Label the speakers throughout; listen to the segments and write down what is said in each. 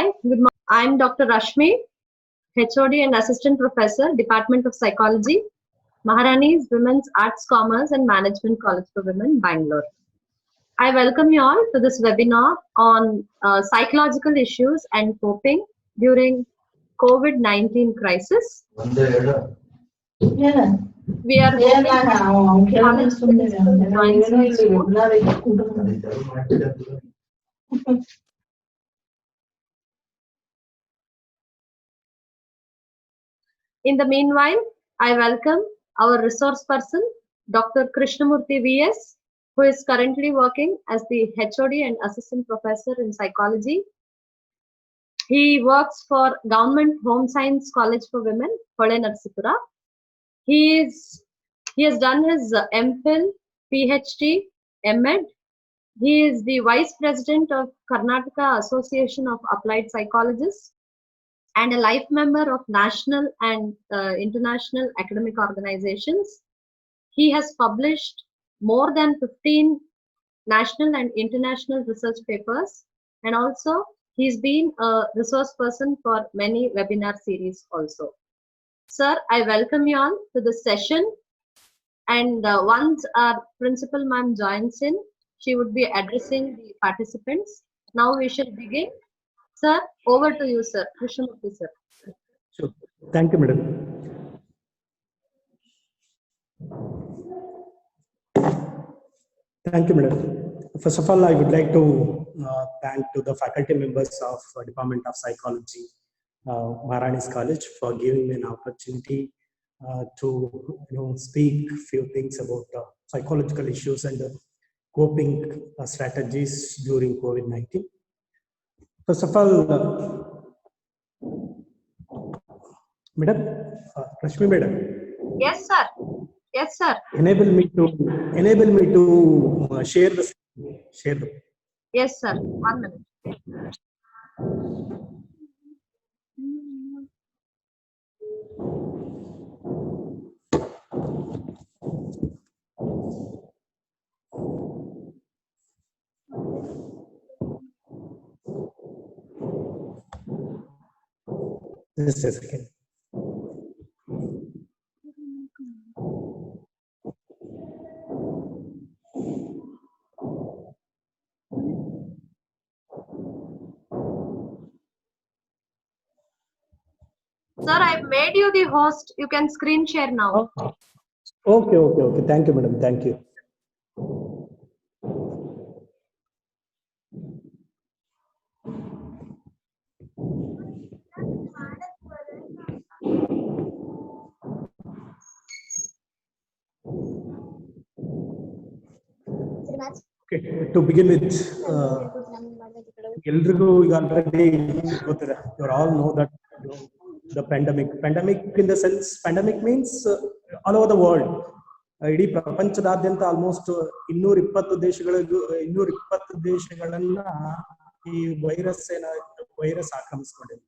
Speaker 1: Hi, good morning. I'm Dr. Rashmi, HOD and Assistant Professor, Department of Psychology, Maharani's Women's Arts, Commerce and Management College for Women, Bangalore. I welcome you all to this webinar on psychological issues and coping during COVID-19 crisis. We are hoping college principal joins us soon. In the meanwhile, I welcome our resource person, Dr. Krishnamurthy VS, who is currently working as the HOD and Assistant Professor in Psychology. He works for Government Home Science College for Women, Pole Narsipura. He has done his MPhil, PhD, MEd. He is the Vice President of Karnataka Association of Applied Psychologists and a life member of national and international academic organizations. He has published more than 15 national and international research papers, and also he's been a resource person for many webinar series also. Sir, I welcome you all to the session, and once our principal ma'am joins in, she would be addressing the participants. Now we shall begin. Sir, over to you, sir. Krishnamurthy, sir.
Speaker 2: Sure. Thank you, madam. Thank you, madam. First of all, I would like to thank to the faculty members of Department of Psychology, Maharani's College, for giving me an opportunity to speak few things about psychological issues and coping strategies during COVID-19. First of all, madam, Rashmi madam.
Speaker 1: Yes, sir. Yes, sir.
Speaker 2: Enable me to share the.
Speaker 1: Yes, sir. 1 minute.
Speaker 2: Just a second.
Speaker 1: Sir, I've made you the host. You can screen share now.
Speaker 2: Okay. Thank you, madam. Thank you. Okay, to begin with, you all know that the pandemic in the sense, pandemic means all over the world. ಇಡೀ ಪ್ರಪಂಚದಾದ್ಯಂತ almost 220 ದೇಶಗಳನ್ನ ಈ virus ಆಕ್ರಮಿಸ್ಕೊಂಡಿದೆ.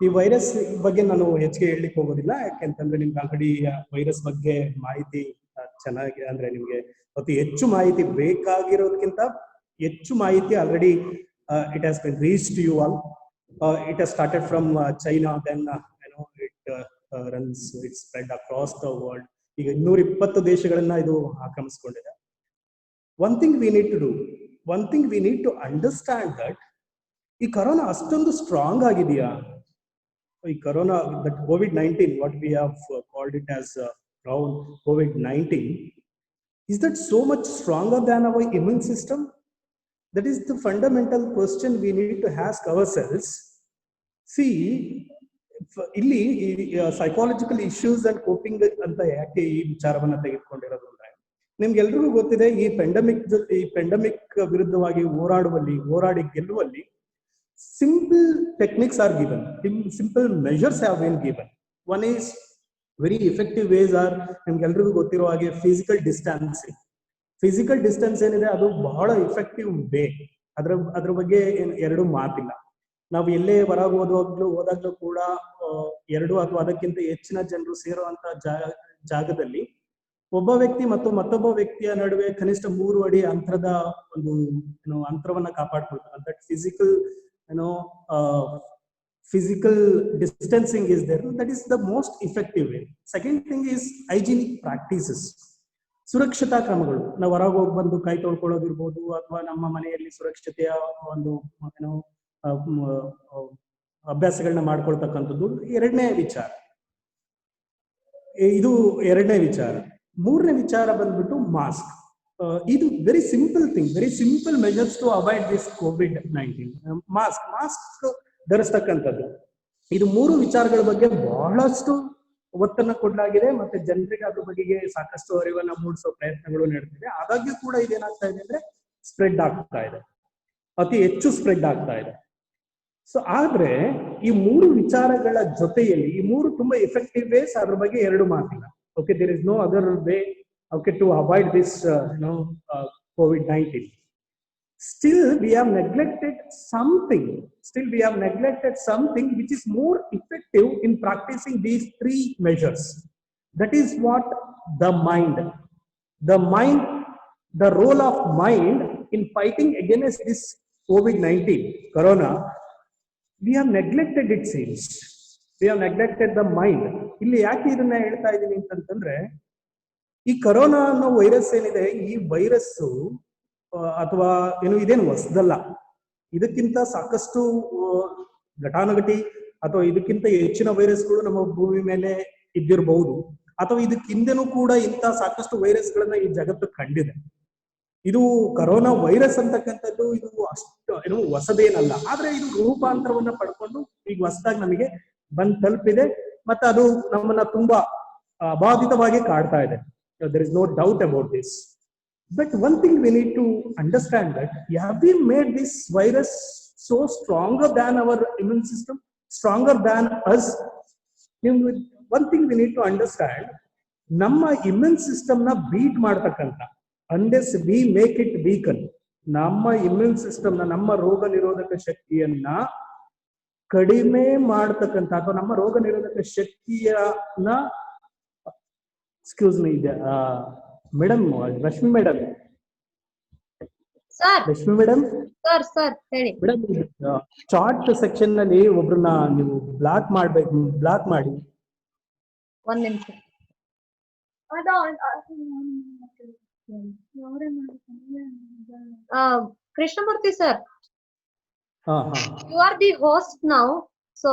Speaker 2: ಈ virus ಬಗ್ಗೆ ನಾನು ಹೆಚ್ಚಿಗೆ ಹೇಳಲಿಕ್ಕೆ ಹೋಗೋದಿಲ್ಲ, ಯಾಕೆಂತಂದ್ರೆ ನಿಮ್ಗೆ ಆಲ್ರೆಡಿ ವೈರಸ್ ಬಗ್ಗೆ ಮಾಹಿತಿ ಚೆನ್ನಾಗಿ, ಅಂದ್ರೆ ನಿಮ್ಗೆ ಅತಿ ಹೆಚ್ಚು ಮಾಹಿತಿ ಬೇಕಾಗಿರೋದಕ್ಕಿಂತ ಹೆಚ್ಚು ಮಾಹಿತಿ already it has been reach to you all. It has started from China, then it spread across the world. ಈಗ 220 ದೇಶಗಳನ್ನ ಇದು ಆಕ್ರಮಿಸ್ಕೊಂಡಿದೆ. One thing we need to understand that ಈ ಕೊರೋನಾ ಅಷ್ಟೊಂದು ಸ್ಟ್ರಾಂಗ್ ಆಗಿದೆಯಾ? ಈ corona, that COVID-19, what we have called it as COVID-19, is that so much stronger than our immune system? That is the fundamental question we need to ask ourselves. See, ಇಲ್ಲಿ psychological issues and coping ಅಂತ ಯಾಕೆ ಈ ವಿಚಾರವನ್ನ ತೆಗೆದುಕೊಂಡಿರೋದು ಅಂದ್ರೆ, ನಿಮ್ಗೆಲ್ರಿಗೂ ಗೊತ್ತಿದೆ, ಈ pandemic ವಿರುದ್ಧವಾಗಿ ಹೋರಾಡಿ ಗೆಲ್ಲುವಲ್ಲಿ simple techniques are given, simple measures have been given. One is very effective ways are, ನಿಮ್ಗೆಲ್ರಿಗೂ ಗೊತ್ತಿರೋ ಹಾಗೆ ಫಿಸಿಕಲ್ ಡಿಸ್ಟೆನ್ಸ್ ಏನಿದೆ ಅದು ಬಹಳ ಎಫೆಕ್ಟಿವ್ ವೇ. ಅದ್ರ ಬಗ್ಗೆ ಎರಡು ಮಾತಿಲ್ಲ. ನಾವು ಎಲ್ಲೇ ಹೊರಗೆ ಹೋದಾಗ್ಲೂ ಕೂಡ 2 ಅಥವಾ ಅದಕ್ಕಿಂತ ಹೆಚ್ಚಿನ ಜನರು ಸೇರುವಂತ ಜಾಗದಲ್ಲಿ ಒಬ್ಬ ವ್ಯಕ್ತಿ ಮತ್ತು ಮತ್ತೊಬ್ಬ ವ್ಯಕ್ತಿಯ ನಡುವೆ ಕನಿಷ್ಠ 3 ಅಡಿ ಅಂತರದ ಒಂದು ಅಂತರವನ್ನ ಕಾಪಾಡ್ಕೊಳ್ತಾರೆ. That physical physical distancing is there. That is the most effective way. Second thing is hygienic practices. ಸುರಕ್ಷತಾ ಕ್ರಮಗಳು, ನಾವು ಹೊರಗೆ ಹೋಗಿ ಬಂದು ಕೈ ತೊಳ್ಕೊಳ್ಳೋದಿರ್ಬೋದು, ಅಥವಾ ನಮ್ಮ ಮನೆಯಲ್ಲಿ ಸುರಕ್ಷತೆಯ ಒಂದು ಏನೋ ಅಭ್ಯಾಸಗಳನ್ನ ಮಾಡ್ಕೊಳ್ತಕ್ಕಂಥದ್ದು ಎರಡನೇ ವಿಚಾರ. ಇದು ಎರಡನೇ ವಿಚಾರ. ಮೂರನೇ ವಿಚಾರ ಬಂದ್ಬಿಟ್ಟು ಮಾಸ್ಕ್. ಇದು very simple thing, very simple measures to avoid this COVID-19. Mask ಧರಿಸ್ತಕ್ಕಂಥದ್ದು. ಇದು ಮೂರು ವಿಚಾರಗಳ ಬಗ್ಗೆ ಬಹಳಷ್ಟು ಒತ್ತನ್ನು ಕೊಡಲಾಗಿದೆ, ಮತ್ತೆ ಜನರಿಗೆ ಅದ್ರ ಬಗೆಗೆ ಸಾಕಷ್ಟು ಅರಿವನ್ನ ಮೂಡಿಸೋ ಪ್ರಯತ್ನಗಳು ನಡೆದಿದೆ. ಆದಾಗ್ಯೂ ಕೂಡ ಇದೇನಾಗ್ತಾ ಇದೆ ಅಂದ್ರೆ ಸ್ಪ್ರೆಡ್ ಆಗ್ತಾ ಇದೆ, ಅತಿ ಹೆಚ್ಚು ಸ್ಪ್ರೆಡ್ ಆಗ್ತಾ ಇದೆ. ಸೊ ಆದ್ರೆ ಈ ಮೂರು ವಿಚಾರಗಳ ಜೊತೆಯಲ್ಲಿ ಈ ಮೂರು ತುಂಬಾ ಎಫೆಕ್ಟಿವ್ ವೇಸ್, ಅದ್ರ ಬಗ್ಗೆ ಎರಡು ಮಾತಿಲ್ಲ. Okay, there is no other way okay to avoid this COVID-19. Still we have neglected something which is more effective in practicing these three measures. That is what the role of mind in fighting against this COVID-19 corona. We have neglected, it seems. We have neglected the mind. ಇಲ್ಲಿ ಯಾಕೆ ಇದನ್ನ ಹೇಳ್ತಾ ಇದ್ದೀನಿ ಅಂತಂದ್ರೆ, ಈ corona ಅನ್ನೋ virus ಏನಿದೆ, ಈ ವೈರಸ್ ಅಥವಾ ಏನು ಇದೇನು ಹೊಸದಲ್ಲ. ಇದಕ್ಕಿಂತ ಸಾಕಷ್ಟು ಘಟಾನುಘಟಿ ಅಥವಾ ಇದಕ್ಕಿಂತ ಹೆಚ್ಚಿನ ವೈರಸ್ಗಳು ನಮ್ಮ ಭೂಮಿ ಮೇಲೆ ಇದ್ದಿರಬಹುದು, ಅಥವಾ ಇದಕ್ಕಿಂದನೂ ಕೂಡ ಇಂಥ ಸಾಕಷ್ಟು ವೈರಸ್ಗಳನ್ನ ಈ ಜಗತ್ತು ಕಂಡಿದೆ. ಇದು ಕರೋನಾ ವೈರಸ್ ಅಂತಕ್ಕಂಥದ್ದು ಇದು ಅಷ್ಟು ಏನು ಹೊಸದೇನಲ್ಲ. ಆದ್ರೆ ಇದು ರೂಪಾಂತರವನ್ನ ಪಡ್ಕೊಂಡು ಈಗ ಹೊಸದಾಗಿ ನಮಗೆ ಬಂದ್ ತಲುಪಿದೆ, ಮತ್ತೆ ಅದು ನಮ್ಮನ್ನ ತುಂಬಾ ಅಬಾಧಿತವಾಗಿ ಕಾಡ್ತಾ ಇದೆ. There is no doubt about this. But one thing we need to understand that have we made this virus so stronger than our immune system, stronger than us? One thing we need to understand, ನಮ್ಮ immune system ನ beet ಮಾಡ್ತಕ್ಕಂಥ, unless we make it weaken, ನಮ್ಮ immune system ನ, ನಮ್ಮ ರೋಗ ನಿರೋಧಕ ಶಕ್ತಿಯನ್ನ ಕಡಿಮೆ ಮಾಡ್ತಕ್ಕಂಥ ಅಥವಾ ನಮ್ಮ ರೋಗ ನಿರೋಧಕ ಶಕ್ತಿಯನ್ನ Excuse me, madam, Rashmi madam.
Speaker 1: Sir.
Speaker 2: Rashmi madam.
Speaker 1: Sir, ಹೇಳಿ.
Speaker 2: Madam, ಚಾರ್ಟ್ ಸೆಕ್ಷನ್ ನಲ್ಲಿ ಒಬ್ರನ್ನ ನೀವು ಬ್ಲಾಕ್ ಮಾಡ್ಬೇಕು, ಬ್ಲಾಕ್ ಮಾಡಿ.
Speaker 1: ಒಂದ್ ನಿಮಿಷ. Krishnamurthy sir. You are the host now, so.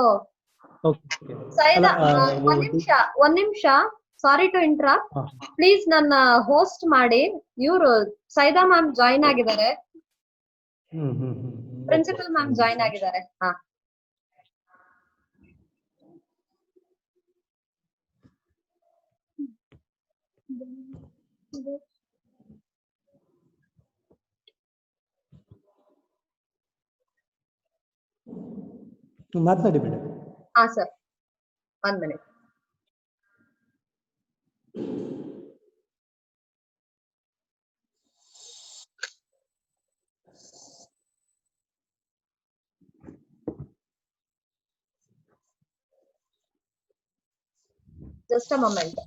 Speaker 2: Okay.
Speaker 1: Saida, one ನಿಮಿಷ. Sorry to interrupt. ಪ್ಲೀಸ್ ನನ್ನ ಹೋಸ್ಟ್ ಮಾಡಿ. ಇವರು ಸೈದಾ ಮ್ಯಾಮ್ ಜಾಯಿನ್ ಆಗಿದ್ದಾರೆ, ಪ್ರಿನ್ಸಿಪಲ್ ಮ್ಯಾಮ್ ಜಾಯಿನ್ ಆಗಿದ್ದಾರೆ. ಹಾ,
Speaker 2: ಮಾತನಾಡಿ ಮೇಡಮ್.
Speaker 1: ಹಾ sir, 1 minute. Just a moment.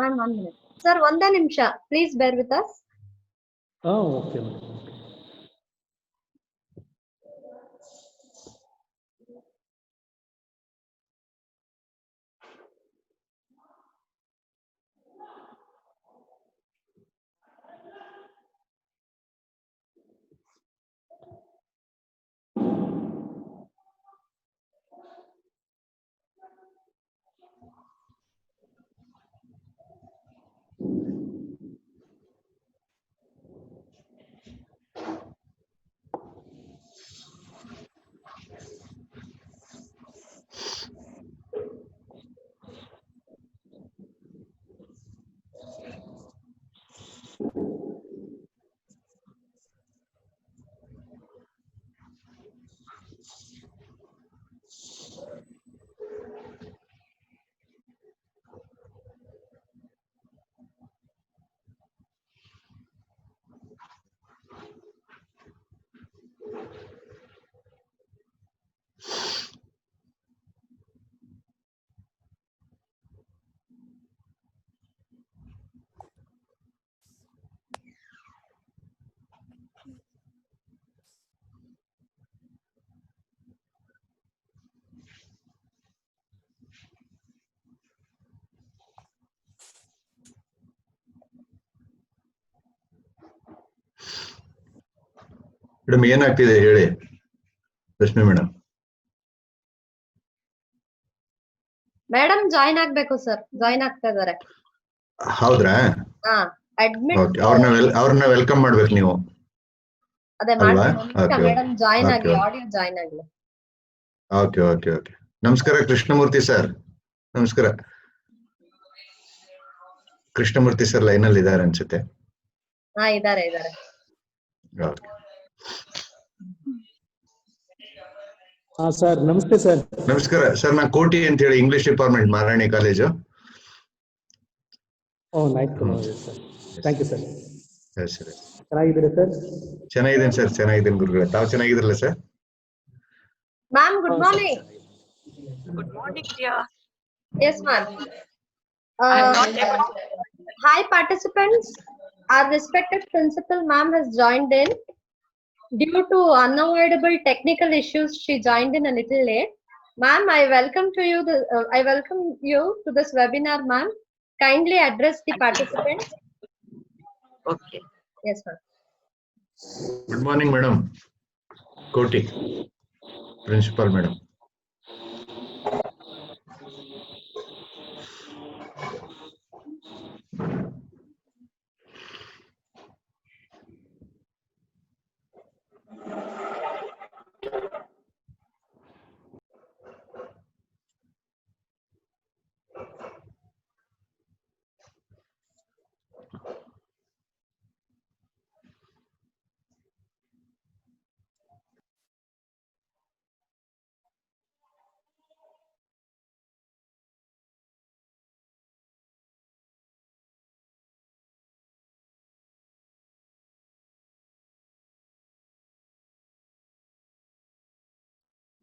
Speaker 1: Ma'am, 1 minute. Sir, ಒಂದೇ ನಿಮಿಷ. Please bear with us.
Speaker 2: Okay.
Speaker 3: Madam ಏನಾಗ್ತಿದೆ ಹೇಳಿ ರಶ್ಮಿ ಮೇಡಮ್.
Speaker 1: ಮೇಡಮ್ ಜಾಯಿನ್ ಆಗ್ಬೇಕು ಸರ್, ಜಾಯಿನ್ ಆಗ್ತಾ ಇದಾರೆ.
Speaker 3: ಹೌದ್ರಾ?
Speaker 1: ಹಾ, ಅಡ್ಮಿಟ್.
Speaker 3: ಅವ್ರನ್ನ ವೆಲ್ಕಮ್ ಮಾಡ್ಬೇಕು ನೀವು.
Speaker 1: ಅದೇ ಮಾಡ್ತೀನಿ. ಮೇಡಮ್ ಜಾಯಿನ್ ಆಗಿ, ಆಡಿಯೋ ಜಾಯಿನ್ ಆಗ್ಲಿ.
Speaker 3: Okay okay okay. ನಮಸ್ಕಾರ ಕೃಷ್ಣಮೂರ್ತಿ ಸರ್. ನಮಸ್ಕಾರ ಕೃಷ್ಣಮೂರ್ತಿ ಸರ್ ಲೈನ್ ಅಲ್ಲಿ ಇದ್ದಾರೆ ಅನ್ಸುತ್ತೆ.
Speaker 1: ಹಾ, ಇದಾರೆ.
Speaker 2: ಹಾ ಸರ್, ನಮಸ್ತೆ ಸರ್.
Speaker 3: ನಮಸ್ಕಾರ ಸರ್, ನಾನು ಕೋಟಿ ಅಂತ ಹೇಳಿ English department Maharani college.
Speaker 2: Nice sir. Thank you sir.
Speaker 3: ಸರಿ,
Speaker 2: ಚೆನ್ನಾಗಿದ್ದೀರಾ ಸರ್?
Speaker 3: ಚೆನ್ನಾಗಿದ್ದೀನಿ ಸರ್, ಚೆನ್ನಾಗಿದ್ದೀನಿ ಗುರುಗಳೇ. ತಾವು ಚೆನ್ನಾಗಿದ್ರಲ್ಲ sir?
Speaker 1: Ma'am, good morning.
Speaker 4: Good morning, dear.
Speaker 1: Yes, ma'am.
Speaker 4: I'm not able to.
Speaker 1: Hi, participants. Our respected principal, ma'am, has joined in. Due to unavoidable technical issues, she joined in a little late. Ma'am, I welcome you to this webinar, ma'am. Kindly address the participants.
Speaker 4: Okay.
Speaker 1: Yes, ma'am.
Speaker 3: Good morning madam. Koti principal madam.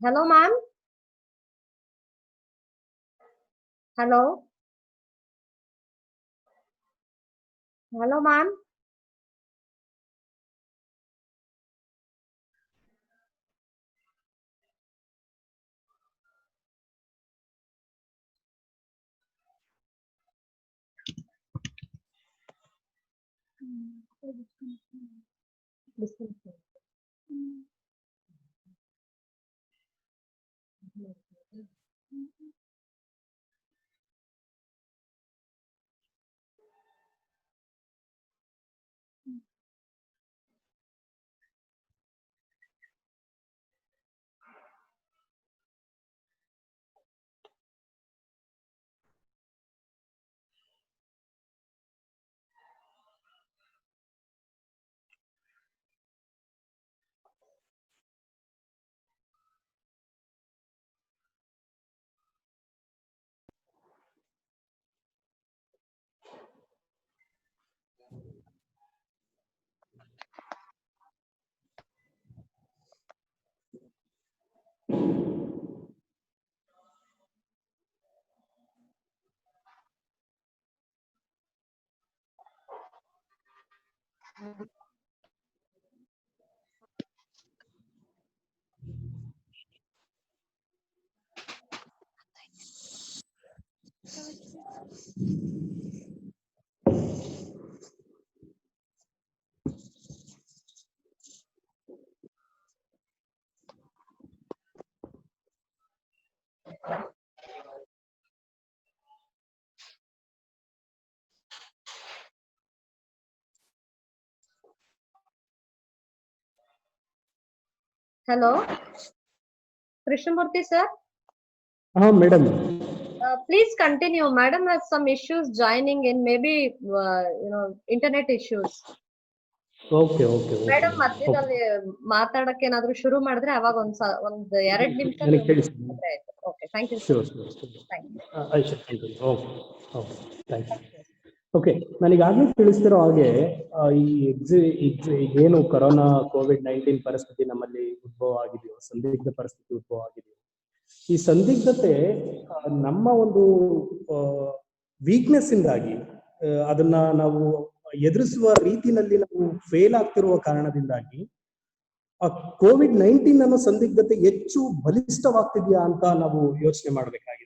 Speaker 1: Hello, ma'am. Hello. Hello, ma'am. Hello, Krishnamurthy sir.
Speaker 2: Madam.
Speaker 1: Please continue. Madam has some issues joining in, maybe internet issues.
Speaker 2: Okay.
Speaker 1: Madam, ಮಧ್ಯದಲ್ಲಿ ಮಾತಾಡಕ್ಕೆ ಏನಾದರೂ ಶುರು ಮಾಡಿದ್ರೆ ಅವಾಗ ಒಂದು 2 ನಿಮಿಷ. Okay, thank you.
Speaker 2: Sure.
Speaker 1: Thank you.
Speaker 2: I should continue. Okay. Thank you. Okay, ನನಗಾಗಲೇ ತಿಳಿಸ್ತಿರೋ ಹಾಗೆ ಏನು ಕೊರೋನಾ COVID-19 ಪರಿಸ್ಥಿತಿ ನಮ್ಮಲ್ಲಿ ಉದ್ಭವ ಆಗಿದೆಯೋ, ಸಂದಿಗ್ಧ ಪರಿಸ್ಥಿತಿ ಉದ್ಭವ ಆಗಿದೆಯೋ, ಈ ಸಂದಿಗ್ಧತೆ ನಮ್ಮ ಒಂದು ವೀಕ್ನೆಸ್ ಇಂದಾಗಿ ಅದನ್ನ ನಾವು ಎದುರಿಸುವ ರೀತಿನಲ್ಲಿ ನಾವು ಫೇಲ್ ಆಗ್ತಿರುವ ಕಾರಣದಿಂದಾಗಿ ಆ COVID-19 ಅನ್ನೋ ಸಂದಿಗ್ಧತೆ ಹೆಚ್ಚು ಬಲಿಷ್ಠವಾಗ್ತಿದ್ಯಾ ಅಂತ ನಾವು ಯೋಚನೆ ಮಾಡಬೇಕಾಗಿದೆ.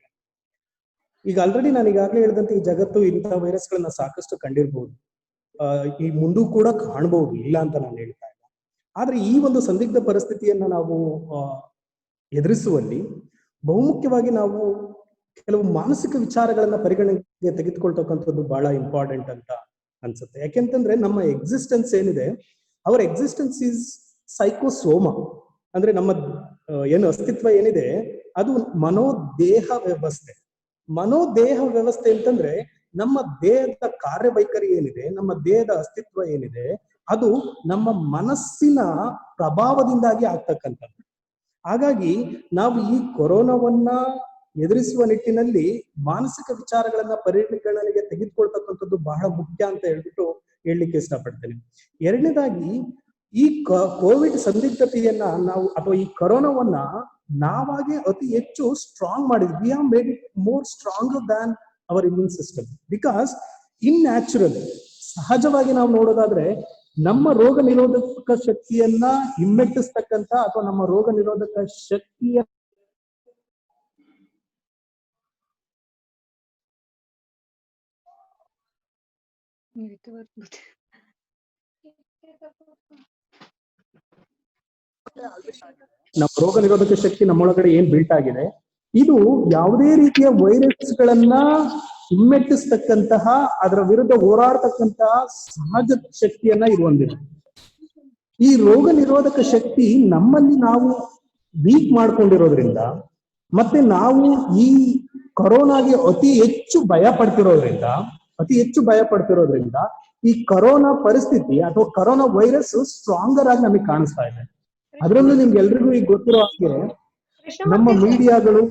Speaker 2: ಈಗ ಆಲ್ರೆಡಿ ನಾನು ಈಗಾಗಲೇ ಹೇಳಿದಂತೆ ಈ ಜಗತ್ತು ಇಂತಹ ವೈರಸ್ಗಳನ್ನ ಸಾಕಷ್ಟು ಕಂಡಿರ್ಬಹುದು, ಈ ಮುಂದೂ ಕೂಡ ಕಾಣಬಹುದು, ಇಲ್ಲ ಅಂತ ನಾನು ಹೇಳ್ತಾ ಇಲ್ಲ. ಆದ್ರೆ ಈ ಒಂದು ಸಂದಿಗ್ಧ ಪರಿಸ್ಥಿತಿಯನ್ನ ನಾವು ಎದುರಿಸುವಲ್ಲಿ ಬಹುಮುಖ್ಯವಾಗಿ ನಾವು ಕೆಲವು ಮಾನಸಿಕ ವಿಚಾರಗಳನ್ನ ಪರಿಗಣನೆಗೆ ತೆಗೆದುಕೊಳ್ತಕ್ಕಂಥದ್ದು ಬಹಳ ಇಂಪಾರ್ಟೆಂಟ್ ಅಂತ ಅನ್ಸುತ್ತೆ. ಯಾಕೆಂತಂದ್ರೆ ನಮ್ಮ ಎಕ್ಸಿಸ್ಟೆನ್ಸ್ ಏನಿದೆ, ಅವರ್ ಎಕ್ಸಿಸ್ಟೆನ್ಸ್ ಈಸ್ ಸೈಕೋಸೋಮ. ಅಂದ್ರೆ ನಮ್ಮ ಏನು ಅಸ್ತಿತ್ವ ಏನಿದೆ ಅದು ಮನೋದೇಹ ವ್ಯವಸ್ಥೆ. ಮನೋದೇಹ ವ್ಯವಸ್ಥೆ ಅಂತಂದ್ರೆ ನಮ್ಮ ದೇಹದ ಕಾರ್ಯವೈಖರಿ ಏನಿದೆ, ನಮ್ಮ ದೇಹದ ಅಸ್ತಿತ್ವ ಏನಿದೆ, ಅದು ನಮ್ಮ ಮನಸ್ಸಿನ ಪ್ರಭಾವದಿಂದಾಗಿ ಆಗ್ತಕ್ಕಂಥದ್ದು. ಹಾಗಾಗಿ ನಾವು ಈ ಕೊರೋನಾವನ್ನ ಎದುರಿಸುವ ನಿಟ್ಟಿನಲ್ಲಿ ಮಾನಸಿಕ ವಿಚಾರಗಳನ್ನ ಪರಿಗಣನೆಗೆ ತೆಗೆದುಕೊಳ್ತಕ್ಕಂಥದ್ದು ಬಹಳ ಮುಖ್ಯ ಅಂತ ಹೇಳ್ಬಿಟ್ಟು ಹೇಳಲಿಕ್ಕೆ ಇಷ್ಟಪಡ್ತೇನೆ. ಎರಡನೇದಾಗಿ ಈ ಕೋವಿಡ್ ಸಂದಿಗ್ಧತೆಯನ್ನ ನಾವು ಅಥವಾ ಈ ಕೊರೋನಾವನ್ನ ನಾವಾಗೆ ಅತಿ ಹೆಚ್ಚು ಸ್ಟ್ರಾಂಗ್ ಮಾಡಿದ್ವಿ. We have made it more stronger than hour immune system. Because in natural, ಸಹಜವಾಗಿ ನಾವು ನೋಡೋದಾದ್ರೆ ನಮ್ಮ ರೋಗ ನಿರೋಧಕ ಶಕ್ತಿಯನ್ನ ಹಿಮ್ಮೆಟ್ಟಿಸ್ತಕ್ಕಂಥ ಅಥವಾ ನಮ್ಮ ರೋಗ ನಿರೋಧಕ ಶಕ್ತಿಯ ನಮ್ಮ ರೋಗ ನಿರೋಧಕ ಶಕ್ತಿ ನಮ್ಮೊಳಗಡೆ ಏನ್ ಬಿಲ್ಟ್ ಆಗಿದೆ, ಇದು ಯಾವುದೇ ರೀತಿಯ ವೈರಸ್ಗಳನ್ನ ಹಿಮ್ಮೆಟ್ಟಿಸ್ತಕ್ಕಂತಹ, ಅದರ ವಿರುದ್ಧ ಹೋರಾಡ್ತಕ್ಕಂತಹ ಸಹಜ ಶಕ್ತಿಯನ್ನ ಇದು ಹೊಂದಿದೆ. ಈ ರೋಗ ನಿರೋಧಕ ಶಕ್ತಿ ನಮ್ಮಲ್ಲಿ ನಾವು ವೀಕ್ ಮಾಡ್ಕೊಂಡಿರೋದ್ರಿಂದ, ಮತ್ತೆ ನಾವು ಈ ಕೊರೋನಾಗೆ ಅತಿ ಹೆಚ್ಚು ಭಯ ಪಡ್ತಿರೋದ್ರಿಂದ ಈ ಕೊರೋನಾ ಪರಿಸ್ಥಿತಿ ಅಥವಾ ಕೊರೋನಾ ವೈರಸ್ ಸ್ಟ್ರಾಂಗರ್ ಆಗಿ ನಮಗೆ ಕಾಣಿಸ್ತಾ ಇದೆ. ಅದರಲ್ಲೂ ನಿಮ್ಗೆ ಎಲ್ರಿಗೂ ಈಗ ಗೊತ್ತಿರೋ ಹಾಗೆ ನಮ್ಮ ಮೀಡಿಯಾಗಳು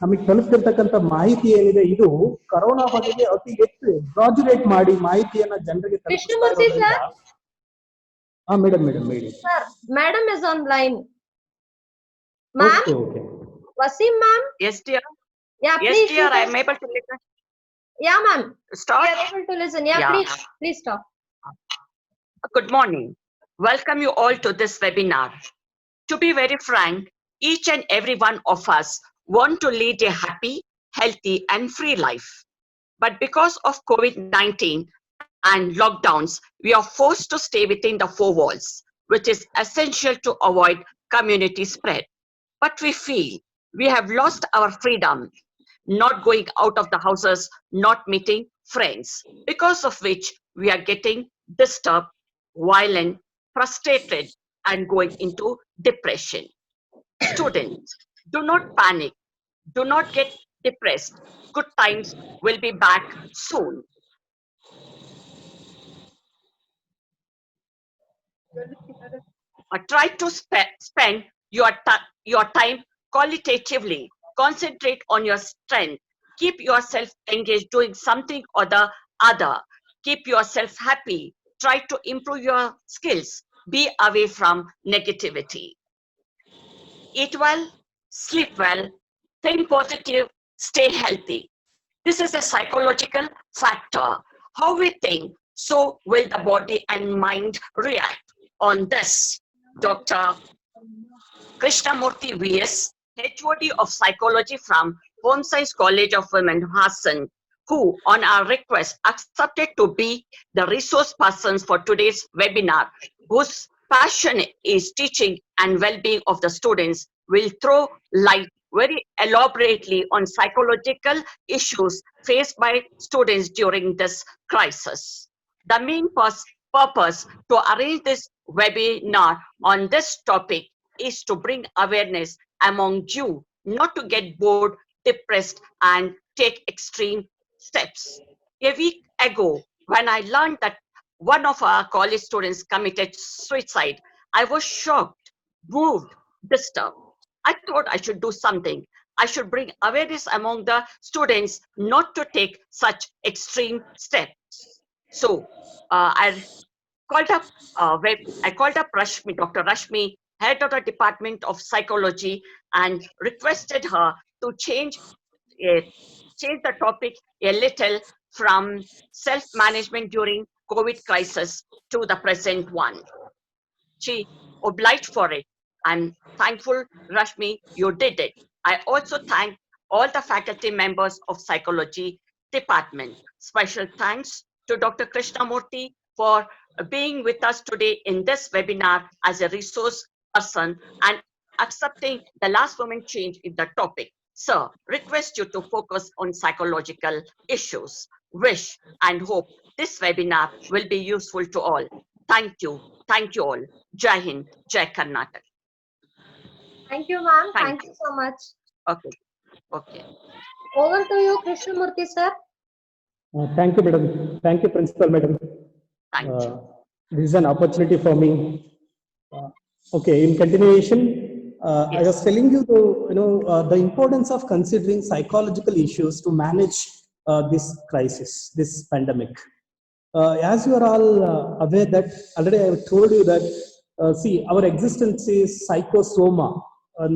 Speaker 2: ನಮಗೆ ತಲುಪ್ತಿರ್ತಕ್ಕಂಥ ಮಾಹಿತಿ ಏನಿದೆ, ಇದು ಕೊರೋನಾ ಬಗೆಗೆ ಅತಿ ಹೆಚ್ಚು ಎಕ್ಸಾಜುರೇಟ್ ಮಾಡಿ ಮಾಹಿತಿಯನ್ನ ಜನರಿಗೆ ತಲುಪಿಸ್ತಾ ಇರೋದ್ರಿಂದ. ಹಾ ಮೇಡಮ್ ಹೇಳಿ.
Speaker 1: Sir, madam is online. Ma'am,
Speaker 2: Okay.
Speaker 1: Wasim ma'am.
Speaker 4: Yes, dear.
Speaker 1: Yeah,
Speaker 4: Yes,
Speaker 1: please.
Speaker 4: dear. I am able to listen.
Speaker 1: Yeah, ma'am. We
Speaker 4: Start.
Speaker 1: are able to listen. Yeah,
Speaker 4: Yeah.
Speaker 1: please stop.
Speaker 4: Good morning. Welcome you all to this webinar. To be very frank, each and every one of us want to lead a happy, healthy, and free life. But because of COVID-19 and lockdowns, we are forced to stay within the four walls, which is essential to avoid community spread. But we feel we have lost our freedom, not going out of the houses, not meeting friends, because of which we are getting disturbed, violent, frustrated, and going into depression. Students, do not panic. Do not get depressed. Good times will be back soon. Try to spend your time qualitatively. Concentrate on your strength. Keep yourself engaged doing something or the other. Keep yourself happy. Try to improve your skills. Be away from negativity. Eat well, sleep well, think positive, stay healthy. This is a psychological factor. How we think, so will the body and mind react. On this, Dr. Krishnamurthy V.S., HOD of Psychology from Home Science College of Women, Hassan, who on our request accepted to be the resource persons for today's webinar, whose passion is teaching and well-being of the students, will throw light very elaborately on psychological issues faced by students during this crisis. The main purpose to arrange this webinar on this topic is to bring awareness among you not to get bored, depressed, and take extreme steps. A week ago, when I learned that one of our college students committed suicide, I was shocked, moved, disturbed. I thought I should do something. I should bring awareness among the students not to take such extreme steps. So I called up Rashmi, Dr. Rashmi, head of the Department of Psychology, and requested her to change the topic a little from self-management during COVID crisis to the present one. She obliged for it. I'm thankful, Rashmi, you did it. I also thank all the faculty members of Psychology Department. Special thanks to Dr. Krishnamurthy for being with us today in this webinar as a resource person and accepting the last moment change in the topic. Sir, request you to focus on psychological issues. Wish and hope this webinar will be useful to all. Thank you. Thank you all. Jai Hind, Jai Karnataka.
Speaker 1: Thank you, ma'am.
Speaker 4: Thank
Speaker 1: Thank you so much.
Speaker 4: Okay. Okay.
Speaker 1: Over to you, Krishnamurthy sir.
Speaker 2: Thank you, madam. Thank you, principal, madam.
Speaker 4: Thank you.
Speaker 2: This is an opportunity for me. Okay, in continuation, I was
Speaker 4: Yes.
Speaker 2: telling you, the importance of considering psychological issues to manage this crisis, this pandemic. As you are all aware that already I have told you that, see, our existence is psychosoma.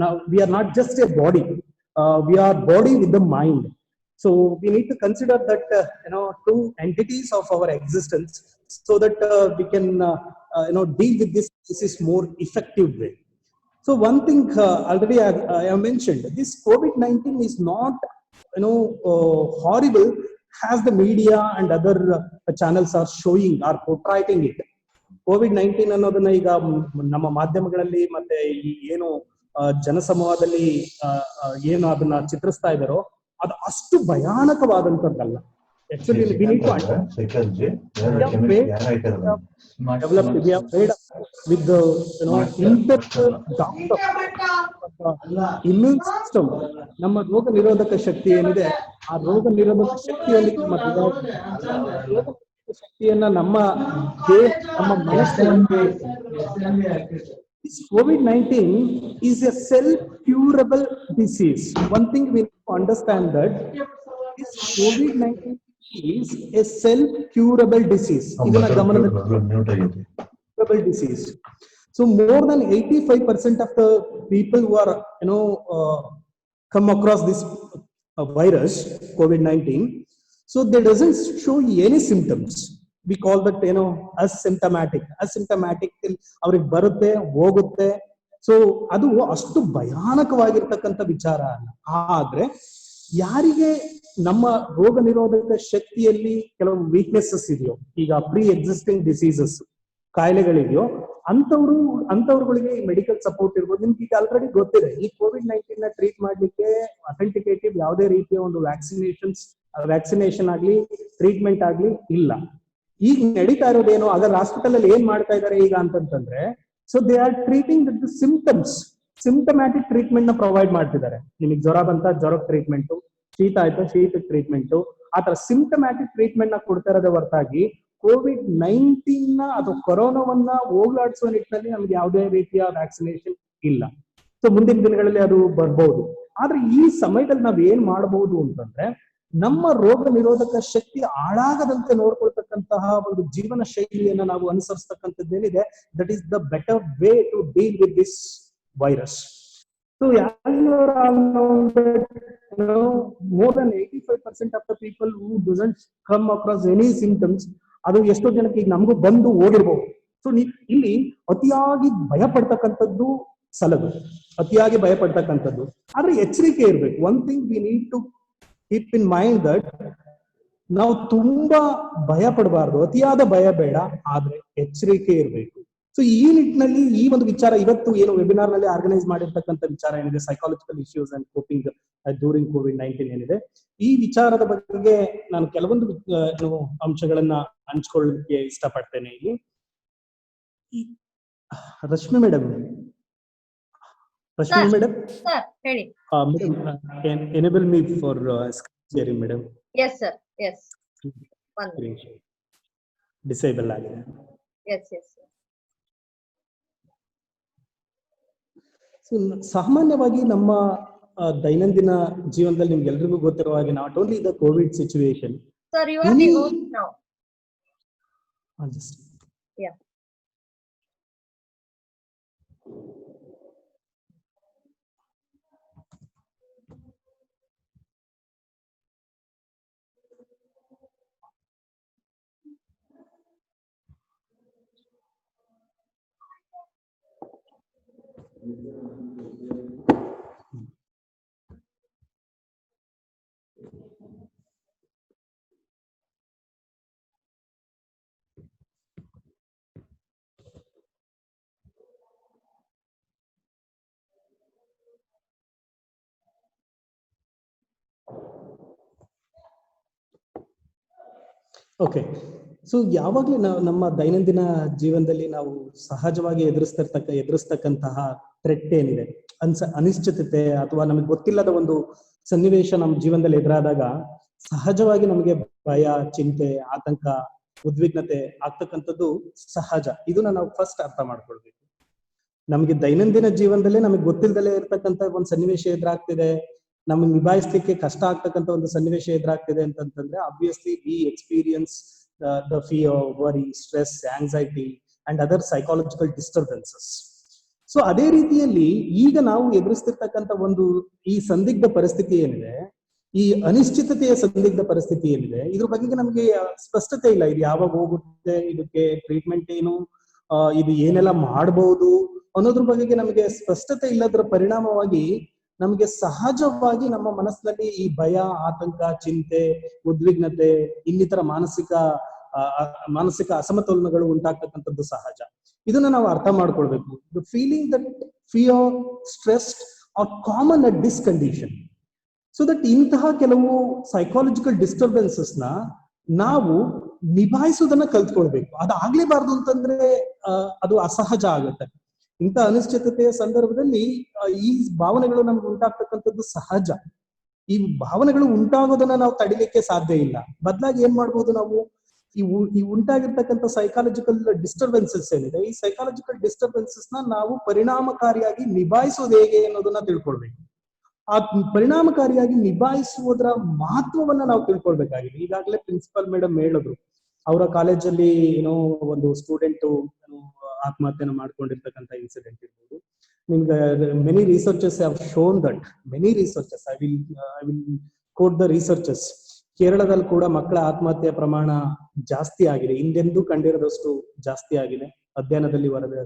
Speaker 2: Now we are not just a body; we are body with the mind. So we need to consider that two entities of our existence, so that we can deal with this disease more effective way. So one thing already I have mentioned, this COVID-19 is not horrible as the media and other channels are showing or portraying it. COVID-19 ಅನ್ನೋದನ್ನ ಈಗ ನಮ್ಮ ಮಾಧ್ಯಮಗಳಲ್ಲಿ ಮತ್ತೆ ಈ ಏನು ಜನಸಮೂಹದಲ್ಲಿ ಏನು ಅದನ್ನ ಚಿತ್ರಿಸ್ತಾ ಇದ್ದಾರೋ ಅದು ಅಷ್ಟು ಭಯಾನಕವಾದಂತದ್ದಲ್ಲ. Actually, we need to develop. We have made with the doctor immune system. ನಮ್ಮ ರೋಗ ನಿರೋಧಕ ಶಕ್ತಿ ಏನಿದೆ ಆ ರೋಗ ನಿರೋಧಕ ಶಕ್ತಿಯಲ್ಲಿ ಶಕ್ತಿಯನ್ನ ನಮ್ಮ ನಮ್ಮ This COVID-19 is a self-curable disease. One thing we need to understand that this COVID-19 is a self-curable disease. Curable disease. So more than 85% of the people who are come across this virus COVID-19, so they doesn't show any symptoms. We call that asymptomatic. Asymptomatic ಅವ್ರಿಗೆ ಬರುತ್ತೆ ಹೋಗುತ್ತೆ. So ಅದು ಅಷ್ಟು ಭಯಾನಕವಾಗಿರ್ತಕ್ಕಂಥ ವಿಚಾರ ಅಲ್ಲ. ಆದ್ರೆ ಯಾರಿಗೆ ನಮ್ಮ ರೋಗ ನಿರೋಧಕ ಶಕ್ತಿಯಲ್ಲಿ ಕೆಲವು ವೀಕ್ನೆಸಸ್ ಇದೆಯೋ, ಈಗ ಪ್ರೀ ಎಕ್ಸಿಸ್ಟಿಂಗ್ ಡಿಸೀಸಸ್ ಕಾಯಿಲೆಗಳಿದೆಯೋ ಅಂತವ್ರುಗಳಿಗೆ ಮೆಡಿಕಲ್ ಸಪೋರ್ಟ್ ಇರ್ಬೋದು. ನಿಮ್ಗೆ ಈಗ ಆಲ್ರೆಡಿ ಗೊತ್ತಿದೆ, ಈ COVID-19 ನ ಟ್ರೀಟ್ ಮಾಡ್ಲಿಕ್ಕೆ ಅಥೆಂಟಿಕೇಟಿವ್ ಯಾವುದೇ ರೀತಿಯ ಒಂದು ವ್ಯಾಕ್ಸಿನೇಷನ್ ಆಗ್ಲಿ ಟ್ರೀಟ್ಮೆಂಟ್ ಆಗ್ಲಿ ಇಲ್ಲ. ಈಗ ನಡೀತಾ ಇರೋದೇನು, ಅದರ ಹಾಸ್ಪಿಟಲ್ ಅಲ್ಲಿ ಏನ್ ಮಾಡ್ತಾ ಇದ್ದಾರೆ ಈಗ ಅಂತಂದ್ರೆ, so they are treating the symptoms. Symptomatic treatment ನ ಪ್ರೊವೈಡ್ ಮಾಡ್ತಿದ್ದಾರೆ. ನಿಮಗೆ ಜ್ವರ ಬಂತ ಜ್ವರಕ್ಕೆ ಟ್ರೀಟ್ಮೆಂಟ್, ಶೀತ ಆಯ್ತಾ ಶೀತಕ್ಕೆ ಟ್ರೀಟ್ಮೆಂಟ್, ಆತರ ಸಿಂಪ್ಟಮ್ಯಾಟಿಕ್ ಟ್ರೀಟ್ಮೆಂಟ್ ನ ಕೊಡ್ತಾ ಇರೋದೇ ಹೊರತಾಗಿ COVID-19 ನ ಅಥವಾ ಕೊರೋನಾವನ್ನ ಹೋಗ್ಲಾಡಿಸುವ ನಿಟ್ಟಿನಲ್ಲಿ ನಮ್ಗೆ ಯಾವುದೇ ರೀತಿಯ ವ್ಯಾಕ್ಸಿನೇಷನ್ ಇಲ್ಲ. ಸೊ ಮುಂದಿನ ದಿನಗಳಲ್ಲಿ ಅದು ಬರ್ಬಹುದು. ಆದ್ರೆ ಈ ಸಮಯದಲ್ಲಿ ನಾವ್ ಏನ್ ಮಾಡಬಹುದು ಅಂತಂದ್ರೆ, ನಮ್ಮ ರೋಗ ನಿರೋಧಕ ಶಕ್ತಿ ಹಾಳಾಗದಂತೆ ನೋಡ್ಕೊಳ್ತಕ್ಕಂತಹ ಒಂದು ಜೀವನ ಶೈಲಿಯನ್ನ ನಾವು ಅನುಸರಿಸ್ತಕ್ಕಂಥದ್ದೇನಿದೆ, that is the better way to deal with this virus. So more than 85% of the people who doesn't come across any symptoms, ಅದು ಎಷ್ಟೋ ಜನಕ್ಕೆ ಈಗ ನಮಗೂ ಬಂದು ಹೋಗಿರ್ಬೋದು. ಸೊ ಇಲ್ಲಿ ಅತಿಯಾಗಿ ಭಯ ಪಡ್ತಕ್ಕಂಥದ್ದು ಸಲದು, ಅತಿಯಾಗಿ ಭಯ ಪಡ್ತಕ್ಕಂಥದ್ದು. ಆದ್ರೆ ಎಚ್ಚರಿಕೆ ಇರ್ಬೇಕು. One thing we need to keep in mind that ನಾವು ತುಂಬಾ ಭಯ ಪಡಬಾರ್ದು, ಅತಿಯಾದ ಭಯ ಬೇಡ, ಆದ್ರೆ ಎಚ್ಚರಿಕೆ ಇರಬೇಕು. ಸೊ ಈ ನಿಟ್ಟಿನಲ್ಲಿ ಈ ಒಂದು ವಿಚಾರ ಇವತ್ತು ಏನು ವೆಬಿನಾರ್ ನಲ್ಲಿ ಆರ್ಗನೈಸ್ ಮಾಡಿರ್ತಕ್ಕಂಥ ವಿಚಾರ ಏನಿದೆ, psychological issues and coping during COVID-19 ಏನಿದೆ, ಈ ವಿಚಾರದ ಬಗ್ಗೆ ನಾನು ಕೆಲವೊಂದು ಅಂಶಗಳನ್ನ ಹಂಚ್ಕೊಳ್ಳಲಿಕ್ಕೆ ಇಷ್ಟಪಡ್ತೇನೆ. ಇಲ್ಲಿ Rashmi madam madam enable me for screen madam.
Speaker 1: Yes sir, yes,
Speaker 2: disable ಆಗಿದೆ.
Speaker 1: Yes yes.
Speaker 2: ಸೊ ಸಾಮಾನ್ಯವಾಗಿ ನಮ್ಮ ದೈನಂದಿನ ಜೀವನದಲ್ಲಿ ನಿಮ್ಗೆಲ್ರಿಗೂ ಗೊತ್ತಿರುವ ಹಾಗೆ, not only the COVID situation.
Speaker 1: Sir, you are the host now. Yeah.
Speaker 2: Okay. So ಯಾವಾಗ್ಲೂ ನಮ್ಮ ದೈನಂದಿನ ಜೀವನದಲ್ಲಿ ನಾವು ಸಹಜವಾಗಿ ಎದುರಿಸ್ತಕ್ಕಂತಹ ಥ್ರೆಟ್ ಏನಿದೆ, ಅನಿಶ್ಚಿತತೆ ಅಥವಾ ನಮಗೆ ಗೊತ್ತಿಲ್ಲದ ಒಂದು ಸನ್ನಿವೇಶ ನಮ್ಮ ಜೀವನದಲ್ಲಿ ಎದುರಾದಾಗ ಸಹಜವಾಗಿ ನಮಗೆ ಭಯ, ಚಿಂತೆ, ಆತಂಕ, ಉದ್ವಿಗ್ನತೆ ಆಗ್ತಕ್ಕಂಥದ್ದು ಸಹಜ. ಇದನ್ನ ನಾವು ಫಸ್ಟ್ ಅರ್ಥ ಮಾಡ್ಕೊಳ್ಬೇಕು. ನಮಗೆ ದೈನಂದಿನ ಜೀವನದಲ್ಲೇ ನಮಗೆ ಗೊತ್ತಿಲ್ಲದಲ್ಲೇ ಇರ್ತಕ್ಕಂಥ ಒಂದು ಸನ್ನಿವೇಶ ಎದುರಾಗ್ತಿದೆ, ನಮಗೆ ನಿಭಾಯಿಸ್ಲಿಕ್ಕೆ ಕಷ್ಟ ಆಗ್ತಕ್ಕಂಥ ಒಂದು ಸನ್ನಿವೇಶ ಎದುರಾಗ್ತಿದೆ ಅಂತಂದ್ರೆ obviously we experience the fear, worry, stress, anxiety and other psychological disturbances. So ಅದೇ ರೀತಿಯಲ್ಲಿ ಈಗ ನಾವು ಎದುರಿಸ್ತಿರ್ತಕ್ಕಂಥ ಒಂದು ಈ ಸಂದಿಗ್ಧ ಪರಿಸ್ಥಿತಿ ಏನಿದೆ, ಈ ಅನಿಶ್ಚಿತತೆಯ ಸಂದಿಗ್ಧ ಪರಿಸ್ಥಿತಿ ಏನಿದೆ, ಇದ್ರ ಬಗ್ಗೆ ನಮಗೆ ಸ್ಪಷ್ಟತೆ ಇಲ್ಲ. ಇದು ಯಾವಾಗ ಹೋಗುತ್ತೆ, ಇದಕ್ಕೆ ಟ್ರೀಟ್ಮೆಂಟ್ ಏನು, ಇದು ಏನೆಲ್ಲ ಮಾಡಬಹುದು ಅನ್ನೋದ್ರ ಬಗ್ಗೆ ನಮಗೆ ಸ್ಪಷ್ಟತೆ ಇಲ್ಲದ್ರ ಪರಿಣಾಮವಾಗಿ ನಮಗೆ ಸಹಜವಾಗಿ ನಮ್ಮ ಮನಸ್ಸಿನಲ್ಲಿ ಈ ಭಯ, ಆತಂಕ, ಚಿಂತೆ, ಉದ್ವಿಗ್ನತೆ, ಇನ್ನಿತರ ಮಾನಸಿಕ ಅಸಮತೋಲನಗಳು ಉಂಟಾಗ್ತಕ್ಕಂಥದ್ದು ಸಹಜ. ಇದನ್ನ ನಾವು ಅರ್ಥ ಮಾಡ್ಕೊಳ್ಬೇಕು. The feeling that fear, stressed are common at this condition. So that ಇಂತಹ ಕೆಲವು ಸೈಕಾಲಜಿಕಲ್ ಡಿಸ್ಟರ್ಬೆನ್ಸಸ್ ನ ನಾವು ನಿಭಾಯಿಸೋದನ್ನ ಕಲ್ತ್ಕೊಳ್ಬೇಕು. ಅದಾಗ್ಲೇಬಾರ್ದು ಅಂತಂದ್ರೆ ಅದು ಅಸಹಜ ಆಗುತ್ತೆ. ಇಂಥ ಅನಿಶ್ಚಿತತೆಯ ಸಂದರ್ಭದಲ್ಲಿ ಈ ಭಾವನೆಗಳು ನಮ್ಗೆ ಉಂಟಾಗ್ತಕ್ಕಂಥದ್ದು ಸಹಜ. ಈ ಭಾವನೆಗಳು ಉಂಟಾಗೋದನ್ನ ನಾವು ತಡಿಲಿಕ್ಕೆ ಸಾಧ್ಯ ಇಲ್ಲ. ಬದಲಾಗಿ ಏನ್ ಮಾಡ್ಬೋದು ನಾವು, ಈ ಉಂಟಾಗಿರ್ತಕ್ಕಂಥ ಸೈಕಾಲಜಿಕಲ್ ಡಿಸ್ಟರ್ಬೆನ್ಸಸ್ ಏನಿದೆ, ಈ ಸೈಕಾಲಜಿಕಲ್ ಡಿಸ್ಟರ್ಬೆನ್ಸಸ್ ನ ನಾವು ಪರಿಣಾಮಕಾರಿಯಾಗಿ ನಿಭಾಯಿಸೋದು ಹೇಗೆ ಅನ್ನೋದನ್ನ ತಿಳ್ಕೊಳ್ಬೇಕು. ಆ ಪರಿಣಾಮಕಾರಿಯಾಗಿ ನಿಭಾಯಿಸುವುದರ ಮಹತ್ವವನ್ನ ನಾವು ತಿಳ್ಕೊಳ್ಬೇಕಾಗಿದೆ. ಈಗಾಗಲೇ ಪ್ರಿನ್ಸಿಪಲ್ ಮೇಡಮ್ ಹೇಳಿದ್ರು, ಅವರ ಕಾಲೇಜಲ್ಲಿ ಒಂದು ಸ್ಟೂಡೆಂಟ್ ಆತ್ಮಹತ್ಯೆನ ಮಾಡ್ಕೊಂಡಿರ್ತಕ್ಕಂಥ ಇನ್ಸಿಡೆಂಟ್ ಇರ್ಬೋದು. ನಿಮ್ಗೆ many researchers have shown that, many researchers, I will quote the researchers. ಕೇರಳದಲ್ಲಿ ಕೂಡ ಮಕ್ಕಳ ಆತ್ಮಹತ್ಯೆ ಪ್ರಮಾಣ ಜಾಸ್ತಿ ಆಗಿದೆ, ಹಿಂದೆಂದೂ ಕಂಡಿರೋದಷ್ಟು ಜಾಸ್ತಿ ಆಗಿದೆ, ಅಧ್ಯಯನದಲ್ಲಿ ವರದಿ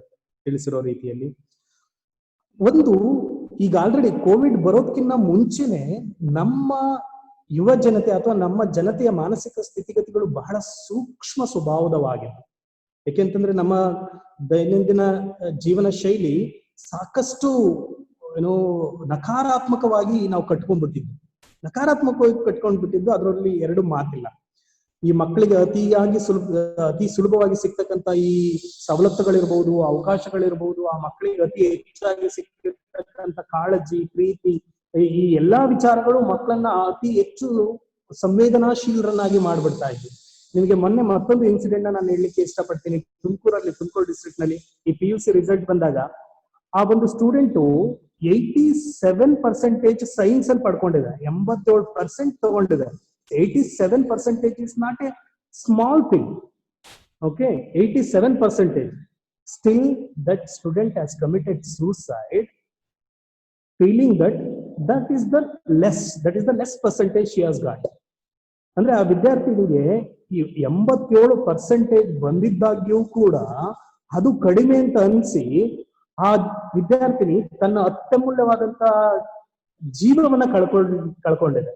Speaker 2: ತಿಳಿಸಿರೋ ರೀತಿಯಲ್ಲಿ. ಒಂದು ಈಗ ಆಲ್ರೆಡಿ ಕೋವಿಡ್ ಬರೋದಕ್ಕಿಂತ ಮುಂಚೆನೆ ನಮ್ಮ ಯುವ ಜನತೆ ಅಥವಾ ನಮ್ಮ ಜನತೆಯ ಮಾನಸಿಕ ಸ್ಥಿತಿಗತಿಗಳು ಬಹಳ ಸೂಕ್ಷ್ಮ ಸ್ವಭಾವದವಾಗಿವೆ. ಯಾಕೆಂತಂದ್ರೆ ನಮ್ಮ ದೈನಂದಿನ ಜೀವನ ಶೈಲಿ ಸಾಕಷ್ಟು ನಕಾರಾತ್ಮಕವಾಗಿ ನಾವು ಕಟ್ಕೊಂಡ್ಬಿಟ್ಟಿದ್ವಿ. ಅದರಲ್ಲಿ ಎರಡು ಮಾತಿಲ್ಲ. ಈ ಮಕ್ಕಳಿಗೆ ಅತಿ ಸುಲಭವಾಗಿ ಸಿಗ್ತಕ್ಕಂಥ ಈ ಸವಲತ್ತುಗಳಿರ್ಬಹುದು, ಅವಕಾಶಗಳಿರ್ಬಹುದು, ಆ ಮಕ್ಕಳಿಗೆ ಅತಿ ಹೆಚ್ಚಾಗಿ ಸಿಗ್ತಿರ್ತಕ್ಕಂಥ ಕಾಳಜಿ, ಪ್ರೀತಿ, ಈ ಎಲ್ಲಾ ವಿಚಾರಗಳು ಮಕ್ಕಳನ್ನ ಅತಿ ಹೆಚ್ಚು ಸಂವೇದನಾಶೀಲರನ್ನಾಗಿ ಮಾಡ್ಬಿಡ್ತಾ ಇದ್ವಿ. ನಿಮಗೆ ಮೊನ್ನೆ ಮತ್ತೊಂದು ಇನ್ಸಿಡೆಂಟ್ ನಾನು ಹೇಳಲಿಕ್ಕೆ ಇಷ್ಟಪಡ್ತೀನಿ. ತುಮಕೂರು ಡಿಸ್ಟ್ರಿಕ್ಟ್ ನಲ್ಲಿ ಈ PUC ರಿಸಲ್ಟ್ ಬಂದಾಗ ಆ ಒಂದು ಸ್ಟೂಡೆಂಟು 87% ಸೈನ್ಸ್ ಅಲ್ಲಿ ಪಡ್ಕೊಂಡಿದೆ, 87% ತಗೊಂಡಿದೆ. 87% is not a small thing. Okay, 87%. Still, that student has committed suicide, feeling that is the less percentage she has got. ಅಂದ್ರೆ ಆ ವಿದ್ಯಾರ್ಥಿಗಳಿಗೆ 87% ಬಂದಿದ್ದಾಗ್ಯೂ ಕೂಡ ಅದು ಕಡಿಮೆ ಅಂತ ಅನ್ಸಿ ಆ ವಿದ್ಯಾರ್ಥಿನಿ ತನ್ನ ಅತ್ಯಮೂಲ್ಯವಾದಂತ ಜೀವನವನ್ನ ಕಳ್ಕೊಂಡಿದೆ.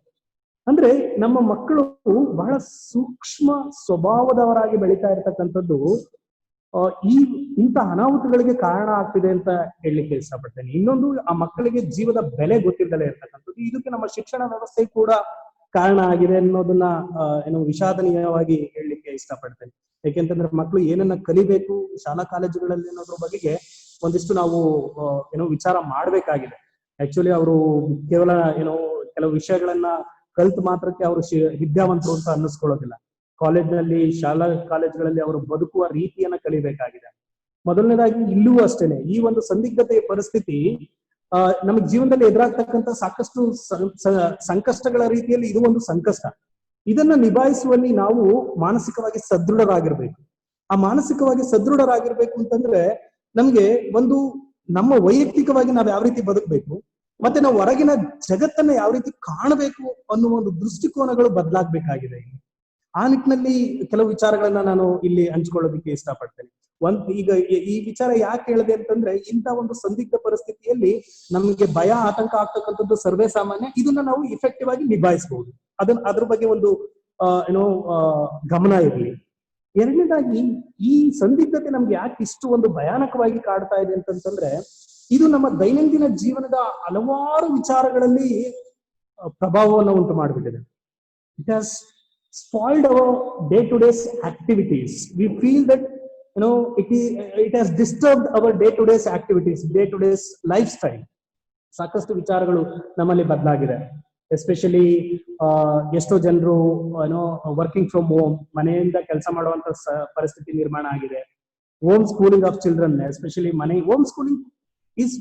Speaker 2: ಅಂದ್ರೆ ನಮ್ಮ ಮಕ್ಕಳು ಬಹಳ ಸೂಕ್ಷ್ಮ ಸ್ವಭಾವದವರಾಗಿ ಬೆಳೀತಾ ಇರ್ತಕ್ಕಂಥದ್ದು ಇಂಥ ಅನಾಹುತಗಳಿಗೆ ಕಾರಣ ಆಗ್ತಿದೆ ಅಂತ ಹೇಳಲಿಕ್ಕೆ ಇಷ್ಟಪಡ್ತೇನೆ. ಇನ್ನೊಂದು, ಆ ಮಕ್ಕಳಿಗೆ ಜೀವದ ಬೆಲೆ ಗೊತ್ತಿಲ್ಲದೆ ಇರ್ತಕ್ಕಂಥದ್ದು. ಇದಕ್ಕೆ ನಮ್ಮ ಶಿಕ್ಷಣ ವ್ಯವಸ್ಥೆ ಕೂಡ ಕಾರಣ ಆಗಿದೆ ಅನ್ನೋದನ್ನ ವಿಷಾದನೀಯವಾಗಿ ಹೇಳಲಿಕ್ಕೆ ಇಷ್ಟಪಡ್ತೇನೆ. ಯಾಕೆಂತಂದ್ರೆ ಮಕ್ಕಳು ಏನನ್ನ ಕಲಿಬೇಕು ಶಾಲಾ ಕಾಲೇಜುಗಳಲ್ಲಿ ಅನ್ನೋದ್ರ ಬಗೆಗೆ ಒಂದಿಷ್ಟು ನಾವು ವಿಚಾರ ಮಾಡ್ಬೇಕಾಗಿದೆ. ಆಕ್ಚುಲಿ ಅವರು ಕೇವಲ ಕೆಲವು ವಿಷಯಗಳನ್ನ ಕಲ್ತ್ ಮಾತ್ರಕ್ಕೆ ಅವರು ವಿದ್ಯಾವಂತರು ಅಂತ ಅನ್ನಿಸ್ಕೊಳ್ಳೋದಿಲ್ಲ. ಕಾಲೇಜ್ನಲ್ಲಿ, ಶಾಲಾ ಕಾಲೇಜ್ಗಳಲ್ಲಿ ಅವರು ಬದುಕುವ ರೀತಿಯನ್ನ ಕಲಿಬೇಕಾಗಿದೆ. ಮೊದಲನೇದಾಗಿ ಇಲ್ಲೂ ಅಷ್ಟೇನೆ ಈ ಒಂದು ಸಂದಿಗ್ಧತೆಯ ಪರಿಸ್ಥಿತಿ ನಮಗೆ ಜೀವನದಲ್ಲಿ ಎದುರಾಗ್ತಕ್ಕಂಥ ಸಾಕಷ್ಟು ಸಂಕಷ್ಟಗಳ ರೀತಿಯಲ್ಲಿ ಇದು ಒಂದು ಸಂಕಷ್ಟ. ಇದನ್ನ ನಿಭಾಯಿಸುವಲ್ಲಿ ನಾವು ಮಾನಸಿಕವಾಗಿ ಸದೃಢರಾಗಿರ್ಬೇಕು. ಆ ಮಾನಸಿಕವಾಗಿ ಸದೃಢರಾಗಿರ್ಬೇಕು ಅಂತಂದ್ರೆ ನಮ್ಗೆ ಒಂದು ನಮ್ಮ ವೈಯಕ್ತಿಕವಾಗಿ ನಾವ್ ಯಾವ ರೀತಿ ಬದುಕಬೇಕು, ಮತ್ತೆ ನಾವು ಹೊರಗಿನ ಜಗತ್ತನ್ನ ಯಾವ ರೀತಿ ಕಾಣಬೇಕು ಅನ್ನುವ ಒಂದು ದೃಷ್ಟಿಕೋನಗಳು ಬದಲಾಗಬೇಕಾಗಿದೆ. ಆ ನಿಟ್ಟಿನಲ್ಲಿ ಕೆಲವು ವಿಚಾರಗಳನ್ನ ನಾನು ಇಲ್ಲಿ ಹಂಚ್ಕೊಳ್ಳೋದಕ್ಕೆ ಇಷ್ಟಪಡ್ತೇನೆ. ಈಗ ಈ ವಿಚಾರ ಯಾಕೆ ಹೇಳಿದೆ ಅಂತಂದ್ರೆ, ಇಂಥ ಒಂದು ಸಂದಿಗ್ಧ ಪರಿಸ್ಥಿತಿಯಲ್ಲಿ ನಮಗೆ ಭಯ, ಆತಂಕ ಆಗ್ತಕ್ಕಂಥದ್ದು ಸರ್ವೇ ಸಾಮಾನ್ಯ. ಇದನ್ನ ನಾವು ಇಫೆಕ್ಟಿವ್ ಆಗಿ ನಿಭಾಯಿಸಬಹುದು. ಅದ್ರ ಬಗ್ಗೆ ಒಂದು ಗಮನ ಇರಲಿ. ಎರಡನೇದಾಗಿ, ಈ ಸಂದಿಗ್ಧತೆ ನಮ್ಗೆ ಯಾಕೆ ಇಷ್ಟು ಒಂದು ಭಯಾನಕವಾಗಿ ಕಾಡ್ತಾ ಇದೆ ಅಂತಂದ್ರೆ, ಇದು ನಮ್ಮ ದೈನಂದಿನ ಜೀವನದ ಹಲವಾರು ವಿಚಾರಗಳಲ್ಲಿ ಪ್ರಭಾವವನ್ನು ಉಂಟು ಮಾಡಿಬಿಟ್ಟಿದೆ. It has spoiled our day-to-day activities. We feel that it has disturbed our day-to-day activities, day-to-day lifestyle. ಸಾಕಷ್ಟು ವಿಚಾರಗಳು ನಮ್ಮಲ್ಲಿ ಬದಲಾಗಿದೆ. ಎಸ್ಪೆಷಲಿ ಎಷ್ಟೋ ಜನರು ವರ್ಕಿಂಗ್ ಫ್ರಮ್ ಹೋಮ್, ಮನೆಯಿಂದ ಕೆಲಸ ಮಾಡುವಂತ ಪರಿಸ್ಥಿತಿ ನಿರ್ಮಾಣ ಆಗಿದೆ. Home schooling of children, especially home schooling is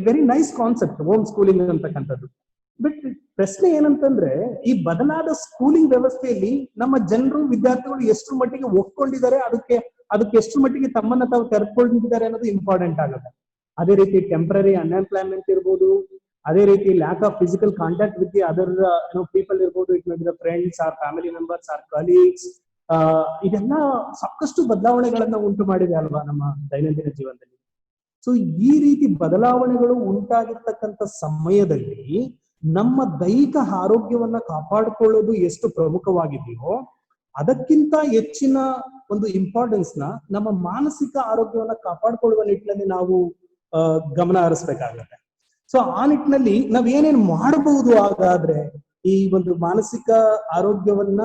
Speaker 2: very nice concept, home schooling ಅಂತಕ್ಕಂಥದ್ದು. ಬಟ್ ಪ್ರಶ್ನೆ ಏನಂತಂದ್ರೆ, ಈ ಬದಲಾದ ಸ್ಕೂಲಿಂಗ್ ವ್ಯವಸ್ಥೆಯಲ್ಲಿ ನಮ್ಮ ಜನರು, ವಿದ್ಯಾರ್ಥಿಗಳು ಎಷ್ಟು ಮಟ್ಟಿಗೆ ಒಪ್ಕೊಂಡಿದ್ದಾರೆ, ಅದಕ್ಕೆ ಎಷ್ಟು ಮಟ್ಟಿಗೆ ತಮ್ಮನ್ನ ತಾವು ತೆರೆದುಕೊಂಡಿದ್ದಾರೆ ಅನ್ನೋದು ಇಂಪಾರ್ಟೆಂಟ್ ಆಗುತ್ತೆ. ಅದೇ ರೀತಿ ಟೆಂಪರರಿ ಅನ್ಎಂಪ್ಲಾಯ್ಮೆಂಟ್ ಇರ್ಬೋದು, ಅದೇ ರೀತಿ lack of physical contact with the other people ಇರ್ಬೋದು, it may be the friends or family members or colleagues. ಇದೆಲ್ಲ ಸಾಕಷ್ಟು ಬದಲಾವಣೆಗಳನ್ನ ಉಂಟು ಮಾಡಿದೆ ಅಲ್ವಾ ನಮ್ಮ ದೈನಂದಿನ ಜೀವನದಲ್ಲಿ. ಸೊ ಈ ರೀತಿ ಬದಲಾವಣೆಗಳು ಉಂಟಾಗಿರ್ತಕ್ಕಂಥ ಸಮಯದಲ್ಲಿ ನಮ್ಮ ದೈಹಿಕ ಆರೋಗ್ಯವನ್ನ ಕಾಪಾಡಿಕೊಳ್ಳೋದು ಎಷ್ಟು ಪ್ರಮುಖವಾಗಿದೆಯೋ, ಅದಕ್ಕಿಂತ ಹೆಚ್ಚಿನ ಒಂದು ಇಂಪಾರ್ಟೆನ್ಸ್ ನ ನಮ್ಮ ಮಾನಸಿಕ ಆರೋಗ್ಯವನ್ನ ಕಾಪಾಡಿಕೊಳ್ಳುವ ನಿಟ್ಟಿನಲ್ಲಿ ನಾವು ಗಮನ ಹರಿಸ್ಬೇಕಾಗತ್ತೆ. ಸೊ ಆ ನಿಟ್ಟಿನಲ್ಲಿ ನಾವ್ ಏನೇನ್ ಮಾಡಬಹುದು ಹಾಗಾದ್ರೆ ಈ ಒಂದು ಮಾನಸಿಕ ಆರೋಗ್ಯವನ್ನ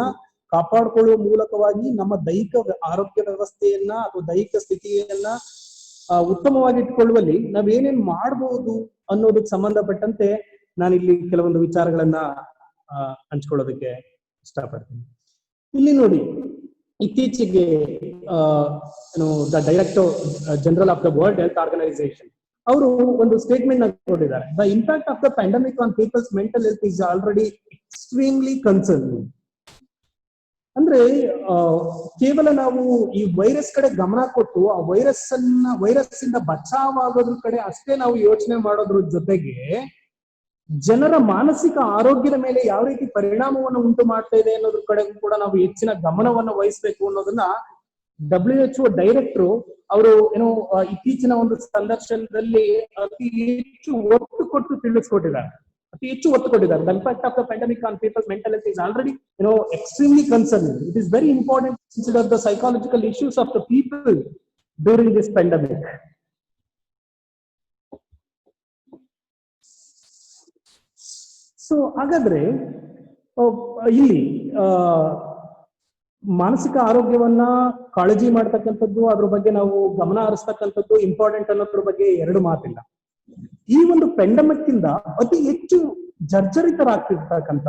Speaker 2: ಕಾಪಾಡಿಕೊಳ್ಳುವ ಮೂಲಕವಾಗಿ ನಮ್ಮ ದೈಹಿಕ ಆರೋಗ್ಯ ವ್ಯವಸ್ಥೆಯನ್ನ ಅಥವಾ ದೈಹಿಕ ಸ್ಥಿತಿಯನ್ನ ಉತ್ತಮವಾಗಿ ಇಟ್ಕೊಳ್ಳುವಲ್ಲಿ ನಾವ್ ಏನೇನ್ ಮಾಡಬಹುದು ಅನ್ನೋದಕ್ಕೆ ಸಂಬಂಧಪಟ್ಟಂತೆ ನಾನಿಲ್ಲಿ ಕೆಲವೊಂದು ವಿಚಾರಗಳನ್ನ ಹಂಚ್ಕೊಳ್ಳೋದಕ್ಕೆ ಇಷ್ಟಪಡ್ತೀನಿ. ಇಲ್ಲಿ ನೋಡಿ, ಇತ್ತೀಚೆಗೆ the director general of the World Health Organization ಅವರು ಒಂದು ಸ್ಟೇಟ್ಮೆಂಟ್ ನ ಕೊಟ್ಟಿದ್ದಾರೆ. The impact of the pandemic on people's mental health is already extremely concerning. ಅಂದ್ರೆ ಕೇವಲ ನಾವು ಈ ವೈರಸ್ ಕಡೆ ಗಮನ ಕೊಟ್ಟು ಆ ವೈರಸ್ ಇಂದ ಬಚಾವಾಗೋದ್ರ ಕಡೆ ಅಷ್ಟೇ ನಾವು ಯೋಚನೆ ಮಾಡೋದ್ರ ಜೊತೆಗೆ ಜನರ ಮಾನಸಿಕ ಆರೋಗ್ಯದ ಮೇಲೆ ಯಾವ ರೀತಿ ಪರಿಣಾಮವನ್ನು ಉಂಟು ಮಾಡ್ತಾ ಇದೆ ಅನ್ನೋದ್ರ ಕಡೆ ಕೂಡ ನಾವು ಹೆಚ್ಚಿನ ಗಮನವನ್ನು ವಹಿಸಬೇಕು ಅನ್ನೋದನ್ನ WHO ಡೈರೆಕ್ಟರ್ ಅವರು ಇತ್ತೀಚಿನ ಒಂದು ಸಂದರ್ಶನದಲ್ಲಿ ಅತಿ ಹೆಚ್ಚು ಒತ್ತು ಕೊಟ್ಟು ತಿಳಿಸ್ಕೊಟ್ಟಿದ್ದಾರೆ. The impact of the pandemic on people's mental health is already extremely concerning. It is very important to consider the psychological issues of the people during this pandemic. So ಹಾಗಾದ್ರೆ ಇಲ್ಲಿ ಮಾನಸಿಕ ಆರೋಗ್ಯವನ್ನ ಕಾಳಜಿ ಮಾಡ್ತಕ್ಕಂಥದ್ದು, ಅದ್ರ ಬಗ್ಗೆ ನಾವು ಗಮನ ಹರಿಸ್ತಕ್ಕಂಥದ್ದು ಇಂಪಾರ್ಟೆಂಟ್ ಅನ್ನೋದ್ರ ಬಗ್ಗೆ ಎರಡು ಮಾತಿಲ್ಲ. ಈ ಒಂದು ಪೆಂಡಮಿಕ್ ಇಂದ ಅತಿ ಹೆಚ್ಚು ಜರ್ಜರಿತರಾಗ್ತಿರ್ತಕ್ಕಂಥ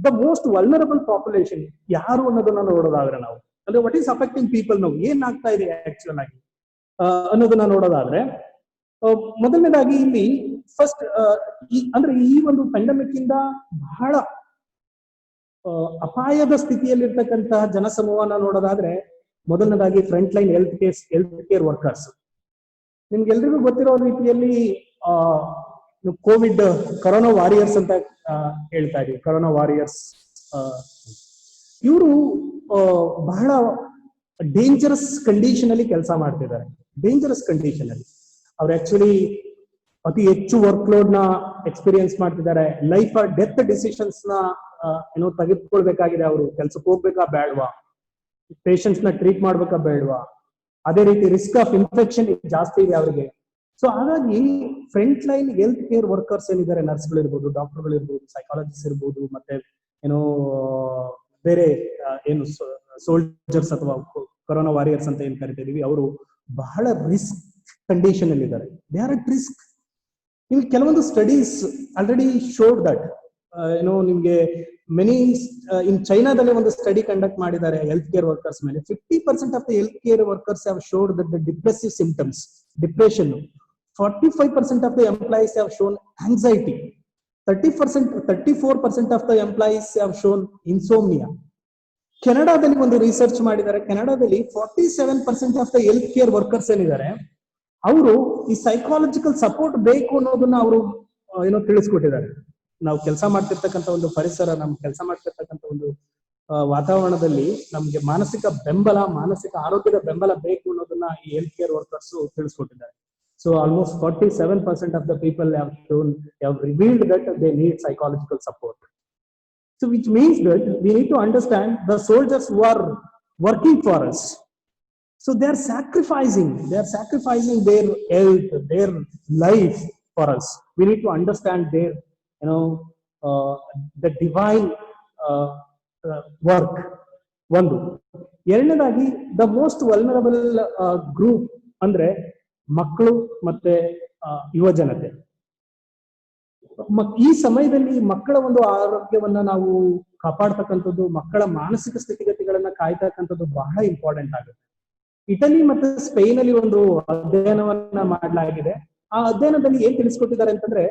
Speaker 2: ದ ಮೋಸ್ಟ್ ವಲ್ನರಬಲ್ ಪಾಪ್ಯುಲೇಷನ್ ಯಾರು ಅನ್ನೋದನ್ನ ನೋಡೋದಾದ್ರೆ ನಾವು, ಅಂದ್ರೆ ವಾಟ್ ಈಸ್ ಅಫೆಕ್ಟಿಂಗ್ ಪೀಪಲ್, ನಾವು ಏನ್ ಆಗ್ತಾ ಇದೆ ಆಕ್ಚುಯಲ್ ಆಗಿ ಅನ್ನೋದನ್ನ ನೋಡೋದಾದ್ರೆ, ಮೊದಲನೇದಾಗಿ ಇಲ್ಲಿ ಫಸ್ಟ್ ಅಂದ್ರೆ ಈ ಒಂದು ಪೆಂಡಮಿಕ್ ಇಂದ ಬಹಳ ಅಪಾಯದ ಸ್ಥಿತಿಯಲ್ಲಿರ್ತಕ್ಕಂತಹ ಜನಸಮೂಹನ ನೋಡೋದಾದ್ರೆ, ಮೊದಲನೇದಾಗಿ front line health care workers. ನಿಮ್ಗೆಲ್ರಿಗೂ ಗೊತ್ತಿರೋ ರೀತಿಯಲ್ಲಿ ಕೋವಿಡ್ ಕೊರೋನಾ ವಾರಿಯರ್ಸ್ ಅಂತ ಹೇಳ್ತಾ ಇದೀವಿ. ಕೊರೋನಾ ವಾರಿಯರ್ಸ್ ಇವರು ಬಹಳ ಡೇಂಜರಸ್ ಕಂಡೀಷನ್ ಅಲ್ಲಿ ಕೆಲಸ ಮಾಡ್ತಿದ್ದಾರೆ. ಡೇಂಜರಸ್ ಕಂಡೀಷನ್ ಅಲ್ಲಿ ಅವ್ರು ಆಕ್ಚುಲಿ ಅತಿ ಹೆಚ್ಚು ವರ್ಕ್ ಲೋಡ್ ನ ಎಕ್ಸ್ಪೀರಿಯನ್ಸ್ ಮಾಡ್ತಿದ್ದಾರೆ. ಲೈಫ್ ಆರ್ ಡೆತ್ ಡಿಸಿಷನ್ಸ್ ನ ತೆಗೆದುಕೊಳ್ಬೇಕಾಗಿದೆ. ಅವರು ಕೆಲ್ಸಕ್ಕೆ ಹೋಗ್ಬೇಕಾ ಬೇಡವಾ, ಪೇಷಂಟ್ಸ್ ನ ಟ್ರೀಟ್ ಮಾಡ್ಬೇಕಾ ಬೇಡವಾ, ಅದೇ ರೀತಿ ರಿಸ್ಕ್ ಆಫ್ ಇನ್ಫೆಕ್ಷನ್ ಜಾಸ್ತಿ ಇದೆ ಅವರಿಗೆ. ಸೊ ಹಾಗಾಗಿ front line health care workers ಏನಿದ್ದಾರೆ, ನರ್ಸ್ಗಳು ಇರ್ಬೋದು, ಡಾಕ್ಟರ್ಗಳು ಇರ್ಬೋದು, ಸೈಕಾಲಜಿಸ್ಟ್ ಇರ್ಬೋದು, ಮತ್ತೆ ಬೇರೆ ಸೋಲ್ಜರ್ಸ್ ಅಥವಾ ಕೊರೋನಾ ವಾರಿಯರ್ಸ್ ಅಂತ ಏನ್ ಕರಿತಿದೀವಿ, ಅವರು ಬಹಳ ರಿಸ್ಕ್ ಕಂಡೀಷನ್ ಅಲ್ಲಿ ಇದ್ದಾರೆ. They are at risk. ನಿಮ್ಗೆ ಕೆಲವೊಂದು ಸ್ಟಡೀಸ್ ಆಲ್ರೆಡಿ ಶೋಡ್ ದಟ್ ನಿಮ್ಗೆ ಇನ್ ಚೈನಾದಲ್ಲಿ ಒಂದು ಸ್ಟಡಿ ಕಂಡಕ್ಟ್ ಮಾಡಿದ್ದಾರೆ ಹೆಲ್ತ್ ಕೇರ್ ವರ್ಕರ್ಸ್ ಮೇಲೆ. 50% of the health care workers have showed that the depressive symptoms, depression. 45% of the employees have shown anxiety. 34% of the employees have shown insomnia. ಕೆನಡಾದಲ್ಲಿ ಒಂದು research ಮಾಡಿದ್ದಾರೆ. ಕೆನಡಾದಲ್ಲಿ 47% of the health care workers ಏನಿದ್ದಾರೆ, ಅವರು ಈ psychological support ಬೇಕು ಅನ್ನೋದನ್ನ ಅವರು ತಿಳಿಸ್ಕೊಟ್ಟಿದ್ದಾರೆ. ನಾವು ಕೆಲಸ ಮಾಡ್ತಿರ್ತಕ್ಕಂಥ ಒಂದು ಪರಿಸರ, ನಮ್ಗೆ ಕೆಲಸ ಮಾಡ್ತಿರ್ತಕ್ಕಂಥ ಒಂದು ವಾತಾವರಣದಲ್ಲಿ ನಮ್ಗೆ ಮಾನಸಿಕ ಬೆಂಬಲ, ಮಾನಸಿಕ ಆರೋಗ್ಯದ ಬೆಂಬಲ ಬೇಕು ಅನ್ನೋದನ್ನ ಈ ಹೆಲ್ತ್ ಕೇರ್ ವರ್ಕರ್ಸ್ ತಿಳಿಸ್ಕೊಟ್ಟಿದ್ದಾರೆ. So almost 47% of the people have revealed that they need psychological support. So which means that we need to understand the soldiers who are working for us. So they are sacrificing their health, their life for us. We need to understand their the divine work ಒಂದು. ಎರಡನೇದಾಗಿ the most vulnerable group ಅಂದ್ರೆ ಮಕ್ಕಳು ಮತ್ತೆ ಯುವ ಜನತೆ. ಈ ಸಮಯದಲ್ಲಿ ಮಕ್ಕಳ ಒಂದು ಆರೋಗ್ಯವನ್ನ ನಾವು ಕಾಪಾಡ್ತಕ್ಕಂಥದ್ದು, ಮಕ್ಕಳ ಮಾನಸಿಕ ಸ್ಥಿತಿಗತಿಗಳನ್ನ ಕಾಯ್ತಕ್ಕಂಥದ್ದು ಬಹಳ ಇಂಪಾರ್ಟೆಂಟ್ ಆಗುತ್ತೆ. ಇಟಲಿ ಮತ್ತು ಸ್ಪೇನ್ ಅಲ್ಲಿ ಒಂದು ಅಧ್ಯಯನವನ್ನ ಮಾಡಲಾಗಿದೆ. ಆ ಅಧ್ಯಯನದಲ್ಲಿ ಏನ್ ತಿಳಿಸ್ಕೊಟ್ಟಿದ್ದಾರೆ ಅಂತಂದ್ರೆ,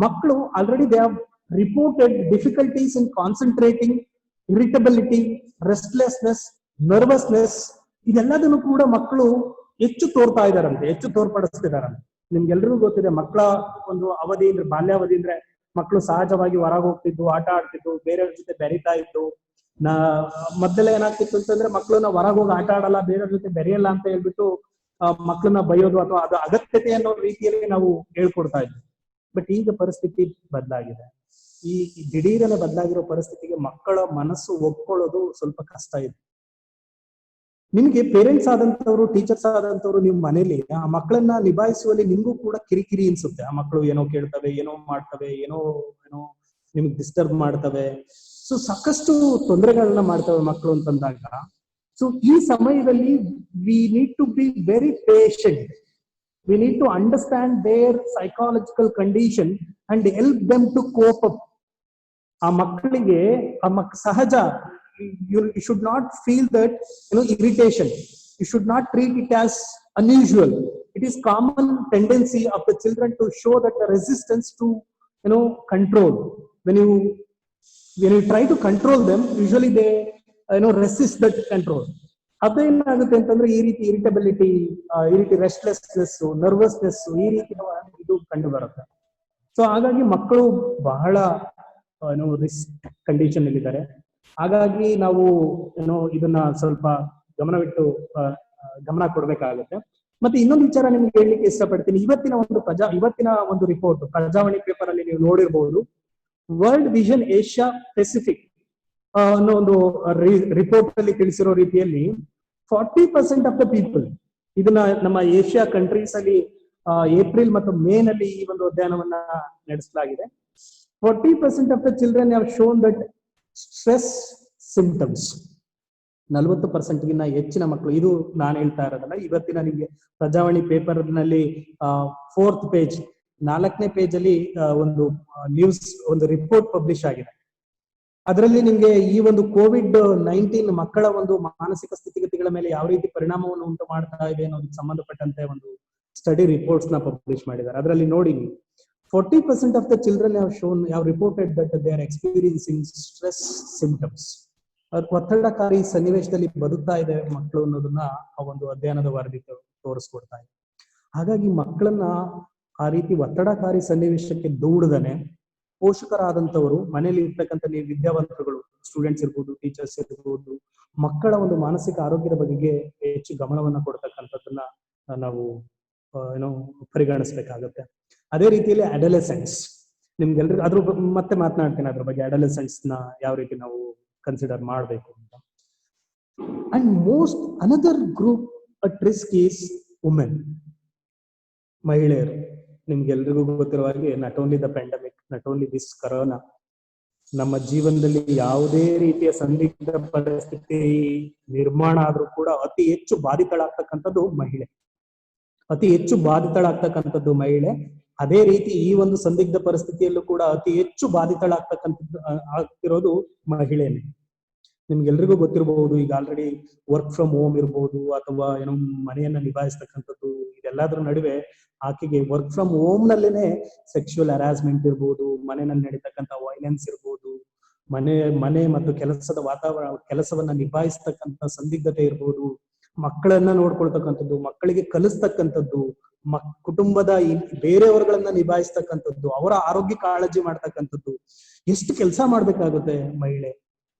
Speaker 2: ಮಕ್ಕಳು already they have reported difficulties in concentrating, irritability, restlessness, nervousness, ಇದೆಲ್ಲದನ್ನು ಕೂಡ ಮಕ್ಕಳು ಹೆಚ್ಚು ತೋರ್ತಾ ಇದಾರಂತೆ, ಹೆಚ್ಚು ತೋರ್ಪಡಿಸ್ತಿದಾರಂತೆ. ನಿಮ್ಗೆಲ್ರಿಗೂ ಗೊತ್ತಿದೆ, ಮಕ್ಕಳ ಒಂದು ಅವಧಿ ಅಂದ್ರೆ ಬಾಲ್ಯಾವಧಿ ಅಂದ್ರೆ ಮಕ್ಕಳು ಸಹಜವಾಗಿ ಹೊರಗೆ ಹೋಗ್ತಿದ್ದು, ಆಟ ಆಡ್ತಿದ್ದು, ಬೇರೆಯವ್ರ ಜೊತೆ ಬೆರೀತಾ ಇದ್ದು. ಮೊದಲೆಲ್ಲ ಏನಾಗ್ತಿತ್ತು ಅಂತಂದ್ರೆ, ಮಕ್ಕಳನ್ನ ಹೊರಗೆ ಹೋಗಿ ಆಟ ಆಡಲ್ಲ, ಬೇರೆಯವ್ರ ಜೊತೆ ಬೆರೆಯಲ್ಲ ಅಂತ ಹೇಳ್ಬಿಟ್ಟು ಮಕ್ಕಳನ್ನ ಬೈಯೋದು ಅಥವಾ ಅದು ಅಗತ್ಯತೆ ಅನ್ನೋ ರೀತಿಯಲ್ಲಿ ನಾವು ಹೇಳ್ಕೊಡ್ತಾ ಇದ್ವಿ. ಬಟ್ ಈಗ ಪರಿಸ್ಥಿತಿ ಬದಲಾಗಿದೆ. ಈ ದಿಢೀರನೆ ಬದಲಾಗಿರೋ ಪರಿಸ್ಥಿತಿಗೆ ಮಕ್ಕಳ ಮನಸ್ಸು ಒಪ್ಕೊಳ್ಳೋದು ಸ್ವಲ್ಪ ಕಷ್ಟ ಇದೆ. ನಿಮ್ಗೆ ಪೇರೆಂಟ್ಸ್ ಆದಂತವ್ರು, ಟೀಚರ್ಸ್ ಆದಂತವ್ರು ನಿಮ್ ಮನೇಲಿ ಆ ಮಕ್ಕಳನ್ನ ನಿಭಾಯಿಸುವಲ್ಲಿ ನಿಮ್ಗೂ ಕೂಡ ಕಿರಿಕಿರಿ ಅನ್ಸುತ್ತೆ. ಆ ಮಕ್ಕಳು ಏನೋ ಕೇಳ್ತವೆ, ಏನೋ ಮಾಡ್ತವೆ, ಏನೋ ನಿಮ್ಗೆ ಡಿಸ್ಟರ್ಬ್ ಮಾಡ್ತವೆ. ಸೊ ಸಾಕಷ್ಟು ತೊಂದರೆಗಳನ್ನ ಮಾಡ್ತವೆ ಮಕ್ಕಳು ಅಂತಂದಾಗ. ಸೊ ಈ ಸಮಯದಲ್ಲಿ we need to be very patient. We need to understand their psychological condition and help them to cope up. ಆ ಮಕ್ಕಳಿಗೆ ಸಹಜ, you should not feel that irritation. You should not treat it as unusual. It is common tendency of the children to show that the resistance to control. When you try to control them, usually they resist that control. ಅದೇನಾಗುತ್ತೆ ಅಂತಂದ್ರೆ ಈ ರೀತಿ irritability, ಈ ರೀತಿ restlessness, nervousness, ಈ ರೀತಿ ಇದು ಕಂಡು ಬರುತ್ತೆ. ಸೊ ಹಾಗಾಗಿ ಮಕ್ಕಳು ಬಹಳ ರಿಸ್ಕ್ ಕಂಡೀಷನ್ ಇದ್ದಾರೆ. ಹಾಗಾಗಿ ನಾವು ಇದನ್ನ ಸ್ವಲ್ಪ ಗಮನ ಕೊಡ್ಬೇಕಾಗುತ್ತೆ. ಮತ್ತೆ ಇನ್ನೊಂದು ವಿಚಾರ ನಿಮ್ಗೆ ಹೇಳಲಿಕ್ಕೆ ಇಷ್ಟಪಡ್ತೀನಿ. ಇವತ್ತಿನ ಒಂದು ರಿಪೋರ್ಟ್ ಪ್ರಜಾವಾಣಿ ಪೇಪರ್ ಅಲ್ಲಿ ನೀವು ನೋಡಿರ್ಬಹುದು. ವರ್ಲ್ಡ್ ವಿಷನ್ ಏಷ್ಯಾ ಪೆಸಿಫಿಕ್ ಅನ್ನೋ ಒಂದು ರಿಪೋರ್ಟ್ ಅಲ್ಲಿ ತಿಳಿಸಿರೋ ರೀತಿಯಲ್ಲಿ 40% ಆಫ್ ದ ಪೀಪಲ್, ಇದನ್ನ ನಮ್ಮ ಏಷ್ಯಾ ಕಂಟ್ರೀಸ್ ಅಲ್ಲಿ ಏಪ್ರಿಲ್ ಮತ್ತು ಮೇ ನಲ್ಲಿ ಈ ಒಂದು ಅಧ್ಯಯನವನ್ನ ನಡೆಸಲಾಗಿದೆ. 40% of the children have shown that stress symptoms. 40%ಗಿನ್ನ ಹೆಚ್ಚಿನ ಮಕ್ಕಳು, ಇದು ನಾನು ಹೇಳ್ತಾ ಇರೋದಲ್ಲ, ಇವತ್ತಿನ ನಿಮಗೆ ಪ್ರಜಾವಾಣಿ ಪೇಪರ್ ನಲ್ಲಿ 4th ಪೇಜ್, 4ನೇ ಪೇಜ್ ಅಲ್ಲಿ ಒಂದು ನ್ಯೂಸ್, ಒಂದು ರಿಪೋರ್ಟ್ ಪಬ್ಲಿಷ್ ಆಗಿದೆ. ಅದರಲ್ಲಿ ನಿಮ್ಗೆ ಈ ಒಂದು COVID-19 ಮಕ್ಕಳ ಒಂದು ಮಾನಸಿಕ ಸ್ಥಿತಿಗತಿಗಳ ಮೇಲೆ ಯಾವ ರೀತಿ ಪರಿಣಾಮವನ್ನು ಉಂಟು ಮಾಡ್ತಾ ಇದೆ ಅನ್ನೋದಕ್ಕೆ ಸಂಬಂಧಪಟ್ಟಂತೆ ಒಂದು ಸ್ಟಡಿ ರಿಪೋರ್ಟ್ಸ್ ನ ಪಬ್ಲಿಷ್ ಮಾಡಿದ್ದಾರೆ. ಅದರಲ್ಲಿ ನೋಡಿ, 40% of the children have reported that they are experiencing stress symptoms. ಒತ್ತಡಕಾರಿ ಸನ್ನಿವೇಶದಲ್ಲಿ ಬದುಕ್ತಾ ಇದೆ ಮಕ್ಕಳು ಅನ್ನೋದನ್ನ ಆ ಒಂದು ಅಧ್ಯಯನದ ವರದಿ ತೋರಿಸ್ಕೊಡ್ತಾ ಇದೆ. ಹಾಗಾಗಿ ಮಕ್ಕಳನ್ನ ಆ ರೀತಿ ಒತ್ತಡಕಾರಿ ಸನ್ನಿವೇಶಕ್ಕೆ ದೂಡದನೆ ಪೋಷಕರಾದಂತವರು, ಮನೆಯಲ್ಲಿ ಇರ್ತಕ್ಕಂಥ ನೀವು ವಿದ್ಯಾವಂತರುಗಳು, ಸ್ಟೂಡೆಂಟ್ಸ್ ಇರ್ಬೋದು, ಟೀಚರ್ಸ್ ಇರ್ಬೋದು, ಮಕ್ಕಳ ಒಂದು ಮಾನಸಿಕ ಆರೋಗ್ಯದ ಬಗೆಗೆ ಹೆಚ್ಚು ಗಮನವನ್ನ ಕೊಡ್ತಕ್ಕಂಥದ್ದನ್ನ ನಾವು ಪರಿಗಣಿಸ್ಬೇಕಾಗತ್ತೆ. ಅದೇ ರೀತಿಯಲ್ಲಿ ಅಡಲೆಸೆಂಟ್ಸ್, ನಿಮ್ಗೆಲ್ರಿಗೂ ಅದ್ರ ಮತ್ತೆ ಮಾತನಾಡ್ತೀನಿ ಅದ್ರ ಬಗ್ಗೆ, ಅಡಲೆಸೆಂಟ್ಸ್ ನ ಯಾವ ರೀತಿ ನಾವು ಕನ್ಸಿಡರ್ ಮಾಡಬೇಕು ಅಂತ. And most another group at risk is women, ಮಹಿಳೆಯರು. ನಿಮ್ಗೆಲ್ರಿಗೂ ಗೊತ್ತಿರುವ ಹಾಗೆ, not only the pandemic, not only this corona, ನಮ್ಮ ಜೀವನದಲ್ಲಿ ಯಾವುದೇ ರೀತಿಯ ಸಂದಿಗ್ಧ ಪರಿಸ್ಥಿತಿ ನಿರ್ಮಾಣ ಆದ್ರೂ ಕೂಡ ಅತಿ ಹೆಚ್ಚು ಬಾಧಿತಳಾಗ್ತಕ್ಕಂಥದ್ದು ಮಹಿಳೆ. ಅತಿ ಹೆಚ್ಚು ಬಾಧಿತಳಾಗ್ತಕ್ಕಂಥದ್ದು ಮಹಿಳೆ. ಅದೇ ರೀತಿ ಈ ಒಂದು ಸಂದಿಗ್ಧ ಪರಿಸ್ಥಿತಿಯಲ್ಲೂ ಕೂಡ ಅತಿ ಹೆಚ್ಚು ಬಾಧಿತಳಾಗ್ತಕ್ಕಂಥದ್ದು ಆಗ್ತಿರೋದು ಮಹಿಳೆನೇ. ನಿಮ್ಗೆಲ್ರಿಗೂ ಗೊತ್ತಿರಬಹುದು, ಈಗ ಆಲ್ರೆಡಿ ವರ್ಕ್ ಫ್ರಮ್ ಹೋಮ್ ಇರ್ಬೋದು ಅಥವಾ ಮನೆಯನ್ನ ನಿಭಾಯಿಸ್ತಕ್ಕಂಥದ್ದು, ಇದೆಲ್ಲದರ ನಡುವೆ ಆಕೆಗೆ ವರ್ಕ್ ಫ್ರಮ್ ಹೋಮ್ ನಲ್ಲೇನೆ ಸೆಕ್ಷುವಲ್ ಹರಾಸ್ಮೆಂಟ್ ಇರ್ಬೋದು, ಮನೆಯಲ್ಲಿ ನಡೀತಕ್ಕಂಥ ವೈಲೆನ್ಸ್ ಇರ್ಬೋದು, ಮನೆ ಮತ್ತು ಕೆಲಸದ ವಾತಾವರಣ, ಕೆಲಸವನ್ನ ನಿಭಾಯಿಸ್ತಕ್ಕಂಥ ಸಂದಿಗ್ಧತೆ ಇರ್ಬೋದು, ಮಕ್ಕಳನ್ನ ನೋಡ್ಕೊಳ್ತಕ್ಕಂಥದ್ದು, ಮಕ್ಕಳಿಗೆ ಕಲಿಸ್ತಕ್ಕಂಥದ್ದು, ಕುಟುಂಬದ ಬೇರೆಯವರುಗಳನ್ನ ನಿಭಾಯಿಸ್ತಕ್ಕಂಥದ್ದು, ಅವರ ಆರೋಗ್ಯ ಕಾಳಜಿ ಮಾಡ್ತಕ್ಕಂಥದ್ದು, ಎಷ್ಟು ಕೆಲಸ ಮಾಡ್ಬೇಕಾಗುತ್ತೆ ಮಹಿಳೆ.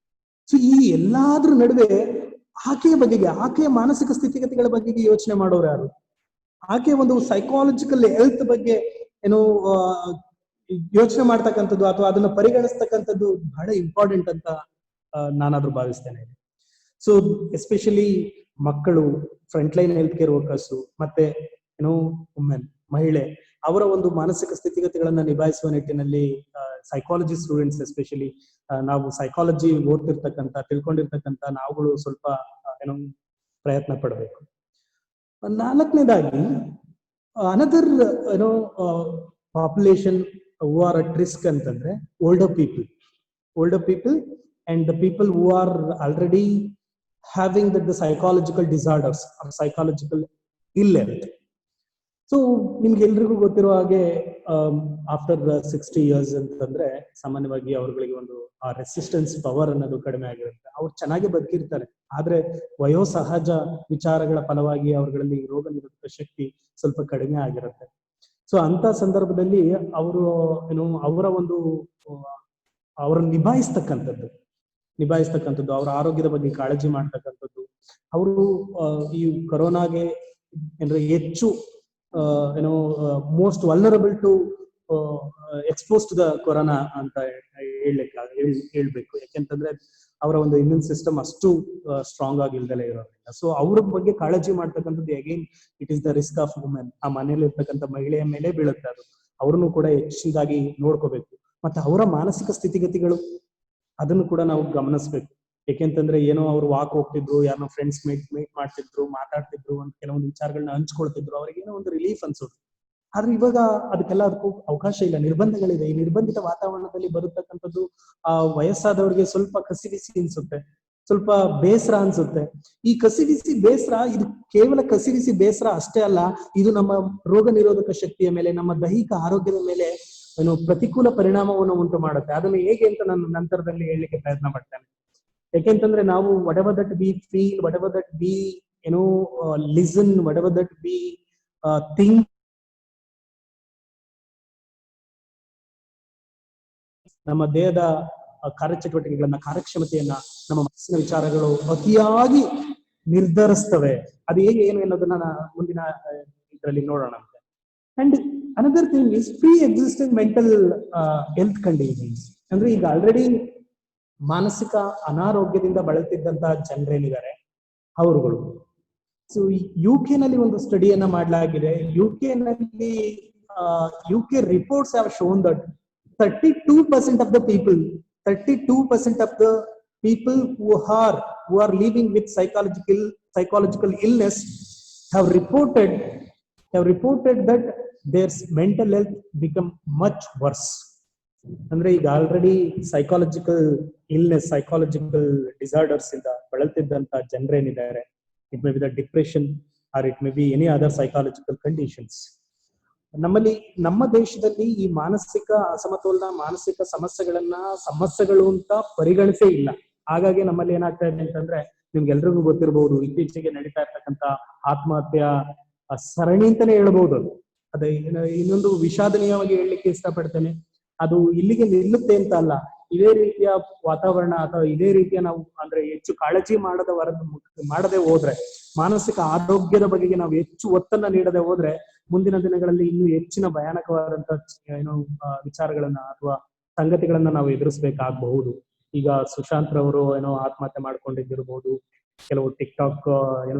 Speaker 2: ಸೊ ಈ ಎಲ್ಲಾದ್ರ ನಡುವೆ ಆಕೆಯ ಬಗೆಗೆ, ಆಕೆಯ ಮಾನಸಿಕ ಸ್ಥಿತಿಗತಿಗಳ ಬಗೆಗೆ ಯೋಚನೆ ಮಾಡೋರು ಯಾರು? ಆಕೆಯ ಒಂದು ಸೈಕಾಲಜಿಕಲ್ ಹೆಲ್ತ್ ಬಗ್ಗೆ ಯೋಚನೆ ಮಾಡ್ತಕ್ಕಂಥದ್ದು ಅಥವಾ ಅದನ್ನ ಪರಿಗಣಿಸ್ತಕ್ಕಂಥದ್ದು ಬಹಳ ಇಂಪಾರ್ಟೆಂಟ್ ಅಂತ ನಾನಾದ್ರೂ ಭಾವಿಸ್ತೇನೆ. ಸೊ ಎಸ್ಪೆಷಲಿ ಮಕ್ಕಳು, front line health care workers, ಮತ್ತೆ ವುಮೆನ್, ಮಹಿಳೆ, ಅವರ ಒಂದು ಮಾನಸಿಕ ಸ್ಥಿತಿಗತಿಗಳನ್ನ ನಿಭಾಯಿಸುವ ನಿಟ್ಟಿನಲ್ಲಿ ಸೈಕಾಲಜಿ ಸ್ಟೂಡೆಂಟ್ಸ್ ಎಸ್ಪೆಷಲಿ ನಾವು ಸೈಕಾಲಜಿ ಓದ್ತಿರ್ತಕ್ಕಂಥ ತಿಳ್ಕೊಂಡಿರ್ತಕ್ಕಂಥ ನಾವುಗಳು ಸ್ವಲ್ಪ ಏನೋ ಪ್ರಯತ್ನ ಪಡಬೇಕು. ನಾಲ್ಕನೇದಾಗಿ ಅನದರ್ ಏನೋ population who are at risk ಅಂತಂದ್ರೆ older people and the people who are already having the psychological disorders or psychological ill health. So ನಿಮ್ಗೆ ಎಲ್ರಿಗೂ ಗೊತ್ತಿರೋ ಹಾಗೆ ಆಫ್ಟರ್ 60 years ಅಂತಂದ್ರೆ ಸಾಮಾನ್ಯವಾಗಿ ಅವ್ರಗಳಿಗೆ ಒಂದು ಆ ರೆಸಿಸ್ಟೆನ್ಸ್ ಪವರ್ ಅನ್ನೋದು ಕಡಿಮೆ ಆಗಿರುತ್ತೆ. ಅವ್ರು ಚೆನ್ನಾಗಿ ಬದುಕಿರ್ತಾರೆ, ಆದ್ರೆ ವಯೋಸಹಜ ವಿಚಾರಗಳ ಫಲವಾಗಿ ಅವ್ರಗಳಲ್ಲಿ ರೋಗ ನಿರೋಧಕ ಶಕ್ತಿ ಸ್ವಲ್ಪ ಕಡಿಮೆ ಆಗಿರುತ್ತೆ. ಸೊ ಅಂತ ಸಂದರ್ಭದಲ್ಲಿ ಅವರು ಏನು ಅವರ ಒಂದು ಅವ್ರನ್ನ ನಿಭಾಯಿಸ್ತಕ್ಕಂಥದ್ದು ಅವರ ಆರೋಗ್ಯದ ಬಗ್ಗೆ ಕಾಳಜಿ ಮಾಡ್ತಕ್ಕಂಥದ್ದು, ಅವರು ಈ ಕೊರೋನಾಗೆ ಅಂದ್ರೆ ಹೆಚ್ಚು ಏನೋ most vulnerable to expose to the corona ಅಂತ ಹೇಳ್ಬೇಕು. ಯಾಕೆಂತಂದ್ರೆ ಅವರ ಒಂದು ಇಮ್ಯೂನ್ ಸಿಸ್ಟಮ್ ಅಷ್ಟು ಸ್ಟ್ರಾಂಗ್ ಆಗಿಲ್ದಲೇ ಇರೋದ್ರಿಂದ. ಸೊ ಅವ್ರ ಬಗ್ಗೆ ಕಾಳಜಿ ಮಾಡ್ತಕ್ಕಂಥದ್ದು again it is the risk of women. ಆ ಮನೇಲಿ ಇರ್ತಕ್ಕಂಥ ಮಹಿಳೆಯ ಮೇಲೆ ಬೀಳುತ್ತೆ ಅದು. ಅವ್ರನ್ನು ಕೂಡ ಹೆಚ್ಚಿನದಾಗಿ ನೋಡ್ಕೋಬೇಕು. ಮತ್ತೆ ಅವರ ಮಾನಸಿಕ ಸ್ಥಿತಿಗತಿಗಳು ಅದನ್ನು ಕೂಡ ನಾವು ಗಮನಿಸ್ಬೇಕು. ಯಾಕೆಂತಂದ್ರೆ ಏನೋ ಅವ್ರು ವಾಕ್ ಹೋಗ್ತಿದ್ರು, ಯಾರನ್ನೋ ಫ್ರೆಂಡ್ಸ್ ಮೀಟ್ ಮಾಡ್ತಿದ್ರು, ಮಾತಾಡ್ತಿದ್ರು, ಅಂತ ಕೆಲವೊಂದು ವಿಚಾರಗಳನ್ನ ಹಂಚ್ಕೊಳ್ತಿದ್ರು, ಅವ್ರಿಗೆ ಏನೋ ಒಂದು ರಿಲೀಫ್ ಅನ್ಸೋದು. ಆದ್ರೆ ಇವಾಗ ಅದಕ್ಕೂ ಅವಕಾಶ ಇಲ್ಲ, ನಿರ್ಬಂಧಗಳಿದೆ. ಈ ನಿರ್ಬಂಧಿತ ವಾತಾವರಣದಲ್ಲಿ ಬರತಕ್ಕಂಥದ್ದು ಆ ವಯಸ್ಸಾದವ್ರಿಗೆ ಸ್ವಲ್ಪ ಕಸಿವಿಸಿ ಅನ್ಸುತ್ತೆ, ಸ್ವಲ್ಪ ಬೇಸರ ಅನ್ಸುತ್ತೆ. ಈ ಕಸಿವಿಸಿ ಬೇಸರ ಇದು ಕೇವಲ ಕಸಿವಿಸಿ ಬೇಸರ ಅಷ್ಟೇ ಅಲ್ಲ, ಇದು ನಮ್ಮ ರೋಗ ನಿರೋಧಕ ಶಕ್ತಿಯ ಮೇಲೆ, ನಮ್ಮ ದೈಹಿಕ ಆರೋಗ್ಯದ ಮೇಲೆ ಏನು ಪ್ರತಿಕೂಲ ಪರಿಣಾಮವನ್ನು ಉಂಟು ಮಾಡುತ್ತೆ. ಅದನ್ನು ಹೇಗೆ ಅಂತ ನಾನು ನಂತರದಲ್ಲಿ ಹೇಳಲಿಕ್ಕೆ ಪ್ರಯತ್ನ ಪಡ್ತೇನೆ. ಯಾಕೆಂತಂದ್ರೆ ನಾವು whatever that we feel, whatever that we listen, whatever that we think, ನಮ್ಮ ದೇಹದ ಕಾರ್ಯಚಟುವಟಿಕೆಗಳನ್ನ, ಕಾರ್ಯಕ್ಷಮತೆಯನ್ನ ನಮ್ಮ ಮನಸ್ಸಿನ ವಿಚಾರಗಳು ಅತಿಯಾಗಿ ನಿರ್ಧರಿಸ್ತವೆ. ಅದು ಹೇಗೆ ಏನು ಅನ್ನೋದನ್ನ ಮುಂದಿನ ಇದರಲ್ಲಿ ನೋಡೋಣ. And another thing is pre existing mental health conditions. ಅಂದ್ರೆ ಈಗ ಆಲ್ರೆಡಿ ಮಾನಸಿಕ ಅನಾರೋಗ್ಯದಿಂದ ಬಳಲ್ತಿದ್ದಂತಹ ಜನರೇನಿದ್ದಾರೆ ಅವರುಗಳು. ಸೊ UK ನಲ್ಲಿ ಒಂದು ಸ್ಟಡಿಯನ್ನ ಮಾಡಲಾಗಿದೆ. UK reports have shown that 32% of the people who are living with psychological illness have reported that their mental health become much worse. ಅಂದ್ರೆ ಈಗ ಆಲ್ರೆಡಿ ಸೈಕಾಲಜಿಕಲ್ ಡಿಸಾರ್ಡರ್ಸ್ ಇಂದ ಬಳಲ್ತಿದ್ದಂತ ಜನರೇನಿದ್ದಾರೆ, it may be the depression or it may be any other psychological conditions. ನಮ್ಮ ದೇಶದಲ್ಲಿ ಈ ಮಾನಸಿಕ ಅಸಮತೋಲನ, ಮಾನಸಿಕ ಸಮಸ್ಯೆಗಳು ಅಂತ ಪರಿಗಣಿಸೇ ಇಲ್ಲ. ಹಾಗಾಗಿ ನಮ್ಮಲ್ಲಿ ಏನಾಗ್ತಾ ಇದೆ ಅಂತಂದ್ರೆ, ನಿಮ್ಗೆಲ್ರಿಗೂ ಗೊತ್ತಿರಬಹುದು, ಇತ್ತೀಚೆಗೆ ನಡೀತಾ ಇರ್ತಕ್ಕಂಥ ಆತ್ಮಹತ್ಯೆ ಸರಣಿ ಅಂತಾನೆ ಹೇಳ್ಬಹುದು. ಅದೇ ಇನ್ನೊಂದು ವಿಷಾದನೀಯವಾಗಿ ಹೇಳಲಿಕ್ಕೆ ಇಷ್ಟಪಡ್ತೇನೆ. ಅದು ಇಲ್ಲಿಗೆ ನಿಲ್ಲುತ್ತೆ ಅಂತ ಅಲ್ಲ, ಇದೇ ರೀತಿಯ ವಾತಾವರಣ ಅಥವಾ ಇದೇ ರೀತಿಯ ನಾವು ಅಂದ್ರೆ ಹೆಚ್ಚು ಕಾಳಜಿ ಮಾಡದೆ ಹೋದ್ರೆ, ಮಾನಸಿಕ ಆರೋಗ್ಯದ ಬಗೆಗೆ ನಾವು ಹೆಚ್ಚು ಒತ್ತನ್ನ ನೀಡದೆ ಹೋದ್ರೆ, ಮುಂದಿನ ದಿನಗಳಲ್ಲಿ ಇನ್ನೂ ಹೆಚ್ಚಿನ ಭಯಾನಕವಾದಂತ ವಿಚಾರಗಳನ್ನ ಅಥವಾ ಸಂಗತಿಗಳನ್ನ ನಾವು ಎದುರಿಸಬೇಕಾಗಬಹುದು. ಈಗ ಸುಶಾಂತ್ ರವರು ಆತ್ಮಹತ್ಯೆ ಮಾಡ್ಕೊಂಡಿದ್ದಿರ್ಬೋದು, ಕೆಲವು ಟಿಕ್ಟಾಕ್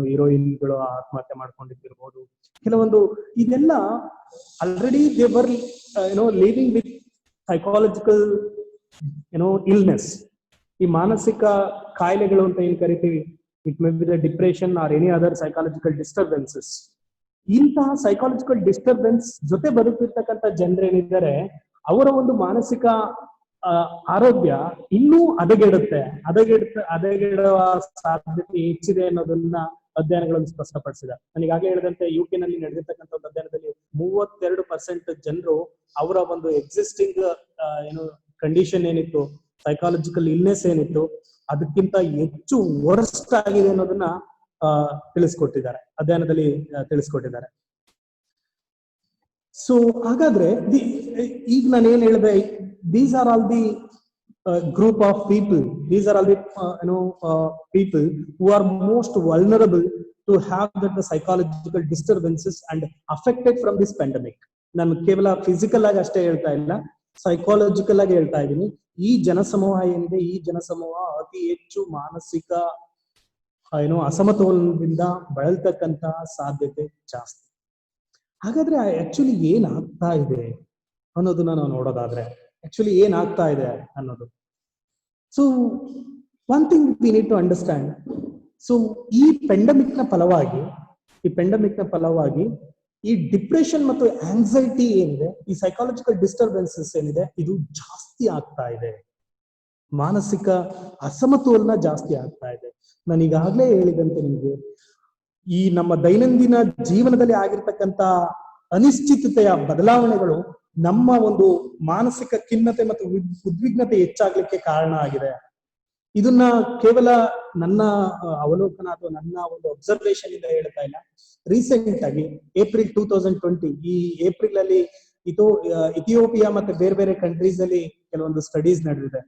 Speaker 2: ಹೀರೋಯಿನ್ಗಳು ಆತ್ಮಹತ್ಯೆ ಮಾಡ್ಕೊಂಡಿದ್ದಿರ್ಬೋದು, ಕೆಲವೊಂದು ಇದೆಲ್ಲ already they were living with psychological illness. ಈ ಮಾನಸಿಕ ಕಾಯಿಲೆಗಳು ಅಂತ ಏನ್ ಕರಿತೀವಿ, it may be the depression R any other psychological disturbances. ಇಂತಹ ಸೈಕಾಲಜಿಕಲ್ ಡಿಸ್ಟರ್ಬೆನ್ಸ್ ಜೊತೆ ಬದುಕಿರ್ತಕ್ಕಂಥ ಜನರೇನಿದ್ದಾರೆ, ಅವರ ಒಂದು ಮಾನಸಿಕ ಆರೋಗ್ಯ ಇನ್ನೂ ಹದಗೆಡುವ ಸಾಧ್ಯತೆ ಹೆಚ್ಚಿದೆ ಅನ್ನೋದನ್ನ ಅಧ್ಯಯನಗಳನ್ನು ಸ್ಪಷ್ಟಪಡಿಸಿದೆ. ನಾನು ಈಗಾಗಲೇ ಹೇಳಿದಂತೆ UK ನಲ್ಲಿ ನಡೆದಿರ್ತಕ್ಕಂಥ ಒಂದು ಅಧ್ಯಯನದಲ್ಲಿ 32% ಜನರು ಅವರ ಒಂದು ಎಕ್ಸಿಸ್ಟಿಂಗ್ ಕಂಡೀಷನ್ ಏನಿತ್ತು, ಸೈಕಾಲಜಿಕಲ್ ಇಲ್ನೆಸ್ ಏನಿತ್ತು, ಅದಕ್ಕಿಂತ ಹೆಚ್ಚು ವರ್ಸ್ಟ್ ಆಗಿದೆ ಅನ್ನೋದನ್ನ ಅಧ್ಯಯನದಲ್ಲಿ ತಿಳಿಸ್ಕೊಟ್ಟಿದ್ದಾರೆ. ಸೊ ಹಾಗಾದ್ರೆ ಈಗ ನಾನು ಏನ್ ಹೇಳಿದೆ, these are all the group of people, these are all the people who are most vulnerable to have the psychological disturbances and affected from this pandemic. ನಾನು ಕೇವಲ ಫಿಸಿಕಲ್ ಆಗಿ ಅಷ್ಟೇ ಹೇಳ್ತಾ ಇಲ್ಲ, ಸೈಕಾಲಜಿಕಲ್ ಆಗಿ ಹೇಳ್ತಾ ಇದ್ದೀನಿ. ಈ ಜನಸಮೂಹ ಏನಿದೆ, ಈ ಜನಸಮೂಹ ಅತಿ ಹೆಚ್ಚು ಮಾನಸಿಕ ಅಸಮತೋಲನದಿಂದ ಬಳಲ್ತಕ್ಕಂತ ಸಾಧ್ಯತೆ ಜಾಸ್ತಿ. ಹಾಗಾದ್ರೆ ಆಕ್ಚುಲಿ ಏನ್ ಆಗ್ತಾ ಇದೆ ಅನ್ನೋದನ್ನ ನಾವು ನೋಡೋದಾದ್ರೆ, ಆಕ್ಚುಲಿ ಏನಾಗ್ತಾ ಇದೆ ಅನ್ನೋದು. So one thing we need to understand. So ಈ ಪೆಂಡಮಿಕ್ ನ ಫಲವಾಗಿ ಈ ಡಿಪ್ರೆಷನ್ ಮತ್ತು ಆಂಗ್ಸೈಟಿ ಏನಿದೆ, ಈ ಸೈಕಾಲಜಿಕಲ್ ಡಿಸ್ಟರ್ಬೆನ್ಸಸ್ ಏನಿದೆ, ಇದು ಜಾಸ್ತಿ ಆಗ್ತಾ ಇದೆ. ಮಾನಸಿಕ ಅಸಮತೋಲನ ಜಾಸ್ತಿ ಆಗ್ತಾ ಇದೆ. ನಾನು ಈಗಾಗಲೇ ಹೇಳಿದಂತೆ ನಿಮಗೆ ಈ ನಮ್ಮ ದೈನಂದಿನ ಜೀವನದಲ್ಲಿ ಆಗಿರ್ತಕ್ಕಂಥ ಅನಿಶ್ಚಿತತೆಯ ಬದಲಾವಣೆಗಳು ನಮ್ಮ ಒಂದು ಮಾನಸಿಕ ಖಿನ್ನತೆ ಮತ್ತು ಉದ್ವಿಗ್ನತೆ ಹೆಚ್ಚಾಗ್ಲಿಕ್ಕೆ ಕಾರಣ ಆಗಿದೆ. ಇದನ್ನ ಕೇವಲ ನನ್ನ ಅವಲೋಕನ ಅಥವಾ ನನ್ನ ಒಂದು ಅಬ್ಸರ್ವೇಷನ್ ಇಂದ ಹೇಳ್ತಾ ಇಲ್ಲ. ರೀಸೆಂಟ್ ಆಗಿ ಏಪ್ರಿಲ್ 2020 ಈ ಏಪ್ರಿಲ್ ಅಲ್ಲಿ ಇಥಿಯೋಪಿಯಾ ಮತ್ತೆ ಬೇರೆ ಬೇರೆ ಕಂಟ್ರೀಸ್ ಅಲ್ಲಿ ಕೆಲವೊಂದು ಸ್ಟಡೀಸ್ ನಡೆದಿದೆ.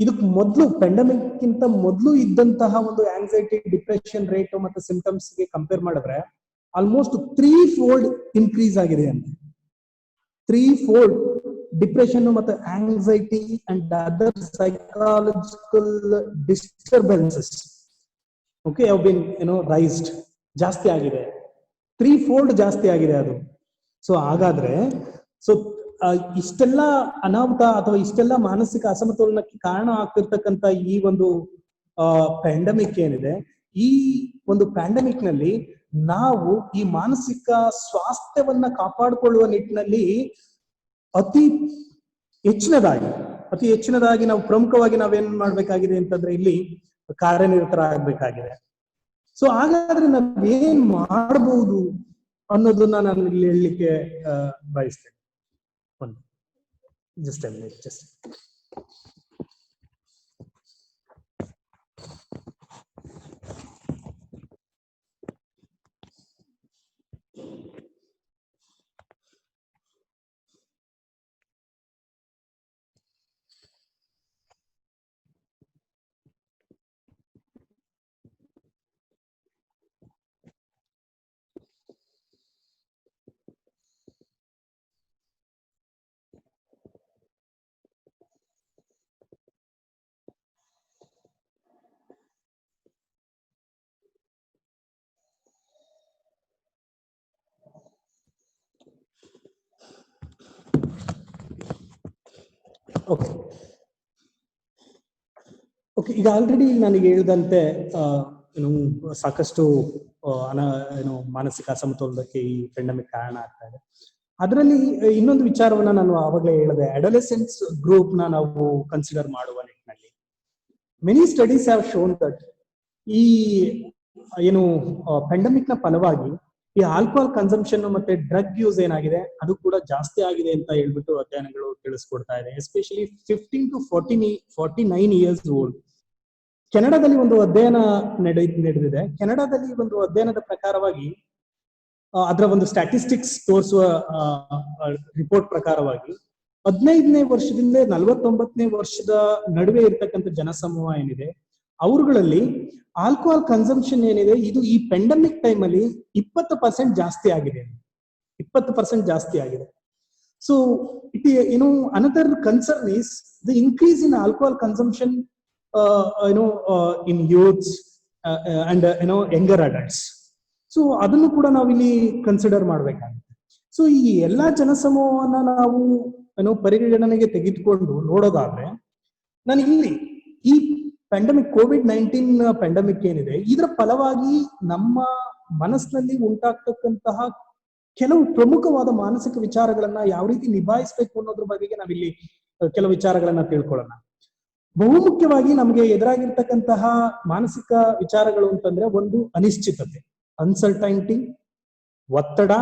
Speaker 2: ಇದಕ್ಕೆ ಮೊದಲು ಪೆಂಡಮಿಕ್ ಗಿಂತ ಮೊದಲು ಇದ್ದಂತಹ ಒಂದು ಆಂಗ್ಸೈಟಿ, ಡಿಪ್ರೆಷನ್ ರೇಟ್ ಮತ್ತೆ ಸಿಂಪ್ಟಮ್ಸ್ ಗೆ ಕಂಪೇರ್ ಮಾಡಿದ್ರೆ ಆಲ್ಮೋಸ್ಟ್ 3-fold ಇನ್ಕ್ರೀಸ್ ಆಗಿದೆ ಅಂತ. 3-fold ಡಿಪ್ರೆಷನ್ ಮತ್ತೆ anxiety and other psychological disturbances have been raised, ಜಾಸ್ತಿ ಆಗಿದೆ. 3-fold ಜಾಸ್ತಿ ಆಗಿದೆ ಅದು. ಸೊ ಹಾಗಾದ್ರೆ ಇಷ್ಟೆಲ್ಲ ಅನಾಹುತ ಅಥವಾ ಇಷ್ಟೆಲ್ಲ ಮಾನಸಿಕ ಅಸಮತೋಲನಕ್ಕೆ ಕಾರಣ ಆಗ್ತಿರ್ತಕ್ಕಂಥ ಈ ಒಂದು ಪ್ಯಾಂಡಮಿಕ್ ಏನಿದೆ, ಈ ಒಂದು ಪ್ಯಾಂಡಮಿಕ್ ನಲ್ಲಿ ನಾವು ಈ ಮಾನಸಿಕ ಸ್ವಾಸ್ಥ್ಯವನ್ನ ಕಾಪಾಡಿಕೊಳ್ಳುವ ನಿಟ್ಟಿನಲ್ಲಿ ಅತಿ ಹೆಚ್ಚಿನದಾಗಿ ನಾವು ಪ್ರಮುಖವಾಗಿ ನಾವೇನ್ ಮಾಡ್ಬೇಕಾಗಿದೆ ಅಂತಂದ್ರೆ ಇಲ್ಲಿ ಕಾರ್ಯನಿರತರಾಗಬೇಕಾಗಿದೆ. ಸೊ ಹಾಗಾದ್ರೆ ನಾವ್ ಏನ್ ಮಾಡಬಹುದು ಅನ್ನೋದನ್ನ ನಾನು ಇಲ್ಲಿ ಹೇಳಲಿಕ್ಕೆ ಬಯಸ್ತೇನೆ. Just a minute, just. Okay, ಈಗ ಆಲ್ರೆಡಿ ನನಗೆ ಹೇಳಿದಂತೆ ಸಾಕಷ್ಟು ಮಾನಸಿಕ ಅಸಮತೋಲನಕ್ಕೆ ಈ ಪೆಂಡಮಿಕ್ ಕಾರಣ ಆಗ್ತಾ ಇದೆ. ಅದರಲ್ಲಿ ಇನ್ನೊಂದು ವಿಚಾರವನ್ನ ನಾನು ಆವಾಗಲೇ ಹೇಳಿದೆ, ಅಡೋಲೆಸೆಂಟ್ಸ್ ಗ್ರೂಪ್ ನ ನಾವು ಕನ್ಸಿಡರ್ ಮಾಡುವ ನಿಟ್ಟಿನಲ್ಲಿ many studies have shown that ಈ ಪೆಂಡಮಿಕ್ ನ ಫಲವಾಗಿ ಈ ಆಲ್ಕೋಹಾಲ್ ಕನ್ಸಂಪ್ಷನ್ ಮತ್ತೆ ಡ್ರಗ್ ಯೂಸ್ ಏನಾಗಿದೆ ಅದು ಕೂಡ ಜಾಸ್ತಿ ಆಗಿದೆ ಅಂತ ಹೇಳ್ಬಿಟ್ಟು ಅಧ್ಯಯನಗಳು ತಿಳಿಸ್ಕೊಡ್ತಾ ಇದೆ. Especially 15 to 49 years old. ಕೆನಡಾದಲ್ಲಿ ಒಂದು ಅಧ್ಯಯನ ನಡೆದಿದೆ. ಕೆನಡಾದಲ್ಲಿ ಒಂದು ಅಧ್ಯಯನದ ಪ್ರಕಾರವಾಗಿ ಅದರ ಒಂದು ಸ್ಟ್ಯಾಟಿಸ್ಟಿಕ್ಸ್ ತೋರಿಸುವ ರಿಪೋರ್ಟ್ ಪ್ರಕಾರವಾಗಿ 15ನೇ ವರ್ಷದಿಂದ 49ನೇ ವರ್ಷದ ನಡುವೆ ಇರ್ತಕ್ಕಂಥ ಜನಸಮೂಹ ಏನಿದೆ ಅವರುಗಳಲ್ಲಿ ಆಲ್ಕೋಹಾಲ್ ಕನ್ಸಂಪ್ಷನ್ ಏನಿದೆ ಇದು ಈ ಪೆಂಡಮಿಕ್ ಟೈಮ್ ಅಲ್ಲಿ 20% ಜಾಸ್ತಿ ಆಗಿದೆ. 20% ಜಾಸ್ತಿ ಆಗಿದೆ. So it another concern is the increase in alcohol consumption in youths and younger adults. So ಅದನ್ನು ಕೂಡ ನಾವಿಲ್ಲಿ ಕನ್ಸಿಡರ್ ಮಾಡ್ಬೇಕಾಗುತ್ತೆ. ಸೊ ಈ ಎಲ್ಲಾ ಜನಸಮೂಹವನ್ನ ನಾವು ಪರಿಗಣನೆಗೆ ತೆಗೆದುಕೊಂಡು ನೋಡೋದಾದ್ರೆ ನಾನು ಇಲ್ಲಿ ಈ ಪ್ಯಾಂಡಮಿಕ್ COVID-19 ಪ್ಯಾಂಡಮಿಕ್ ಏನಿದೆ ಇದರ ಫಲವಾಗಿ ನಮ್ಮ ಮನಸ್ಸಿನಲ್ಲಿ ಉಂಟಾಗ್ತಕ್ಕಂತಹ ಕೆಲವು ಪ್ರಮುಖವಾದ ಮಾನಸಿಕ ವಿಚಾರಗಳನ್ನ ಯಾವ ರೀತಿ ನಿಭಾಯಿಸಬೇಕು ಅನ್ನೋದ್ರ ಬಗೆಗೆ ನಾವಿಲ್ಲಿ ಕೆಲವು ವಿಚಾರಗಳನ್ನ ತಿಳ್ಕೊಳ್ಳೋಣ. ಬಹುಮುಖ್ಯವಾಗಿ ನಮಗೆ ಎದುರಾಗಿರ್ತಕ್ಕಂತಹ ಮಾನಸಿಕ ವಿಚಾರಗಳು ಅಂತಂದ್ರೆ ಒಂದು ಅನಿಶ್ಚಿತತೆ, ಅನ್ಸರ್ಟೈನಿಟಿ, ಒತ್ತಡ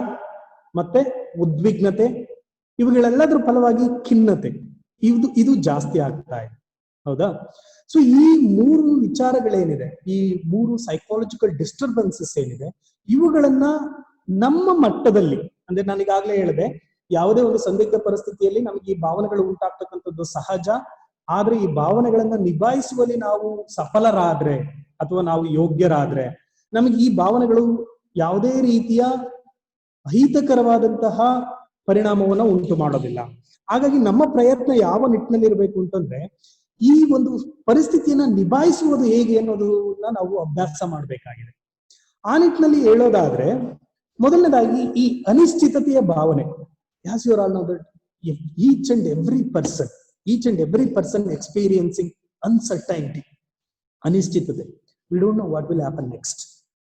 Speaker 2: ಮತ್ತೆ ಉದ್ವಿಗ್ನತೆ, ಇವುಗಳೆಲ್ಲದ್ರ ಫಲವಾಗಿ ಖಿನ್ನತೆ ಇದು ಜಾಸ್ತಿ ಆಗ್ತಾ ಇದೆ. ಹೌದಾ? ಸೊ ಈ ಮೂರು ವಿಚಾರಗಳೇನಿದೆ, ಈ ಮೂರು ಸೈಕಾಲಜಿಕಲ್ ಡಿಸ್ಟರ್ಬೆನ್ಸಸ್ ಏನಿದೆ ಇವುಗಳನ್ನ ನಮ್ಮ ಮಟ್ಟದಲ್ಲಿ, ಅಂದ್ರೆ ನಾನೀಗಾಗ್ಲೇ ಹೇಳಿದೆ ಯಾವುದೇ ಒಂದು ಸಂದಿಗ್ಧ ಪರಿಸ್ಥಿತಿಯಲ್ಲಿ ನಮಗೆ ಈ ಭಾವನೆಗಳು ಉಂಟಾಗ್ತಕ್ಕಂಥದ್ದು ಸಹಜ. ಆದ್ರೆ ಈ ಭಾವನೆಗಳನ್ನ ನಿಭಾಯಿಸುವಲ್ಲಿ ನಾವು ಸಫಲರಾದ್ರೆ ಅಥವಾ ನಾವು ಯೋಗ್ಯರಾದ್ರೆ ನಮಗೆ ಈ ಭಾವನೆಗಳು ಯಾವುದೇ ರೀತಿಯ ಅಹಿತಕರವಾದಂತಹ ಪರಿಣಾಮವನ್ನ ಉಂಟು ಮಾಡೋದಿಲ್ಲ. ಹಾಗಾಗಿ ನಮ್ಮ ಪ್ರಯತ್ನ ಯಾವ ನಿಟ್ಟಿನಲ್ಲಿ ಇರಬೇಕು ಅಂತಂದ್ರೆ ಈ ಒಂದು ಪರಿಸ್ಥಿತಿಯನ್ನ ನಿಭಾಯಿಸುವುದು ಹೇಗೆ ಅನ್ನೋದನ್ನ ನಾವು ಅಭ್ಯಾಸ ಮಾಡಬೇಕಾಗಿದೆ. ಆ ನಿಟ್ಟಿನಲ್ಲಿ ಹೇಳೋದಾದ್ರೆ ಮೊದಲನೇದಾಗಿ ಈ ಅನಿಶ್ಚಿತತೆಯ ಭಾವನೆ, as you all know that each and every person experiencing uncertainty, anishchitade. We don't know what will happen next.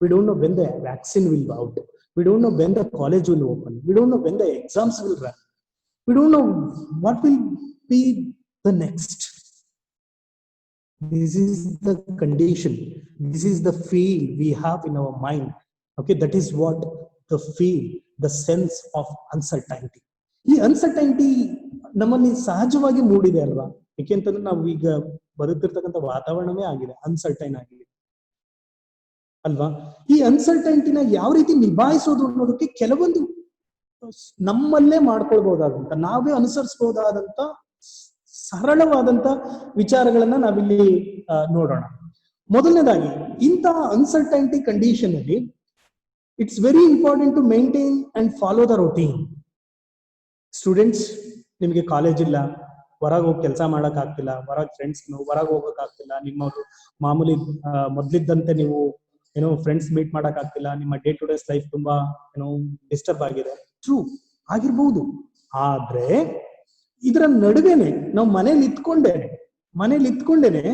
Speaker 2: We don't know when the vaccine will be out. We don't know when the college will open. We don't know when the exams will run. We don't know what will be the next. This is the condition. This is the feel we have in our mind. Okay, that is what the feel, the sense of uncertainty. ಈ ಅನ್ಸರ್ಟೈನಿಟಿ ನಮ್ಮಲ್ಲಿ ಸಹಜವಾಗಿ ಮೂಡಿದೆ ಅಲ್ವಾ? ಏಕೆಂತಂದ್ರೆ ನಾವು ಈಗ ಬದುಕ್ತಿರ್ತಕ್ಕಂಥ ವಾತಾವರಣವೇ ಆಗಿದೆ, uncertain ಆಗಿದೆ ಅಲ್ವಾ? ಈ ಅನ್ಸರ್ಟೈನಿಟಿನ ಯಾವ ರೀತಿ ನಿಭಾಯಿಸೋದು ಅನ್ನೋದಕ್ಕೆ ಕೆಲವೊಂದು ನಮ್ಮಲ್ಲೇ ಮಾಡ್ಕೊಳ್ಬಹುದಾದಂತ, ನಾವೇ ಅನುಸರಿಸಬಹುದಾದಂತ ಸರಳವಾದಂತ ವಿಚಾರಗಳನ್ನ ನಾವಿಲ್ಲಿ ನೋಡೋಣ. ಮೊದಲನೇದಾಗಿ, ಇಂತಹ ಅನ್ಸರ್ಟೈನಿಟಿ ಕಂಡೀಷನ್ ಅಲ್ಲಿ it's very important to maintain and follow the routine. Students, ನಿಮಗೆ ಕಾಲೇಜ್ ಇಲ್ಲ, ಹೊರಗೆ ಹೋಗಿ ಕೆಲಸ ಮಾಡಕ್ ಆಗ್ತಿಲ್ಲ, ಹೊರಗೆ ಫ್ರೆಂಡ್ಸ್ ಹೊರಗೆ ಹೋಗಕ್ ಆಗ್ತಿಲ್ಲ, ನಿಮ್ಮ ಮಾಮೂಲಿ ಮೊದ್ಲಿದ್ದಂತೆ ನೀವು ಫ್ರೆಂಡ್ಸ್ ಮೀಟ್ ಮಾಡಕ್ ಆಗ್ತಿಲ್ಲ, ನಿಮ್ಮ ಡೇ ಟು ಡೇಸ್ ಲೈಫ್ ತುಂಬಾ ಡಿಸ್ಟರ್ಬ್ ಆಗಿದೆ. ಟ್ರೂ ಆಗಿರ್ಬಹುದು. ಆದ್ರೆ ಇದರ ನಡುವೆನೆ ನಾವು ಮನೇಲಿ ಇತ್ಕೊಂಡೇನೆ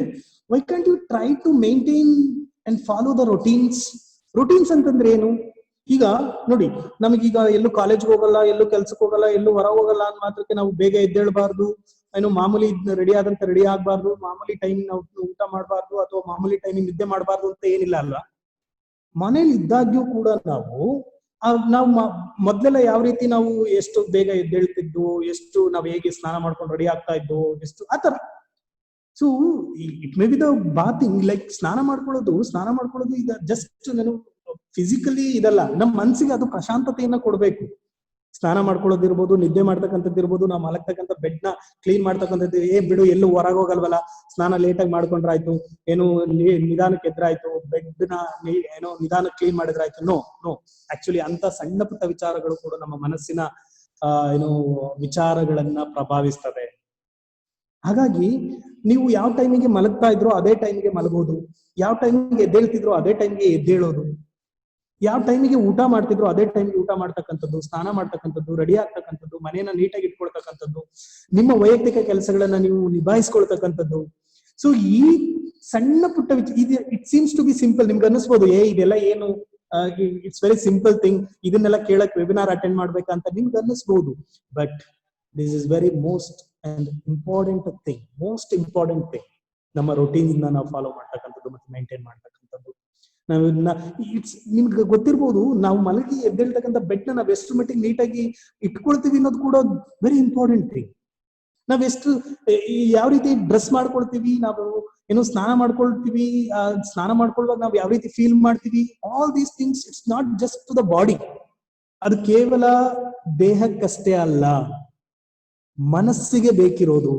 Speaker 2: why can't you try to maintain and follow the routines. Routines ಅಂತಂದ್ರೆ ಏನು? ಈಗ ನೋಡಿ, ನಮಗೀಗ ಎಲ್ಲೂ ಕಾಲೇಜ್ಗೆ ಹೋಗಲ್ಲ, ಎಲ್ಲೂ ಕೆಲ್ಸಕ್ಕೆ ಹೋಗಲ್ಲ, ಎಲ್ಲೂ ಹೊರ ಹೋಗಲ್ಲ ಅಂದ್ ಮಾತ್ರಕ್ಕೆ ನಾವು ಬೇಗ ಎದ್ದೇಳಬಾರ್ದು, ಮಾಮೂಲಿ ರೆಡಿ ಆದಂತ ರೆಡಿ ಆಗ್ಬಾರ್ದು, ಮಾಮೂಲಿ ಟೈಮ್ ನಾವು ಊಟ ಮಾಡಬಾರ್ದು ಅಥವಾ ಮಾಮೂಲಿ ಟೈಮ್ ನಿದ್ದೆ ಮಾಡಬಾರ್ದು ಅಂತ ಏನಿಲ್ಲ ಅಲ್ವಾ? ಮನೇಲಿ ಇದ್ದಾಗ್ಯೂ ಕೂಡ ನಾವು ಮೊದ್ಲೆಲ್ಲ ಯಾವ ರೀತಿ ನಾವು ಎಷ್ಟು ಬೇಗ ಎದ್ದೇಳ್ತಿದ್ದು, ಎಷ್ಟು ನಾವು ಹೇಗೆ ಸ್ನಾನ ಮಾಡ್ಕೊಂಡು ರೆಡಿ ಆಗ್ತಾ ಇದ್ದು, ಎಷ್ಟು ಆತರ. So it may be the bathing, like ಸ್ನಾನ ಮಾಡ್ಕೊಳ್ಳೋದು ಈಗ ಜಸ್ಟ್ ನಾನು ಫಿಸಿಕಲಿ ಇದಲ್ಲ, ನಮ್ಮ ಮನ್ಸಿಗೆ ಅದು ಪ್ರಶಾಂತತೆಯನ್ನ ಕೊಡ್ಬೇಕು. ಸ್ನಾನ ಮಾಡ್ಕೊಳ್ಳೋದಿರ್ಬೋದು, ನಿದ್ದೆ ಮಾಡ್ತಕ್ಕಂಥದ್ದು ಇರ್ಬೋದು, ನಾವು ಮಲಗ್ತಕ್ಕಂಥ ಬೆಡ್ ನ ಕ್ಲೀನ್ ಮಾಡ್ತಕ್ಕಂಥದ್ದು. ಬಿಡು, ಎಲ್ಲೂ ಹೊರಗೆ ಹೋಗಲ್ವಲ್ಲ, ಸ್ನಾನ ಲೇಟಾಗಿ ಮಾಡ್ಕೊಂಡ್ರಾಯ್ತು, ನಿಧಾನಕ್ಕೆ ಎದ್ರಾಯ್ತು, ಬೆಡ್ ನ ನಿಧಾನಕ್ಕೆ ಕ್ಲೀನ್ ಮಾಡಿದ್ರಾಯ್ತು. ನೋ ಆಕ್ಚುಲಿ ಅಂತ ಸಣ್ಣ ಪುಟ್ಟ ವಿಚಾರಗಳು ಕೂಡ ನಮ್ಮ ಮನಸ್ಸಿನ ವಿಚಾರಗಳನ್ನ ಪ್ರಭಾವಿಸ್ತದೆ. ಹಾಗಾಗಿ ನೀವು ಯಾವ ಟೈಮಿಗೆ ಮಲಗ್ತಾ ಇದ್ರೋ ಅದೇ ಟೈಮಿಗೆ ಮಲಗೋದು, ಯಾವ ಟೈಮಿಗೆ ಎದ್ದೇಳ್ತಿದ್ರೋ ಅದೇ ಟೈಮಿಗೆ ಎದ್ದೇಳೋದು, ಯಾವ ಟೈಮಿಗೆ ಊಟ ಮಾಡ್ತಿದ್ರು ಅದೇ ಟೈಮ್ಗೆ ಊಟ ಮಾಡ್ತಕ್ಕಂಥದ್ದು, ಸ್ನಾನ ಮಾಡ್ತಕ್ಕಂಥದ್ದು, ರೆಡಿ ಆಗ್ತಕ್ಕಂಥದ್ದು, ಮನೇನ ನೀಟಾಗಿ ಇಟ್ಕೊಳ್ತಕ್ಕಂಥದ್ದು, ನಿಮ್ಮ ವೈಯಕ್ತಿಕ ಕೆಲಸಗಳನ್ನ ನೀವು ನಿಭಾಯಿಸ್ಕೊಳ್ತಕ್ಕಂಥದ್ದು. ಸೊ ಈ ಸಣ್ಣ ಪುಟ್ಟ it seems to be simple. ನಿಮ್ಗೆ ಅನಿಸ್ಬೋದು, ಇದೆಲ್ಲ ಏನು, ಇಟ್ಸ್ ವೆರಿ ಸಿಂಪಲ್ ಥಿಂಗ್, ಇದನ್ನೆಲ್ಲ ಕೇಳಕ್ ವೆಬಿನಾರ್ ಅಟೆಂಡ್ ಮಾಡ್ಬೇಕಂತ ನಿಮ್ಗೆ ಅನ್ನಿಸ್ಬೋದು. But this is very most important thing. ನಮ್ಮ ರೊಟೀನ್ ನಾವು ಫಾಲೋ ಮಾಡ್ತಕ್ಕಂಥದ್ದು ಮತ್ತೆ ಮೇಂಟೈನ್ ಮಾಡ್ತಕ್ಕಂಥದ್ದು. ನಿಮ್ಗೆ ಗೊತ್ತಿರ್ಬೋದು, ನಾವು ಮಲಗಿ ಎದ್ದೇಳ್ತಕ್ಕಂಥ ಬೆಡ್ ನಾವ್ ಎಷ್ಟು ಮಟ್ಟಿಗೆ ನೀಟಾಗಿ ಇಟ್ಕೊಳ್ತೀವಿ ಅನ್ನೋದು ಕೂಡ ವೆರಿ ಇಂಪಾರ್ಟೆಂಟ್ ಥಿಂಗ್. ನಾವೆಷ್ಟು ಯಾವ ರೀತಿ ಡ್ರೆಸ್ ಮಾಡ್ಕೊಳ್ತೀವಿ, ನಾವು ಸ್ನಾನ ಮಾಡ್ಕೊಳ್ತೀವಿ, ಸ್ನಾನ ಮಾಡ್ಕೊಳ್ಳುವಾಗ ನಾವು ಯಾವ ರೀತಿ ಫೀಲ್ ಮಾಡ್ತೀವಿ, all these things it's not just to the body. ಅದು ಕೇವಲ ದೇಹಕ್ಕಷ್ಟೇ ಅಲ್ಲ, ಮನಸ್ಸಿಗೆ ಬೇಕಿರೋದು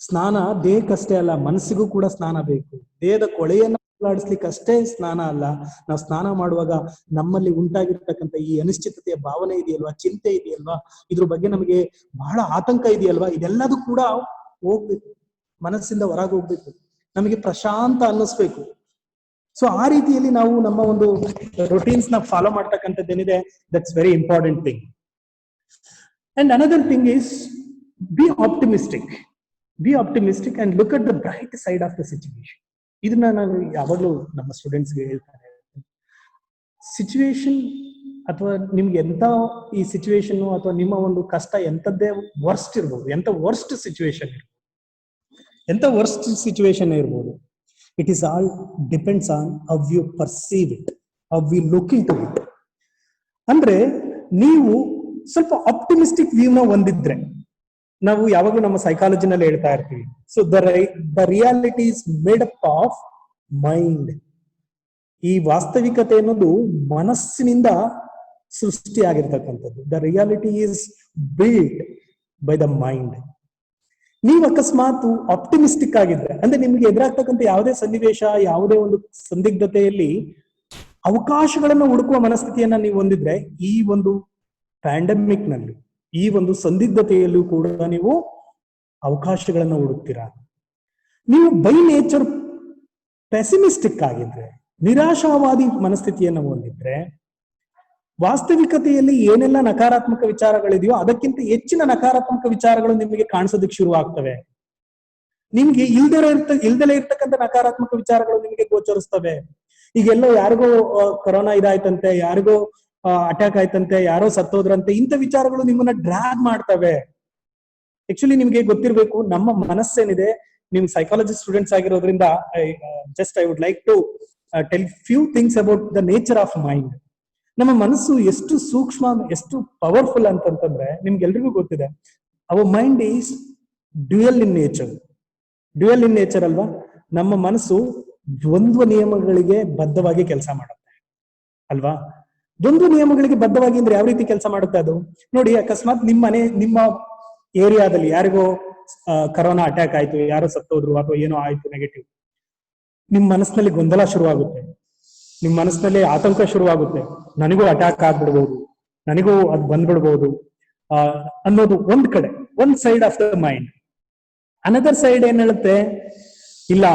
Speaker 2: ಸ್ನಾನ. ದೇಹಕ್ಕಷ್ಟೇ ಅಲ್ಲ, ಮನಸ್ಸಿಗೂ ಕೂಡ ಸ್ನಾನ ಬೇಕು. ದೇಹದ ಕೊಳೆಯನ್ನ ಆಡಿಸ್ಲಿಕ್ಕಷ್ಟೇ ಸ್ನಾನ ಅಲ್ಲ, ನಾವು ಸ್ನಾನ ಮಾಡುವಾಗ ನಮ್ಮಲ್ಲಿ ಉಂಟಾಗಿರ್ತಕ್ಕಂಥ ಈ ಅನಿಶ್ಚಿತತೆಯ ಭಾವನೆ ಇದೆಯಲ್ವಾ, ಚಿಂತೆ ಇದೆಯಲ್ವಾ, ಇದ್ರ ಬಗ್ಗೆ ನಮಗೆ ಬಹಳ ಆತಂಕ ಇದೆಯಲ್ವಾ, ಇದೆಲ್ಲದೂ ಕೂಡ ಹೋಗ್ಬೇಕು, ಮನಸ್ಸಿಂದ ಹೊರಗೆ ಹೋಗ್ಬೇಕು, ನಮಗೆ ಪ್ರಶಾಂತ ಅನ್ನಿಸ್ಬೇಕು. ಸೊ ಆ ರೀತಿಯಲ್ಲಿ ನಾವು ನಮ್ಮ ಒಂದು ರೊಟೀನ್ಸ್ ನ ಫಾಲೋ ಮಾಡ್ತಕ್ಕಂಥದ್ದೇನಿದೆ, that's very important thing. And another thing is be optimistic and look at the bright side of the situation. ಇದನ್ನ ನಾನು ಯಾವಾಗ್ಲೂ ನಮ್ಮ ಸ್ಟೂಡೆಂಟ್ಸ್ಗೆ ಹೇಳ್ತಾರೆ. ಸಿಚುವೇಶನ್ ಅಥವಾ ನಿಮ್ಗೆ ಎಂತ ಈ ಸಿಚುವೇಶನ್ ಅಥವಾ ನಿಮ್ಮ ಒಂದು ಕಷ್ಟ ಎಂತದ್ದೇ ವರ್ಸ್ಟ್ ಇರ್ಬೋದು, ಎಂತ ವರ್ಸ್ಟ್ ಸಿಚುವೇಶನ್ ಇರ್ಬೋದು, it is all depends on how you perceive it, how we look into it. ಅಂದ್ರೆ ನೀವು ಸ್ವಲ್ಪ ಆಪ್ಟಿಮಿಸ್ಟಿಕ್ ವ್ಯೂನ ಹೊಂದಿದ್ರೆ, ನಾವು ಯಾವಾಗಲೂ ನಮ್ಮ ಸೈಕಾಲಜಿನಲ್ಲಿ ಹೇಳ್ತಾ ಇರ್ತೀವಿ, so the reality is made up of mind. ಈ ವಾಸ್ತವಿಕತೆ ಅನ್ನೋದು ಮನಸ್ಸಿನಿಂದ ಸೃಷ್ಟಿಯಾಗಿರ್ತಕ್ಕಂಥದ್ದು. The reality is build by the mind. ನೀವು ಅಕಸ್ಮಾತ್ ಆಪ್ಟಿಮಿಸ್ಟಿಕ್ ಆಗಿದ್ರೆ, ಅಂದ್ರೆ ನಿಮ್ಗೆ ಎದುರಾಗ್ತಕ್ಕಂಥ ಯಾವುದೇ ಸನ್ನಿವೇಶ, ಯಾವುದೇ ಒಂದು ಸಂದಿಗ್ಧತೆಯಲ್ಲಿ ಅವಕಾಶಗಳನ್ನು ಹುಡುಕುವ ಮನಸ್ಥಿತಿಯನ್ನ ನೀವು ಹೊಂದಿದ್ರೆ, ಈ ಒಂದು ಪ್ಯಾಂಡಮಿಕ್ ನಲ್ಲಿ, ಈ ಒಂದು ಸಂದಿಗ್ಧತೆಯಲ್ಲೂ ಕೂಡ ನೀವು ಅವಕಾಶಗಳನ್ನು ಹುಡುಕ್ತೀರಾ. ನೀವು ಬೈ ನೇಚರ್ ಪೆಸಿಮಿಸ್ಟಿಕ್ ಆಗಿದ್ರೆ, ನಿರಾಶಾವಾದಿ ಮನಸ್ಥಿತಿಯನ್ನು ಹೊಂದಿದ್ರೆ, ವಾಸ್ತವಿಕತೆಯಲ್ಲಿ ಏನೆಲ್ಲ ನಕಾರಾತ್ಮಕ ವಿಚಾರಗಳಿದೆಯೋ ಅದಕ್ಕಿಂತ ಹೆಚ್ಚಿನ ನಕಾರಾತ್ಮಕ ವಿಚಾರಗಳು ನಿಮಗೆ ಕಾಣಿಸೋದಕ್ಕೆ ಶುರು ಆಗ್ತವೆ. ನಿಮ್ಗೆ ಇಲ್ದಲೇ ಇರ್ತಕ್ಕಂಥ ನಕಾರಾತ್ಮಕ ವಿಚಾರಗಳು ನಿಮಗೆ ಗೋಚರಿಸ್ತವೆ. ಈಗೆಲ್ಲೋ ಯಾರಿಗೋ ಕೊರೋನಾ ಇದಾಯ್ತಂತೆ, ಯಾರಿಗೋ ಅಟ್ಯಾಕ್ ಆಯ್ತಂತೆ, ಯಾರೋ ಸತ್ತೋದ್ರಂತೆ, ಇಂಥ ವಿಚಾರಗಳು ನಿಮ್ಮನ್ನ ಡ್ರಾಗ್ ಮಾಡ್ತವೆ. ಆಕ್ಚುಲಿ ನಿಮ್ಗೆ ಗೊತ್ತಿರ್ಬೇಕು, ನಮ್ಮ ಮನಸ್ಸೇನಿದೆ, ನಿಮ್ ಸೈಕಾಲಜಿ ಸ್ಟೂಡೆಂಟ್ಸ್ ಆಗಿರೋದ್ರಿಂದ I would like to tell few things about the nature of mind. ನಮ್ಮ ಮನಸ್ಸು ಎಷ್ಟು ಸೂಕ್ಷ್ಮ, ಎಷ್ಟು ಪವರ್ಫುಲ್ ಅಂತಂತಂದ್ರೆ ನಿಮ್ಗೆಲ್ರಿಗೂ ಗೊತ್ತಿದೆ. Our mind is dual in nature. Dual in nature ಅಲ್ವಾ? ನಮ್ಮ ಮನಸ್ಸು ದ್ವಂದ್ವ ನಿಯಮಗಳಿಗೆ ಬದ್ಧವಾಗಿ ಕೆಲಸ ಮಾಡುತ್ತೆ ಅಲ್ವಾ? ದ್ವಂದ್ವ ನಿಯಮಗಳಿಗೆ ಬದ್ಧವಾಗಿ ಅಂದ್ರೆ ಯಾವ ರೀತಿ ಕೆಲಸ ಮಾಡುತ್ತೆ ಅದು ನೋಡಿ. ಅಕಸ್ಮಾತ್ ನಿಮ್ಮ ಏರಿಯಾದಲ್ಲಿ ಯಾರಿಗೋ ಕರೋನಾ ಅಟ್ಯಾಕ್ ಆಯ್ತು, ಯಾರೋ ಸತ್ತೋದ್ರು ಅಥವಾ ಏನೋ ಆಯ್ತು ನೆಗೆಟಿವ್, ನಿಮ್ ಮನಸ್ಸಿನಲ್ಲಿ ಗೊಂದಲ ಶುರುವಾಗುತ್ತೆ, ನಿಮ್ ಮನಸ್ಸಿನಲ್ಲಿ ಆತಂಕ ಶುರುವಾಗುತ್ತೆ. ನನಗೂ ಅಟ್ಯಾಕ್ ಆಗ್ಬಿಡ್ಬೋದು, ನನಗೂ ಅದು ಬಂದ್ಬಿಡ್ಬೋದು ಅನ್ನೋದು ಒಂದ್ ಕಡೆ, ಒಂದ್ side of the mind. Another side ಏನ್ ಹೇಳುತ್ತೆ, ಇಲ್ಲ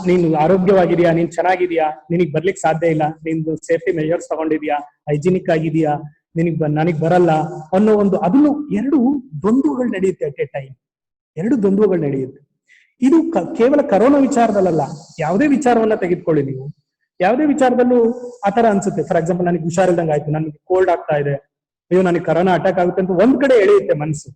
Speaker 2: ನೀನು ಆರೋಗ್ಯವಾಗಿದ್ಯಾ, ನೀನ್ ಚೆನ್ನಾಗಿದ್ಯಾ, ನಿನಗ್ ಬರ್ಲಿಕ್ಕೆ ಸಾಧ್ಯ ಇಲ್ಲ, ನಿಂದು ಸೇಫ್ಟಿ ಮೆಜರ್ಸ್ ತಗೊಂಡಿದ್ಯಾ, ಹೈಜಿನಿಕ್ ಆಗಿದ್ಯಾ, ನನಗ್ ಬರಲ್ಲ ಅನ್ನೋ ಒಂದು, ಅದನ್ನು ಎರಡು ದ್ವಂದ್ವಗಳು ನಡೆಯುತ್ತೆ ಅಟ್ ಎ ಟೈಮ್. ಎರಡು ದ್ವಂದ್ವಗಳು ನಡೆಯುತ್ತೆ. ಇದು ಕೇವಲ ಕರೋನಾ ವಿಚಾರದಲ್ಲ, ಯಾವುದೇ ವಿಚಾರವನ್ನ ತೆಗೆದುಕೊಳ್ಳಿ ನೀವು, ಯಾವುದೇ ವಿಚಾರದಲ್ಲೂ ಆತರ ಅನ್ಸುತ್ತೆ. ಫಾರ್ ಎಕ್ಸಾಂಪಲ್, ನನಗೆ ಹುಷಾರಿಲ್ದಂಗೆ ಆಯ್ತು, ನನಗೆ ಕೋಲ್ಡ್ ಆಗ್ತಾ ಇದೆ, ಅಯ್ಯೋ ನನಗೆ ಕರೋನಾ ಅಟ್ಯಾಕ್ ಆಗುತ್ತೆ ಅಂತ ಒಂದ್ ಕಡೆ ಎಳೆಯುತ್ತೆ ಮನಸ್ಸು.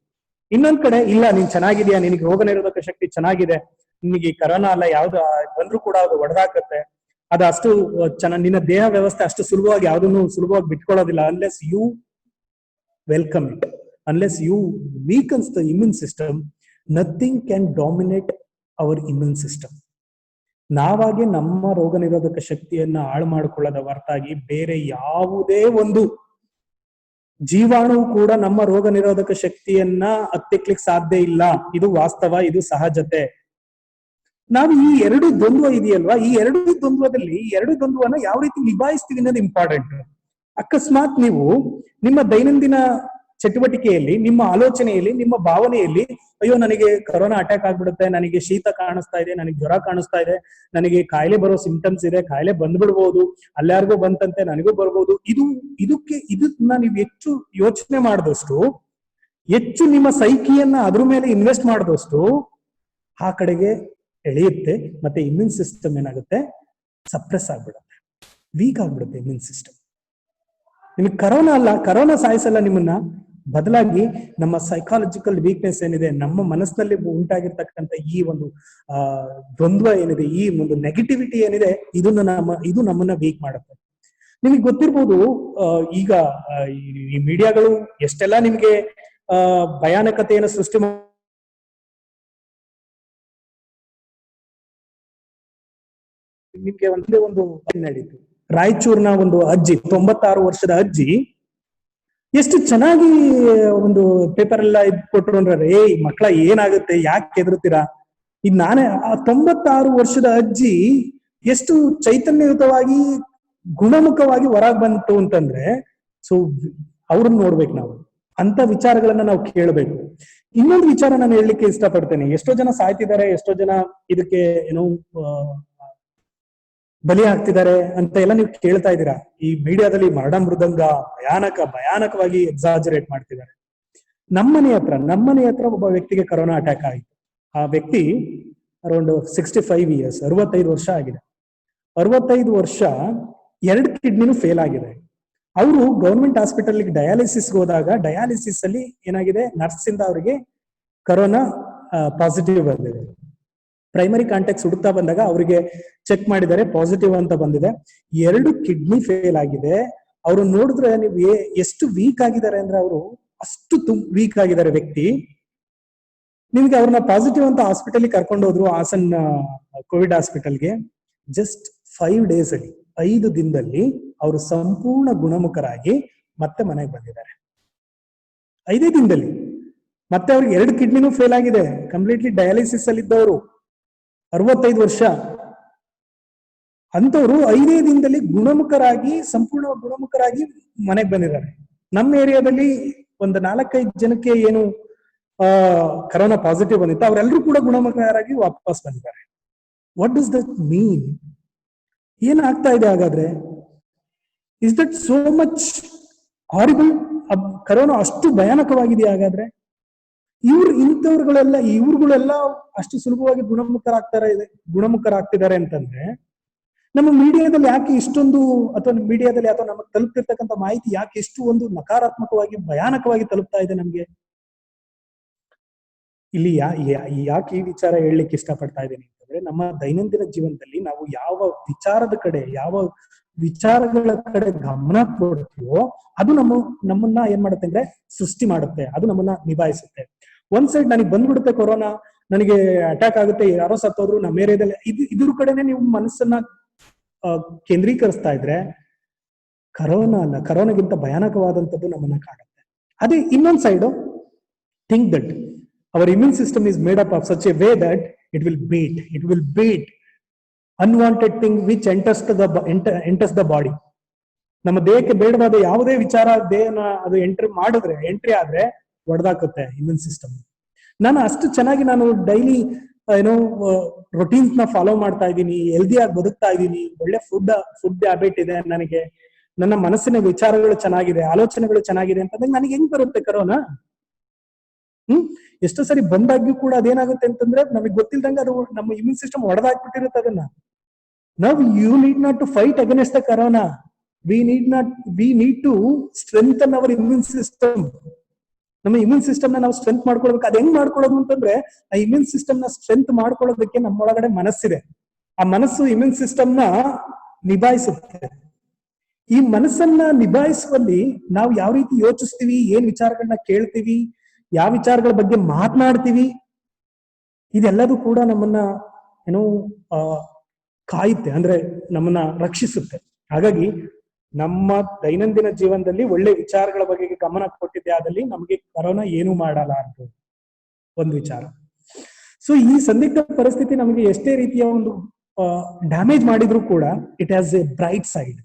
Speaker 2: ಇನ್ನೊಂದ್ ಕಡೆ ಇಲ್ಲ, ನೀನ್ ಚೆನ್ನಾಗಿದ್ಯಾ, ನಿನಗೆ ರೋಗ ನಿರೋಧಕ ಶಕ್ತಿ ಚೆನ್ನಾಗಿದೆ, ನಿನಗೆ ಕರೋನಾ ಅಲ್ಲ ಯಾವ್ದು ಬಂದ್ರು ಕೂಡ ಅದು ಒಡೆದಾಕತ್ತೆ, ಅದು ಅಷ್ಟು ನಿನ್ನ ದೇಹ ವ್ಯವಸ್ಥೆ ಅಷ್ಟು ಸುಲಭವಾಗಿ ಯಾವ್ದನ್ನು ಸುಲಭವಾಗಿ ಬಿಟ್ಕೊಳ್ಳೋದಿಲ್ಲ. Unless you welcome it, unless you weakens the immune system, nothing can dominate our immune system. ನಾವಾಗೆ ನಮ್ಮ ರೋಗ ನಿರೋಧಕ ಶಕ್ತಿಯನ್ನ ಹಾಳು ಮಾಡಿಕೊಳ್ಳದ ಹೊರತಾಗಿ ಬೇರೆ ಯಾವುದೇ ಒಂದು ಜೀವಾಣು ಕೂಡ ನಮ್ಮ ರೋಗ ನಿರೋಧಕ ಶಕ್ತಿಯನ್ನ ಹತ್ತಿಕ್ಲಿಕ್ಕೆ ಸಾಧ್ಯ ಇಲ್ಲ. ಇದು ವಾಸ್ತವ, ಇದು ಸಹಜತೆ. ನಾವು ಈ ಎರಡು ದ್ವಂದ್ವ ಇದೆಯಲ್ವಾ, ಈ ಎರಡು ದ್ವಂದ್ವನ ಯಾವ ರೀತಿ ನಿಭಾಯಿಸ್ತೀವಿ ಅನ್ನೋದು ಇಂಪಾರ್ಟೆಂಟ್. ಅಕಸ್ಮಾತ್ ನೀವು ನಿಮ್ಮ ದೈನಂದಿನ ಚಟುವಟಿಕೆಯಲ್ಲಿ, ನಿಮ್ಮ ಆಲೋಚನೆಯಲ್ಲಿ, ನಿಮ್ಮ ಭಾವನೆಯಲ್ಲಿ, ಅಯ್ಯೋ ನನಗೆ ಕರೋನಾ ಅಟ್ಯಾಕ್ ಆಗ್ಬಿಡುತ್ತೆ, ನನಗೆ ಶೀತ ಕಾಣಿಸ್ತಾ ಇದೆ, ನನಗೆ ಜ್ವರ ಕಾಣಿಸ್ತಾ ಇದೆ, ನನಗೆ ಕಾಯಿಲೆ ಬರೋ ಸಿಂಪ್ಟಮ್ಸ್ ಇದೆ, ಕಾಯಿಲೆ ಬಂದ್ಬಿಡ್ಬೋದು, ಅಲ್ಲಾರ್ಗೋ ಬಂತಂತೆ ನನಗೂ ಬರ್ಬೋದು, ಇದನ್ನ ನೀವು ಹೆಚ್ಚು ಯೋಚನೆ ಮಾಡಿದಷ್ಟು, ಹೆಚ್ಚು ನಿಮ್ಮ ಸೈಕಿಯನ್ನ ಅದ್ರ ಮೇಲೆ ಇನ್ವೆಸ್ಟ್ ಮಾಡಿದಷ್ಟು ಆ ಕಡೆಗೆ ಎಳೆಯುತ್ತೆ. ಮತ್ತೆ ಇಮ್ಯೂನ್ ಸಿಸ್ಟಮ್ ಏನಾಗುತ್ತೆ, ಸಪ್ರೆಸ್ ಆಗ್ಬಿಡುತ್ತೆ, ವೀಕ್ ಆಗ್ಬಿಡುತ್ತೆ ಇಮ್ಯೂನ್ ಸಿಸ್ಟಮ್. ನಿಮಗೆ ಕರೋನಾ ಅಲ್ಲ, ಕರೋನಾ ಸಾಯಿಸಲ್ಲ ನಿಮ್ಮನ್ನ, ಬದಲಾಗಿ ನಮ್ಮ ಸೈಕಾಲಜಿಕಲ್ ವೀಕ್ನೆಸ್ ಏನಿದೆ, ನಮ್ಮ ಮನಸ್ಸಿನಲ್ಲಿ ಉಂಟಾಗಿರ್ತಕ್ಕಂಥ ಈ ಒಂದು ದ್ವಂದ್ವ ಏನಿದೆ, ಈ ಒಂದು ನೆಗೆಟಿವಿಟಿ ಏನಿದೆ, ಇದು ನಮ್ಮನ್ನ ವೀಕ್ ಮಾಡುತ್ತೆ. ನಿಮಗೆ ಗೊತ್ತಿರ್ಬೋದು, ಈಗ ಈ ಮೀಡಿಯಾಗಳು ಎಷ್ಟೆಲ್ಲ ನಿಮ್ಗೆ ಭಯಾನಕತೆಯನ್ನು ಸೃಷ್ಟಿ ನಿಮ್ಗೆ ಒಂದು ನಡೀತು. ರಾಯಚೂರ್ನ ಒಂದು ಅಜ್ಜಿ, 96 ವರ್ಷದ ಅಜ್ಜಿ, ಎಷ್ಟು ಚೆನ್ನಾಗಿ ಒಂದು ಪೇಪರ್ ಎಲ್ಲ ಕೊಟ್ಟರು ಅಂದ್ರೆ, ಮಕ್ಕಳ ಏನಾಗುತ್ತೆ, ಯಾಕೆ ಹೆದರ್ತೀರಾ, ಈಗ ನಾನೇ 96 ವರ್ಷದ ಅಜ್ಜಿ ಎಷ್ಟು ಚೈತನ್ಯಯುತವಾಗಿ ಗುಣಮುಖವಾಗಿ ಹೊರಗೆ ಬಂತು ಅಂತಂದ್ರೆ, ಸೊ ಅವ್ರನ್ನ ನೋಡ್ಬೇಕು ನಾವು, ಅಂತ ವಿಚಾರಗಳನ್ನ ನಾವು ಕೇಳಬೇಕು. ಇನ್ನೊಂದು ವಿಚಾರ ನಾನು ಹೇಳಲಿಕ್ಕೆ ಇಷ್ಟಪಡ್ತೇನೆ. ಎಷ್ಟೋ ಜನ ಸಾಯ್ತಿದ್ದಾರೆ, ಎಷ್ಟೋ ಜನ ಇದಕ್ಕೆ ಏನೋ ಬಲಿ ಆಗ್ತಿದ್ದಾರೆ ಅಂತ ಎಲ್ಲ ನೀವು ಕೇಳ್ತಾ ಇದ್ದೀರಾ. ಈ ಮೀಡಿಯಾದಲ್ಲಿ ಮರಣ ಮೃದಂಗ ಭಯಾನಕವಾಗಿ ಎಕ್ಸಾಜರೇಟ್ ಮಾಡ್ತಿದ್ದಾರೆ. ನಮ್ಮನೆ ಹತ್ರ ಒಬ್ಬ ವ್ಯಕ್ತಿಗೆ ಕರೋನಾ ಅಟ್ಯಾಕ್ ಆಯಿತು. ಆ ವ್ಯಕ್ತಿ ಅರೌಂಡ್ 65 ಇಯರ್ಸ್, 65 ವರ್ಷ ಆಗಿದೆ. 65 ವರ್ಷ, 2 ಕಿಡ್ನಿನೂ ಫೇಲ್ ಆಗಿದೆ. ಅವರು ಗೌರ್ಮೆಂಟ್ ಹಾಸ್ಪಿಟಲ್ಗೆ ಡಯಾಲಿಸಿಸ್ಗೆ ಹೋದಾಗ, ಡಯಾಲಿಸಿಸ್ ಅಲ್ಲಿ ಏನಾಗಿದೆ, ನರ್ಸ್ ಇಂದ ಅವರಿಗೆ ಕರೋನಾ ಪಾಸಿಟಿವ್ ಬಂದಿದೆ. ಪ್ರೈಮರಿ ಕಾಂಟ್ಯಾಕ್ಟ್ಸ್ ಹುಡುಕ್ತಾ ಬಂದಾಗ ಅವರಿಗೆ ಚೆಕ್ ಮಾಡಿದ್ದಾರೆ, ಪಾಸಿಟಿವ್ ಅಂತ ಬಂದಿದೆ. 2 ಕಿಡ್ನಿ ಫೇಲ್ ಆಗಿದೆ. ಅವ್ರು ನೋಡಿದ್ರೆ ನೀವು ಎಷ್ಟು ವೀಕ್ ಆಗಿದ್ದಾರೆ ಅಂದ್ರೆ, ಅವರು ಅಷ್ಟು ವೀಕ್ ಆಗಿದ್ದಾರೆ ವ್ಯಕ್ತಿ. ನಿಮ್ಗೆ ಅವ್ರನ್ನ ಪಾಸಿಟಿವ್ ಅಂತ ಹಾಸ್ಪಿಟಲ್ಗೆ ಕರ್ಕೊಂಡು ಹೋದ್ರು, ಹಾಸನ್ ಕೋವಿಡ್ ಹಾಸ್ಪಿಟಲ್ಗೆ. ಜಸ್ಟ್ 5 ಡೇಸ್ ಅಲ್ಲಿ, 5 ದಿನದಲ್ಲಿ ಅವರು ಸಂಪೂರ್ಣ ಗುಣಮುಖರಾಗಿ ಮತ್ತೆ ಮನೆಗೆ ಬಂದಿದ್ದಾರೆ. 5 ದಿನದಲ್ಲಿ. ಮತ್ತೆ ಅವ್ರಿಗೆ 2 ಕಿಡ್ನಿನೂ ಫೇಲ್ ಆಗಿದೆ, ಕಂಪ್ಲೀಟ್ಲಿ ಡಯಾಲಿಸಿಸ್ ಅಲ್ಲಿ ಇದ್ದವರು, 65 ವರ್ಷ ಅಂತವ್ರು 5 ದಿನದಲ್ಲಿ ಸಂಪೂರ್ಣ ಗುಣಮುಖರಾಗಿ ಮನೆಗೆ ಬಂದಿದ್ದಾರೆ. ನಮ್ಮ ಏರಿಯಾದಲ್ಲಿ ಒಂದು 4-5 ಜನಕ್ಕೆ ಏನು ಕರೋನಾ ಪಾಸಿಟಿವ್ ಬಂದಿತ್ತು, ಅವರೆಲ್ಲರೂ ಕೂಡ ಗುಣಮುಖರಾಗಿ ವಾಪಸ್ ಬಂದಿದ್ದಾರೆ. ವಾಟ್ ಡಸ್ ದಟ್ ಮೀನ್? ಏನಾಗ್ತಾ ಇದೆ ಹಾಗಾದ್ರೆ? Is that so much horrible. Corona ಅಷ್ಟು ಭಯಾನಕವಾಗಿದೆಯಾ ಹಾಗಾದ್ರೆ? ಇವ್ರುಗಳೆಲ್ಲ ಅಷ್ಟು ಸುಲಭವಾಗಿ ಗುಣಮುಖರಾಗ್ತಿದ್ದಾರೆ ಅಂತಂದ್ರೆ ನಮ್ಮ ಮೀಡಿಯಾದಲ್ಲಿ ಯಾಕೆ ಇಷ್ಟೊಂದು, ಅಥವಾ ಮೀಡಿಯಾದಲ್ಲಿ ಅಥವಾ ನಮಗೆ ತಲುಪ್ತಿರ್ತಕ್ಕಂಥ ಮಾಹಿತಿ ಯಾಕೆ ಇಷ್ಟು ಒಂದು ನಕಾರಾತ್ಮಕವಾಗಿ ಭಯಾನಕವಾಗಿ ತಲುಪ್ತಾ ಇದೆ ನಮ್ಗೆ? ಇಲ್ಲಿ ಯಾಕೆ ಈ ವಿಚಾರ ಹೇಳಲಿಕ್ಕೆ ಇಷ್ಟಪಡ್ತಾ ಇದ್ದೀನಿ ಅಂತಂದ್ರೆ, ನಮ್ಮ ದೈನಂದಿನ ಜೀವನದಲ್ಲಿ ನಾವು ಯಾವ ವಿಚಾರಗಳ ಕಡೆ ಗಮನ ಕೊಡ್ತೀವೋ ಅದು ನಮ್ಮನ್ನ ಏನ್ ಮಾಡುತ್ತೆ ಅಂದ್ರೆ ಸೃಷ್ಟಿ ಮಾಡುತ್ತೆ, ಅದು ನಮ್ಮನ್ನ ನಿಭಾಯಿಸುತ್ತೆ. ಒಂದ್ ಸೈಡ್ ನನಗೆ ಬಂದ್ಬಿಡುತ್ತೆ ಕೊರೋನಾ, ನನಗೆ ಅಟ್ಯಾಕ್ ಆಗುತ್ತೆ, ಯಾರೋ ಸತ್ತೋದ್ರು ನಮ್ಮ ಏರಿಯಾದಲ್ಲಿ, ಇದ್ರ ಕಡೆನೆ ನೀವು ಮನಸ್ಸನ್ನ ಕೇಂದ್ರೀಕರಿಸ್ತಾ ಇದ್ರೆ ಕರೋನಾಗಿಂತ ಭಯಾನಕವಾದಂಥದ್ದು ನಮ್ಮನ್ನ ಕಾಡುತ್ತೆ. ಅದೇ ಇನ್ನೊಂದ್ side, think that our immune system is made up of such a way that it will beat unwanted thing which enters the body. ನಮ್ಮ ದೇಹಕ್ಕೆ ಬೇಡವಾದ ಯಾವುದೇ ವಿಚಾರ ದೇಹನ ಅದು ಎಂಟ್ರಿ ಆದ್ರೆ ಒಡೆದಾಕುತ್ತೆ ಇಮ್ಯೂನ್ ಸಿಸ್ಟಮ್. ನಾನು ಅಷ್ಟು ಚೆನ್ನಾಗಿ ಡೈಲಿ ರೊಟೀನ್ಸ್ ನ ಫಾಲೋ ಮಾಡ್ತಾ ಇದ್ದೀನಿ, ಹೆಲ್ದಿಯಾಗಿ ಬದುಕ್ತಾ ಇದ್ದೀನಿ, ಒಳ್ಳೆ ಫುಡ್ ಹ್ಯಾಬಿಟ್ ಇದೆ ನನಗೆ, ನನ್ನ ಮನಸ್ಸಿನ ವಿಚಾರಗಳು ಚೆನ್ನಾಗಿದೆ, ಆಲೋಚನೆಗಳು ಚೆನ್ನಾಗಿದೆ ಅಂತಂದ್ರೆ ನನಗೆ ಹೆಂಗ್ ಬರುತ್ತೆ ಕರೋನಾ? ಎಷ್ಟೋ ಸರಿ ಬಂದಾಗ್ಯೂ ಕೂಡ ಅದೇನಾಗುತ್ತೆ ಅಂತಂದ್ರೆ ನಮಗೆ ಗೊತ್ತಿಲ್ದಂಗೆ ಅದು ನಮ್ಮ ಇಮ್ಯೂನ್ ಸಿಸ್ಟಮ್ ಹೊಡೆದಾಕ್ಬಿಟ್ಟಿರುತ್ತೆ ಅದನ್ನ. You need not to fight against the corona, we need to strengthen our immune system. ನಮ್ಮ ಇಮ್ಯೂನ್ ಸಿಸ್ಟಮ್ ನಾವು ಸ್ಟ್ರೆಂತ್ ಮಾಡ್ಕೊಳ್ಬೇಕು. ಅದ್ ಹೆಂಗ್ ಮಾಡ್ಕೊಳ್ಳೋದು ಅಂತಂದ್ರೆ, ಆ ಇಮ್ಯೂನ್ ಸಿಸ್ಟಮ್ ನ ಸ್ಟ್ರೆಂತ್ ಮಾಡ್ಕೊಳ್ಳೋದಕ್ಕೆ ನಮ್ಮೊಳಗಡೆ ಮನಸ್ಸಿದೆ. ಆ ಮನಸ್ಸು ಇಮ್ಯೂನ್ ಸಿಸ್ಟಮ್ ನ ನಿಭಾಯಿಸುತ್ತೆ. ಈ ಮನಸ್ಸನ್ನ ನಿಭಾಯಿಸುವಲ್ಲಿ ನಾವು ಯಾವ ರೀತಿ ಯೋಚಿಸ್ತೀವಿ, ಏನ್ ವಿಚಾರಗಳನ್ನ ಕೇಳ್ತೀವಿ, ಯಾವ ವಿಚಾರಗಳ ಬಗ್ಗೆ ಮಾತನಾಡ್ತೀವಿ, ಇದೆಲ್ಲದೂ ಕೂಡ ನಮ್ಮನ್ನ ಕಾಯುತ್ತೆ, ಅಂದ್ರೆ ನಮ್ಮನ್ನ ರಕ್ಷಿಸುತ್ತೆ. ಹಾಗಾಗಿ ನಮ್ಮ ದೈನಂದಿನ ಜೀವನದಲ್ಲಿ ಒಳ್ಳೆ ವಿಚಾರಗಳ ಬಗ್ಗೆ ಗಮನ ಕೊಟ್ಟಿದ್ದೆ ಆದಲ್ಲಿ ನಮಗೆ ಕರೋನಾ ಏನು ಮಾಡಲ್ಲ ಅಂತ ಒಂದು ವಿಚಾರ. ಸೊ ಈ ಸಂದಿಗ್ಧ ಪರಿಸ್ಥಿತಿ ನಮಗೆ ಎಷ್ಟೇ ರೀತಿಯ ಒಂದು ಡ್ಯಾಮೇಜ್ ಮಾಡಿದ್ರು ಕೂಡ it has A bright side.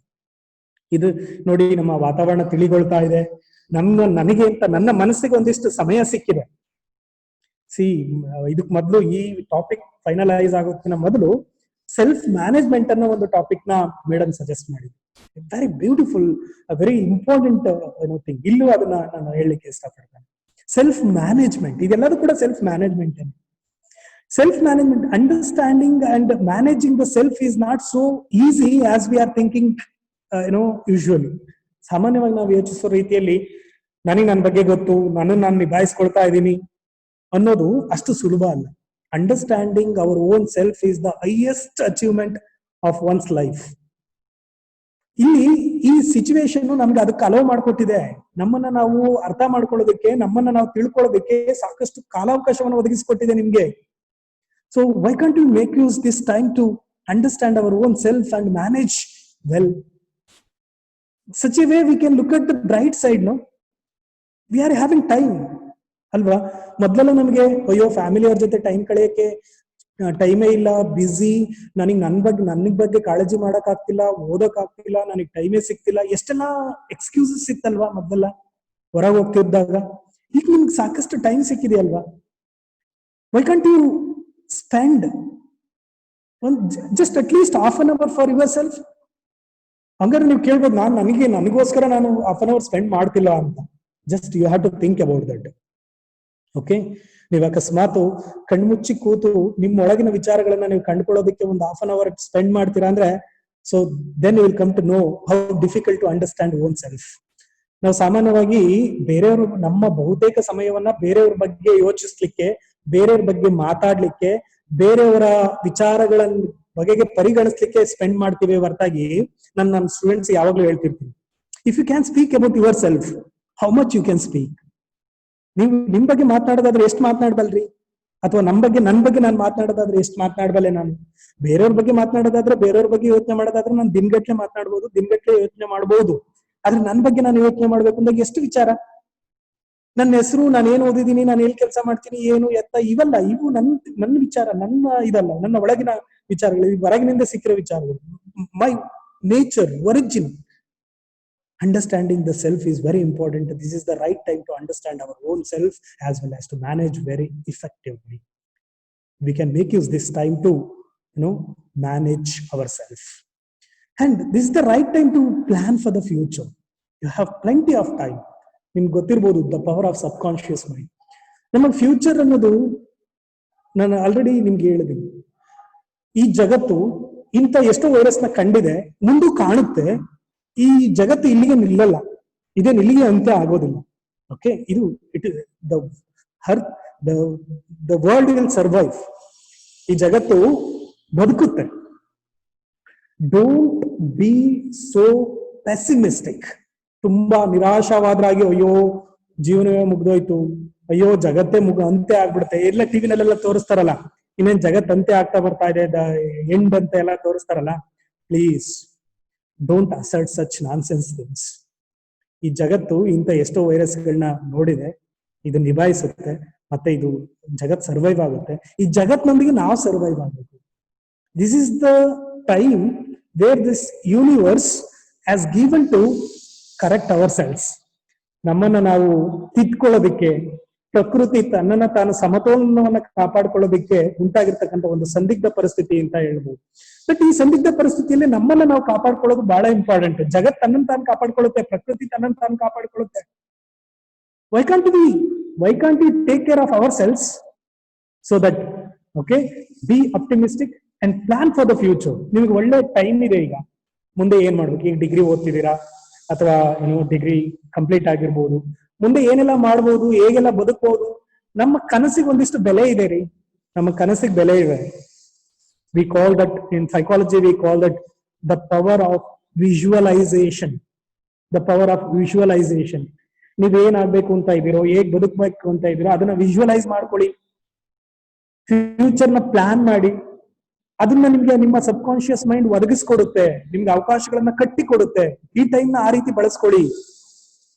Speaker 2: ಇದು ನೋಡಿ, ನಮ್ಮ ವಾತಾವರಣ ತಿಳಿಗೊಳ್ತಾ ಇದೆ, ನನಗೆ ಅಂತ ನನ್ನ ಮನಸ್ಸಿಗೆ ಒಂದಿಷ್ಟು ಸಮಯ ಸಿಕ್ಕಿದೆ. ಇದಕ್ ಮೊದಲು, ಈ ಟಾಪಿಕ್ ಫೈನಲೈಸ್ ಆಗೋದಕ್ಕಿಂತ ಮೊದಲು ಸೆಲ್ಫ್ ಮ್ಯಾನೇಜ್ಮೆಂಟ್ ಅನ್ನೋ ಒಂದು ಟಾಪಿಕ್ ನ ಮೇಡಮ್ ಸಜೆಸ್ಟ್ ಮಾಡಿದ್ರು. Very beautiful, very important thing. ಇಲ್ಲೂ ಅದನ್ನ ನಾನು ಹೇಳಲಿಕ್ಕೆ ಇಷ್ಟಪಡ್ತೇನೆ. ಸೆಲ್ಫ್ ಮ್ಯಾನೇಜ್ಮೆಂಟ್, ಇದೆಲ್ಲದೂ ಕೂಡ self management. Self management, understanding and managing the self is not so easy as we are thinking usually. ಸಾಮಾನ್ಯವಾಗಿ ನಾವು ಯೋಚಿಸೋ ರೀತಿಯಲ್ಲಿ ನನಗೆ ನನ್ನ ಬಗ್ಗೆ ಗೊತ್ತು, ನಾನು ನಿಭಾಯಿಸ್ಕೊಳ್ತಾ ಇದ್ದೀನಿ ಅನ್ನೋದು ಅಷ್ಟು ಸುಲಭ ಅಲ್ಲ. Understanding hour own self is the highest achievement of once life. ಇಲ್ಲಿ ಈ ಸಿಚುವೇಶನ್ ನಮ್ಗೆ ಅದಕ್ಕೆ ಅಲೋ ಮಾಡ್ಕೊಟ್ಟಿದೆ. ನಮ್ಮನ್ನ ನಾವು ಅರ್ಥ ಮಾಡ್ಕೊಳ್ಳೋದಕ್ಕೆ, ನಮ್ಮನ್ನ ನಾವು ತಿಳ್ಕೊಳ್ಳೋದಕ್ಕೆ ಸಾಕಷ್ಟು ಕಾಲಾವಕಾಶವನ್ನು ಒದಗಿಸಿಕೊಟ್ಟಿದೆ ನಿಮ್ಗೆ. So why can't you make use this time to understand our own self and manage well? Such a way we can look at the bright side. No, we are having time ಅಲ್ವಾ? ಮೊದಲೆಲ್ಲ ನಮಗೆ ಅಯ್ಯೋ family ಅವ್ರ ಜೊತೆ time ಕಳೆಯಕ್ಕೆ ಟೈಮೇ ಇಲ್ಲ, busy, ನನಗ್ ಬಗ್ಗೆ ಕಾಳಜಿ ಮಾಡಕ್ ಆಗ್ತಿಲ್ಲ, ಓದಕ್ ಆಗ್ತಿಲ್ಲ, ನನಗ್ ಟೈಮೇ ಸಿಗ್ತಿಲ್ಲ, ಎಷ್ಟೆಲ್ಲ ಎಕ್ಸ್ಕ್ಯೂಸಸ್ ಸಿಕ್ತಲ್ವಾ ಮೊದಲೆಲ್ಲ ಹೊರಗೆ ಹೋಗ್ತಿದ್ದಾಗ. ಈಗ ನಿಮ್ಗೆ ಸಾಕಷ್ಟು ಟೈಮ್ ಸಿಕ್ಕಿದೆ ಅಲ್ವಾ? Why can't you spend just at least half an hour for yourself? ಹಂಗಾರೆ ನೀವು ಕೇಳ್ಬೋದು, ನನಗೋಸ್ಕರ ನಾನು ಹಾಫ್ ಅನ್ ಅವರ್ ಸ್ಪೆಂಡ್ ಮಾಡ್ತಿಲ್ಲ ಅಂತ. Just you have to think about that. Okay, ನೀವು ಅಕಸ್ಮಾತ್ ಕಣ್ಮುಚ್ಚಿ ಕೂತು ನಿಮ್ಮೊಳಗಿನ ವಿಚಾರಗಳನ್ನ ನೀವು ಕಂಡುಕೊಳ್ಳೋದಕ್ಕೆ ಒಂದು ಹಾಫ್ ಅನ್ ಅವರ್ ಸ್ಪೆಂಡ್ ಮಾಡ್ತೀರಾ ಅಂದ್ರೆ, so then you will come to know how difficult to understand own self. ನಾವು ಸಾಮಾನ್ಯವಾಗಿ ಬೇರೆಯವರು ನಮ್ಮ ಬಹುತೇಕ ಸಮಯವನ್ನ ಬೇರೆಯವ್ರ ಬಗ್ಗೆ ಯೋಚಿಸ್ಲಿಕ್ಕೆ, ಬೇರೆಯವ್ರ ಬಗ್ಗೆ ಮಾತಾಡ್ಲಿಕ್ಕೆ, ಬೇರೆಯವರ ವಿಚಾರಗಳನ್ನ ಬಗೆಗೆ ಪರಿಗಣಿಸ್ಲಿಕ್ಕೆ ಸ್ಪೆಂಡ್ ಮಾಡ್ತೀವಿ ಹೊರತಾಗಿ, ನನ್ನ ಸ್ಟೂಡೆಂಟ್ಸ್ ಯಾವಾಗ್ಲೂ ಹೇಳ್ತಿರ್ತೀನಿ, if you can speak about yourself, how much you can speak. ನೀವು ನಿಮ್ ಬಗ್ಗೆ ಮಾತನಾಡೋದಾದ್ರೆ ಎಷ್ಟು ಮಾತನಾಡ್ಬಲ್ರಿ? ಅಥವಾ ನನ್ನ ಬಗ್ಗೆ ನಾನು ಮಾತನಾಡೋದಾದ್ರೆ ಎಷ್ಟು ಮಾತನಾಡ್ಬಲ್ಲೆ ನಾನು? ಬೇರೆಯವ್ರ ಬಗ್ಗೆ ಮಾತನಾಡೋದಾದ್ರೆ, ಬೇರೆಯವ್ರ ಬಗ್ಗೆ ಯೋಚನೆ ಮಾಡೋದಾದ್ರೆ ನಾನು ದಿನಗಟ್ಲೆ ಮಾತನಾಡ್ಬೋದು, ದಿನಗಟ್ಲೆ ಯೋಚನೆ ಮಾಡ್ಬೋದು. ಆದ್ರೆ ನನ್ನ ಬಗ್ಗೆ ನಾನು ಯೋಚನೆ ಮಾಡ್ಬೇಕು ಅಂದಾಗ ಎಷ್ಟು ವಿಚಾರ, ನನ್ನ ಹೆಸರು, ನಾನು ಏನ್ ಓದಿದೀನಿ, ನಾನು ಎಲ್ಲಿ ಕೆಲಸ ಮಾಡ್ತೀನಿ, ಏನು ಎತ್ತ, ಇವು ನನ್ನ ವಿಚಾರ, ಇದಲ್ಲ, ನನ್ನ ಒಳಗಿನ ವಿಚಾರಗಳು, ಹೊರಗಿನಿಂದ ಸಿಕ್ಕಿರೋ ವಿಚಾರಗಳು, ಮೈ nature, origin. Understanding the self is very important. This is the right time to understand our own self as well as to manage very effectively. We can make use this time to, manage ourselves. And this is the right time to plan for the future. You have plenty of time. ನಿಮ್ಗೆ ಗೊತ್ತಿರ್ಬೋದು the power of subconscious mind. ನಮ್ಮ future ಅನ್ನೋದು ನಾನು already ನಿಮ್ಗೆ ಹೇಳಿದ್ದೀನಿ. ಈ ಜಗತ್ತು ಇಂಥ ಎಷ್ಟೋ ವೈರಸ್ ನ ಕಂಡಿದೆ, ಮುಂದೂ ಕಾಣುತ್ತೆ. ಈ ಜಗತ್ತು ಇಲ್ಲಿಗೆ ನಿಲ್ಲಲ್ಲ, ಇದೇನು ಇಲ್ಲಿಗೆ ಅಂತ್ಯ ಆಗೋದಿಲ್ಲ. ಓಕೆ, ಇದು it the earth the world will survive. ಈ ಜಗತ್ತು ಬದುಕುತ್ತೆ. Don't be so pessimistic. ತುಂಬಾ ನಿರಾಶಾವಾದರಾಗಿ ಅಯ್ಯೋ ಜೀವನವೇ ಮುಗ್ದೋಯ್ತು, ಅಯ್ಯೋ ಜಗತ್ತೇ ಅಂತ್ಯ ಆಗ್ಬಿಡುತ್ತೆ, ಎಲ್ಲ ಟಿವಿನಲ್ಲೆಲ್ಲ ತೋರಿಸ್ತಾರಲ್ಲ, ಇನ್ನೇನ್ ಜಗತ್ ಅಂತ್ಯ ಆಗ್ತಾ ಬರ್ತಾ ಇದೆ, ಎಂಡ್ ಅಂತ ಎಲ್ಲ ತೋರಿಸ್ತಾರಲ್ಲ. Please don't assert such nonsense things. ಈ ಜಗತ್ತು ಇಂಥ ಎಷ್ಟೋ ವೈರಸ್ಗಳನ್ನ ನೋಡಿದೆ, ಇದು ನಿಭಾಯಿಸುತ್ತೆ, ಮತ್ತೆ ಇದು ಜಗತ್ ಸರ್ವೈವ್ ಆಗುತ್ತೆ. ಈ ಜಗತ್ನೊಂದಿಗೆ ನಾವು ಸರ್ವೈವ್ ಆಗಬೇಕು. This is the time where this universe has given to correct ourselves. ನಮ್ಮನ್ನ ನಾವು ತಿದ್ಕೊಳ್ಳೋದಿಕ್ಕೆ, ಪ್ರಕೃತಿ ತನ್ನನ್ನ ತಾನು ಸಮತೋಲನವನ್ನ ಕಾಪಾಡ್ಕೊಳ್ಳೋದಿಕ್ಕೆ ಉಂಟಾಗಿರ್ತಕ್ಕಂಥ ಒಂದು ಸಂದಿಗ್ಧ ಪರಿಸ್ಥಿತಿ ಅಂತ ಹೇಳ್ಬೋದು. ಬಟ್ ಈ ಸಂದಿಗ್ಧ ಪರಿಸ್ಥಿತಿಯಲ್ಲಿ ನಮ್ಮನ್ನ ನಾವು ಕಾಪಾಡ್ಕೊಳ್ಳೋದು ಬಹಳ ಇಂಪಾರ್ಟೆಂಟ್. ಜಗತ್ ತನ್ನನ್ನು ತಾನು ಕಾಪಾಡ್ಕೊಳ್ಳುತ್ತೆ, ಪ್ರಕೃತಿ ತನ್ನನ್ನು ತಾನು ಕಾಪಾಡ್ಕೊಳ್ಳುತ್ತೆ. Why can't we take care of ourselves so that okay be optimistic and plan for the future. ನಿಮ್ಗೆ ಒಳ್ಳೆ ಟೈಮ್ ಇದೆ. ಈಗ ಮುಂದೆ ಏನ್ ಮಾಡ್ಬೇಕು? ಈಗ ಡಿಗ್ರಿ ಓದ್ತಿದ್ದೀರಾ, ಅಥವಾ ಏನೋ ಡಿಗ್ರಿ ಕಂಪ್ಲೀಟ್ ಆಗಿರ್ಬೋದು, ಮುಂದೆ ಏನೆಲ್ಲ ಮಾಡ್ಬೋದು, ಹೇಗೆಲ್ಲ ಬದುಕಬಹುದು. ನಮ್ಮ ಕನಸಿಗೆ ಒಂದಿಷ್ಟು ಬೆಲೆ ಇದೆ ರೀ, ನಮ್ಮ ಕನಸಿಗೆ ಬೆಲೆ ಇದೆ. We call that in psychology, we call that the power of visualisation. The power of visualisation. ನೀವೇನಾಗ್ಬೇಕು ಅಂತ ಇದ್ದೀರೋ, ಹೇಗ್ ಬದುಕಬೇಕು ಅಂತ ಇದ್ದೀರೋ, ಅದನ್ನ ವಿಜುವಲೈಸ್ ಮಾಡ್ಕೊಳ್ಳಿ. ಫ್ಯೂಚರ್ ನ ಪ್ಲಾನ್ ಮಾಡಿ, ಅದನ್ನ ನಿಮ್ಗೆ ನಿಮ್ಮ ಸಬ್ ಕಾನ್ಶಿಯಸ್ ಮೈಂಡ್ ಒದಗಿಸ್ಕೊಡುತ್ತೆ, ನಿಮ್ಗೆ ಅವಕಾಶಗಳನ್ನ ಕಟ್ಟಿ ಕೊಡುತ್ತೆ. ಈ ಟೈಮ್ ನ ಆ ರೀತಿ ಬಳಸ್ಕೊಳ್ಳಿ.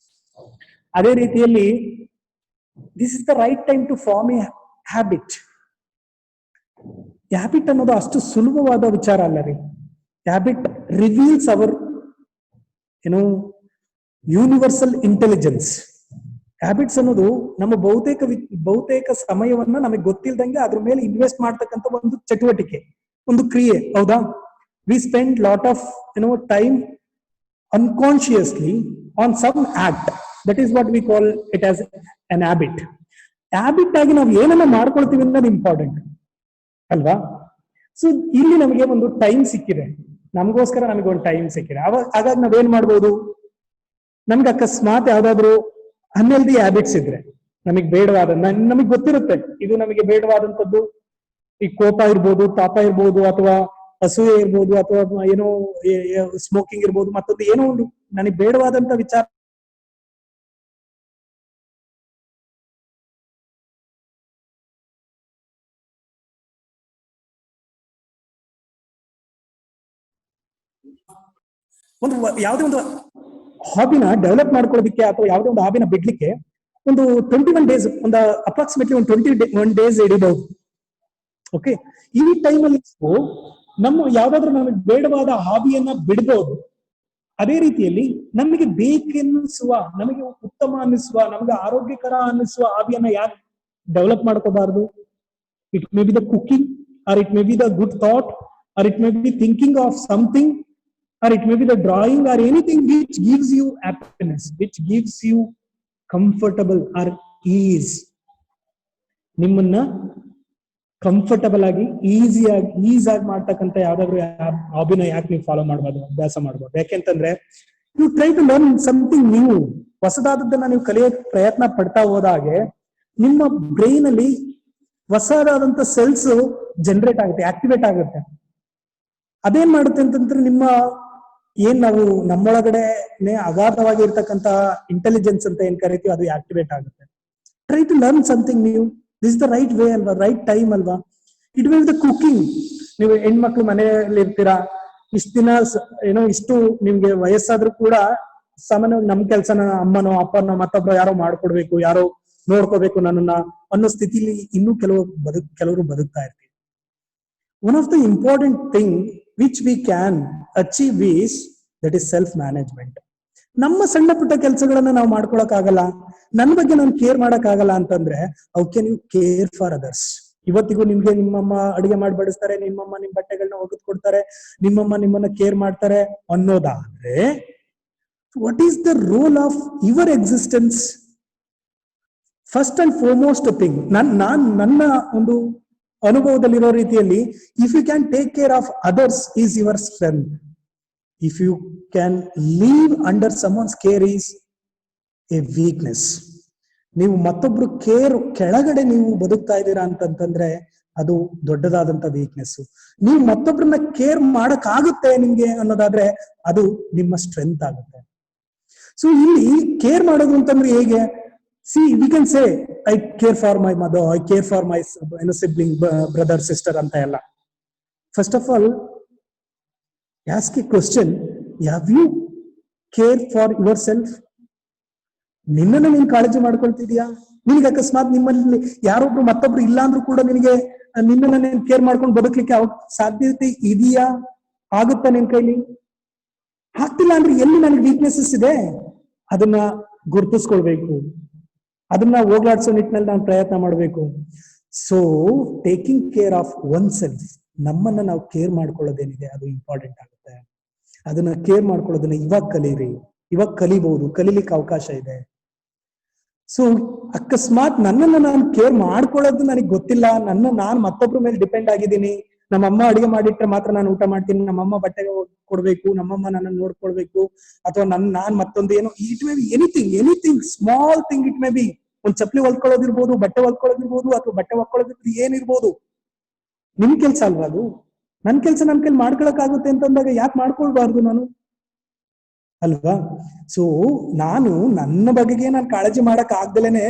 Speaker 2: ಅದೇ ರೀತಿಯಲ್ಲಿ this is the right time to form a habit. Habit ಅನ್ನೋದು ಅಷ್ಟು ಸುಲಭವಾದ ವಿಚಾರ ಅಲ್ಲ ರೀ. Habit reveals our universal intelligence. Habits ಅನ್ನೋದು ನಮ್ಮ ಬಹುತೇಕ ಸಮಯವನ್ನ ನಮಗೆ ಗೊತ್ತಿಲ್ದಂಗೆ ಅದ್ರ ಮೇಲೆ ಇನ್ವೆಸ್ಟ್ ಮಾಡ್ತಕ್ಕಂಥ ಒಂದು ಚಟುವಟಿಕೆ, ಒಂದು ಕ್ರಿಯೆ. ಹೌದಾ? We spend lot of time unconsciously on some act. That is what we call it as an habit. Habit ಆಗಿ ನಾವು ಏನನ್ನ ಮಾಡ್ಕೊಳ್ತೀವಿ ಅನ್ನೋದು ಇಂಪಾರ್ಟೆಂಟ್ ಅಲ್ವಾ? ಸೊ ಇಲ್ಲಿ ನಮಗೆ ಒಂದು ಟೈಮ್ ಸಿಕ್ಕಿದೆ, ನಮಗೋಸ್ಕರ ನಮಗೆ ಒಂದು ಟೈಮ್ ಸಿಕ್ಕಿದೆ. ಹಾಗಾಗಿ ನಾವೇನ್ ಮಾಡ್ಬೋದು? ನಮ್ಗೆ ಅಕಸ್ಮಾತ್ ಯಾವ್ದಾದ್ರು ಅನ್ಹೆಲ್ದಿ ಹ್ಯಾಬಿಟ್ಸ್ ಇದ್ರೆ, ನಮಗೆ ಬೇಡವಾದ, ನಮಗೆ ಗೊತ್ತಿರುತ್ತೆ ಇದು ನಮಗೆ ಬೇಡವಾದಂಥದ್ದು, ಈ ಕೋಪ ಇರ್ಬೋದು, ತಾಪ ಇರ್ಬೋದು, ಅಥವಾ ಅಸೂಯೆ ಇರ್ಬೋದು, ಅಥವಾ ಏನೋ ಸ್ಮೋಕಿಂಗ್ ಇರ್ಬೋದು, ಮತ್ತೊಂದು ಏನೋ ಒಂದು ನನಗೆ ಬೇಡವಾದಂತ ವಿಚಾರ ಒಂದು ಯಾವುದೇ ಒಂದು ಹಾಬಿನ ಡೆವಲಪ್ ಮಾಡ್ಕೊಳ್ಳೋದಕ್ಕೆ, ಅಥವಾ ಯಾವುದೇ ಒಂದು ಹಾಬಿನ ಬಿಡ್ಲಿಕ್ಕೆ ಒಂದು 21 days, ಒಂದು ಅಪ್ರಾಕ್ಸಿಮೇಟ್ಲಿ ಒಂದು 21 days ಹಿಡಿಬಹುದು. ಓಕೆ, ಈ ಟೈಮಲ್ಲಿ ನಮ್ಮ ಯಾವ್ದಾದ್ರು ನಮಗೆ ಬೇಡವಾದ ಹಾಬಿಯನ್ನ ಬಿಡಬಹುದು. ಅದೇ ರೀತಿಯಲ್ಲಿ ನಮಗೆ ಬೇಕೆನ್ನಿಸುವ, ನಮಗೆ ಉತ್ತಮ ಅನ್ನಿಸುವ, ನಮಗೆ ಆರೋಗ್ಯಕರ ಅನ್ನಿಸುವ ಹಾಬಿಯನ್ನ ಯಾಕೆ ಡೆವಲಪ್ ಮಾಡ್ಕೋಬಾರ್ದು? It may be the cooking, or it may be the good thought, or it may be thinking of something, or it may be the drawing, or anything which gives you happiness, which gives you comfortable or ease. ನಿಮ್ಮನ್ನ comfortable ಆಗಿ easy ಆಗಿ ಮಾಡ್ತಕ್ಕಂಥ ಯಾವ್ದಾದ್ರು ಹಾಬಿನ ಯಾಕೆ ನೀವು follow ಮಾಡಬಾರ್ದು, ಅಭ್ಯಾಸ ಮಾಡಬಹುದು? ಯಾಕೆಂತಂದ್ರೆ you try to learn something new. ಹೊಸದಾದದ್ದನ್ನ ನೀವು ಕಲಿಯೋಕೆ ಪ್ರಯತ್ನ ಪಡ್ತಾ ಹೋದಾಗೆ ನಿಮ್ಮ ಬ್ರೈನ್ ಅಲ್ಲಿ ಹೊಸದಾದಂತ ಸೆಲ್ಸ್ ಜನರೇಟ್ ಆಗುತ್ತೆ, ಆಕ್ಟಿವೇಟ್ ಆಗುತ್ತೆ. ಅದೇನ್ ಮಾಡುತ್ತೆ ಅಂತಂದ್ರೆ ನಿಮ್ಮ ನಾವು ನಮ್ಮೊಳಗಡೆ ಅಗಾಧವಾಗಿ ಇರ್ತಕ್ಕಂಥ ಇಂಟೆಲಿಜೆನ್ಸ್ ಅಂತ ಏನ್ ಕರಿತೀವಿ, ಅದು ಆಕ್ಟಿವೇಟ್ ಆಗುತ್ತೆ. Try to learn something new. This is the right way ಅಲ್ವಾ, ರೈಟ್ ಟೈಮ್ ಅಲ್ವಾ? It will the cooking. ನೀವು ಹೆಣ್ಮಕ್ಳು ಮನೆಯಲ್ಲಿ ಇರ್ತೀರಾ, ಇಷ್ಟು ದಿನ ಇಷ್ಟು ನಿಮ್ಗೆ ವಯಸ್ಸಾದ್ರೂ ಕೂಡ ಸಾಮಾನ್ಯವಾಗಿ ನಮ್ ಕೆಲ್ಸನ ಅಮ್ಮನೋ ಅಪ್ಪನೋ ಮತ್ತೊಬ್ರು ಯಾರೋ ಮಾಡ್ಕೊಡ್ಬೇಕು, ಯಾರೋ ನೋಡ್ಕೋಬೇಕು ನನ್ನನ್ನ ಅನ್ನೋ ಸ್ಥಿತಿಲಿ ಇನ್ನೂ ಕೆಲವರು ಬದುಕ್ತಾ ಇರ್ತೀವಿ. One of the important thing which we can achieve is that is self management. ನಮ್ಮ ಸಣ್ಣ ಪುಟ್ಟ ಕೆಲಸಗಳನ್ನ ನಾವು ಮಾಡ್ಕೊಳಕ್ ಆಗಲ್ಲ, ನನ್ನ ಬಗ್ಗೆ ನಾನು ಕೇರ್ ಮಾಡಕ್ ಆಗಲ್ಲ ಅಂತಂದ್ರೆ how can you care for others? ಇವತ್ತಿಗೂ ನಿಮ್ಗೆ ನಿಮ್ಮಮ್ಮ ಅಡಿಗೆ ಮಾಡಿ ಬಡಿಸ್ತಾರೆ, ನಿಮ್ಮಮ್ಮ ನಿಮ್ ಬಟ್ಟೆಗಳನ್ನ ಒಗೆದು ಕೊಡ್ತಾರೆ, ನಿಮ್ಮಮ್ಮ ನಿಮ್ಮನ್ನ ಕೇರ್ ಮಾಡ್ತಾರೆ ಅನ್ನೋದಾದ್ರೆ What is the role of your existence? First and foremost thing, ನನ್ನ ಒಂದು ಅನುಭವದಲ್ಲಿರೋ ರೀತಿಯಲ್ಲಿ, if you can take care of others is your strength. If you can live under someone's care is a weakness. ನೀವು ಮತ್ತೊಬ್ರು care ಕೆಳಗಡೆ ನೀವು ಬದುಕ್ತಾ ಇದ್ದೀರಾ ಅಂತಂತಂದ್ರೆ ಅದು ದೊಡ್ಡದಾದಂತ ವೀಕ್ನೆಸ್. ನೀವು ಮತ್ತೊಬ್ರನ್ನ ಕೇರ್ ಮಾಡಕ್ ಆಗುತ್ತೆ ನಿಮ್ಗೆ ಅನ್ನೋದಾದ್ರೆ ಅದು ನಿಮ್ಮ ಸ್ಟ್ರೆಂತ್ ಆಗುತ್ತೆ. ಸೊ ಇಲ್ಲಿ ಕೇರ್ ಮಾಡೋದು ಅಂತಂದ್ರೆ ಹೇಗೆ? See, we can say, I care for my mother, I care for my sibling, brother, sister anta ella. First of all, ask a question, have you cared for yourself? ನಿನ್ನನ್ನ ನೀನು ಕಾಳಜಿ ಮಾಡ್ಕೊಳ್ತಿದ್ಯಾ? ನಿನಗೆ ಅಕಸ್ಮಾತ್ ನಿಮ್ಮಲ್ಲಿ ಯಾರೊಬ್ರು ಮತ್ತೊಬ್ರು ಇಲ್ಲ ಅಂದ್ರೂ ಕೂಡ ನಿನಗೆ ನಿನ್ನನ್ನ ನೀನು ಕೇರ್ ಮಾಡ್ಕೊಂಡು ಬದುಕಲಿಕ್ಕೆ ಸಾಧ್ಯತೆ ಇದೆಯಾ? ಆಗುತ್ತಾ ನಿನ್ ಕೈಲಿ? ಆಗ್ತಿಲ್ಲ ಅಂದ್ರೆ ಎಲ್ಲಿ ನನಗೆ ವೀಕ್ನೆಸಸ್ ಇದೆ ಅದನ್ನ ಗುರುತಿಸ್ಕೊಳ್ಬೇಕು, ಅದನ್ನ ಹೋಗ್ಲಾಡ್ಸೋ ನಿಟ್ಟಿನಲ್ಲಿ ನಾವು ಪ್ರಯತ್ನ ಮಾಡಬೇಕು. So taking care of one self, ನಮ್ಮನ್ನ ನಾವು ಕೇರ್ ಮಾಡ್ಕೊಳ್ಳೋದೇನಿದೆ ಅದು ಇಂಪಾರ್ಟೆಂಟ್ ಆಗುತ್ತೆ. ಅದನ್ನ ಕೇರ್ ಮಾಡ್ಕೊಳ್ಳೋದನ್ನ ಇವಾಗ ಕಲೀರಿ, ಇವಾಗ ಕಲಿಬಹುದು, ಕಲೀಲಿಕ್ಕೆ ಅವಕಾಶ ಇದೆ. ಸೊ ಅಕಸ್ಮಾತ್ ನನ್ನನ್ನ ನಾನು ಕೇರ್ ಮಾಡ್ಕೊಳ್ಳೋದು ನನಗೆ ಗೊತ್ತಿಲ್ಲ, ನಾನು ಮತ್ತೊಬ್ರ ಮೇಲೆ ಡಿಪೆಂಡ್ ಆಗಿದ್ದೀನಿ, ನಮ್ಮಮ್ಮ ಅಡಿಗೆ ಮಾಡಿಟ್ರೆ ಮಾತ್ರ ನಾನು ಊಟ ಮಾಡ್ತೀನಿ, ನಮ್ಮಮ್ಮ ಬಟ್ಟೆ ಕೊಡ್ಬೇಕು, ನಮ್ಮಮ್ಮ ನನ್ನನ್ನು ನೋಡ್ಕೊಳ್ಬೇಕು, ಅಥವಾ ನಾನ್ ಮತ್ತೊಂದು ಏನೋ, it may be anything small thing. It may B ಒಂದ್ ಚಪ್ಪಲಿ ಹೊಲ್ಕೊಳ್ಳೋದಿರ್ಬೋದು, ಬಟ್ಟೆ ಹೊಲ್ಕೊಳ್ಳೋದಿರ್ಬೋದು, ಅಥವಾ ಬಟ್ಟೆ ಹೊಲ್ಕೊಳ್ಳೋದಿರ್ಬೋದು, ಏನಿರ್ಬೋದು. ನಿಮ್ ಕೆಲ್ಸ ಅಲ್ವಾ ಅದು? ನನ್ ಕೆಲ್ಸ ನನ್ ಕೈಲಿ ಮಾಡ್ಕೊಳಕ್ ಆಗುತ್ತೆ ಅಂತಂದಾಗ ಯಾಕೆ ಮಾಡ್ಕೊಳ್ಬಾರ್ದು ನಾನು, ಅಲ್ವಾ? ಸೊ ನಾನು ನನ್ನ ಬಗೆಗೆ ನಾನು ಕಾಳಜಿ ಮಾಡಕ್ ಆಗ್ದಲೇನೆ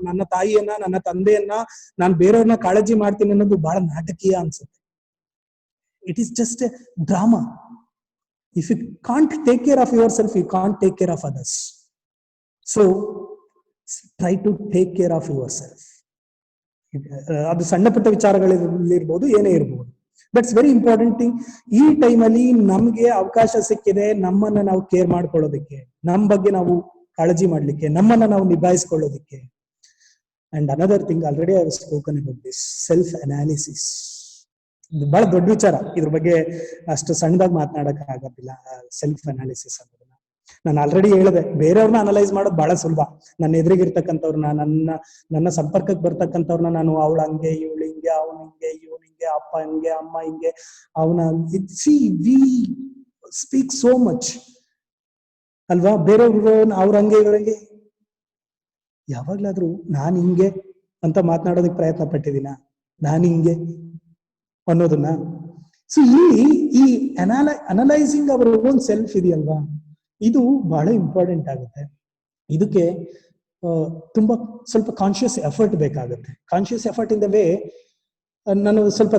Speaker 2: ನನ್ನ ತಾಯಿಯನ್ನ, ನನ್ನ ತಂದೆಯನ್ನ, ನಾನು ಬೇರೆಯವ್ರನ್ನ ಕಾಳಜಿ ಮಾಡ್ತೀನಿ ಅನ್ನೋದು ಬಹಳ ನಾಟಕೀಯ ಅನ್ಸುತ್ತೆ. It is just a drama. If you can't take care of yourself, you can't take care of others. So try to take care of yourself. ಅದು ಸಣ್ಣ ಪುಟ್ಟ ವಿಚಾರಗಳಿರ್ಬೋದು, ಏನೇ ಇರ್ಬೋದು, ದಟ್ಸ್ ವೆರಿ ಇಂಪಾರ್ಟೆಂಟ್ ಥಿಂಗ್. ಈ ಟೈಮಲ್ಲಿ ನಮ್ಗೆ ಅವಕಾಶ ಸಿಕ್ಕಿದೆ ನಮ್ಮನ್ನ ನಾವು ಕೇರ್ ಮಾಡ್ಕೊಳ್ಳೋದಕ್ಕೆ, ನಮ್ಮ ಬಗ್ಗೆ ನಾವು ಕಾಳಜಿ ಮಾಡ್ಲಿಕ್ಕೆ, ನಮ್ಮನ್ನ ನಾವು ನಿಭಾಯಿಸ್ಕೊಳ್ಳೋದಕ್ಕೆ. And another thing, already I have spoken about this, self analysis. ಇದು ಬಹಳ ದೊಡ್ಡ ವಿಚಾರ, ಇದ್ರ ಬಗ್ಗೆ ಅಷ್ಟು ಸಣ್ಣದಾಗಿ ಮಾತನಾಡಕ್ ಆಗೋದಿಲ್ಲ. ಸೆಲ್ಫ್ ಅನಾಲಿಸಿಸ್ ಅನ್ನೋದನ್ನ ನಾನು ಆಲ್ರೆಡಿ ಹೇಳಿದೆ. ಬೇರೆಯವ್ರನ್ನ ಅನಲೈಸ್ ಮಾಡೋದು ಬಹಳ ಸುಲಭ. ನನ್ನ ಎದುರಿಗಿರ್ತಕ್ಕಂಥವ್ರನ್ನ, ನನ್ನ ಸಂಪರ್ಕಕ್ಕೆ ಬರ್ತಕ್ಕಂಥವ್ರನ್ನ ನಾನು ಅವಳ ಹಂಗೆ, ಇವಳು ಹಿಂಗೆ, ಅವನ ಹಿಂಗೆ, ಇವನು ಹಿಂಗೆ, ಅಪ್ಪ ಹಿಂಗೆ, ಅಮ್ಮ ಹಿಂಗೆ, ಅವನ ವಿ ಸ್ಪೀಕ್ ಸೋ ಮಚ್ ಅಲ್ವಾ? ಬೇರೆಯವ್ರು ಅವ್ರ ಹಂಗೆ, ಇವ್ರಂಗೆ. ಯಾವಾಗ್ಲಾದ್ರೂ ನಾನ್ ಹಿಂಗೆ ಅಂತ ಮಾತನಾಡೋದಕ್ಕೆ ಪ್ರಯತ್ನ ಪಟ್ಟಿದ್ದೀನ? ನಾನ್ ಹಿಂಗೆ ಅನ್ನೋದನ್ನ. ಸೊ ಇಲ್ಲಿ ಈ ಅನಲೈಸಿಂಗ್ ಅವರ್ ಓನ್ ಸೆಲ್ಫ್ ಇದೆಯಲ್ವಾ, ಇದು ಬಹಳ ಇಂಪಾರ್ಟೆಂಟ್ ಆಗುತ್ತೆ. ಇದಕ್ಕೆ ತುಂಬಾ ಸ್ವಲ್ಪ ಕಾನ್ಶಿಯಸ್ ಎಫರ್ಟ್ ಬೇಕಾಗುತ್ತೆ. Conscious effort in the way, ನಾನು ಸ್ವಲ್ಪ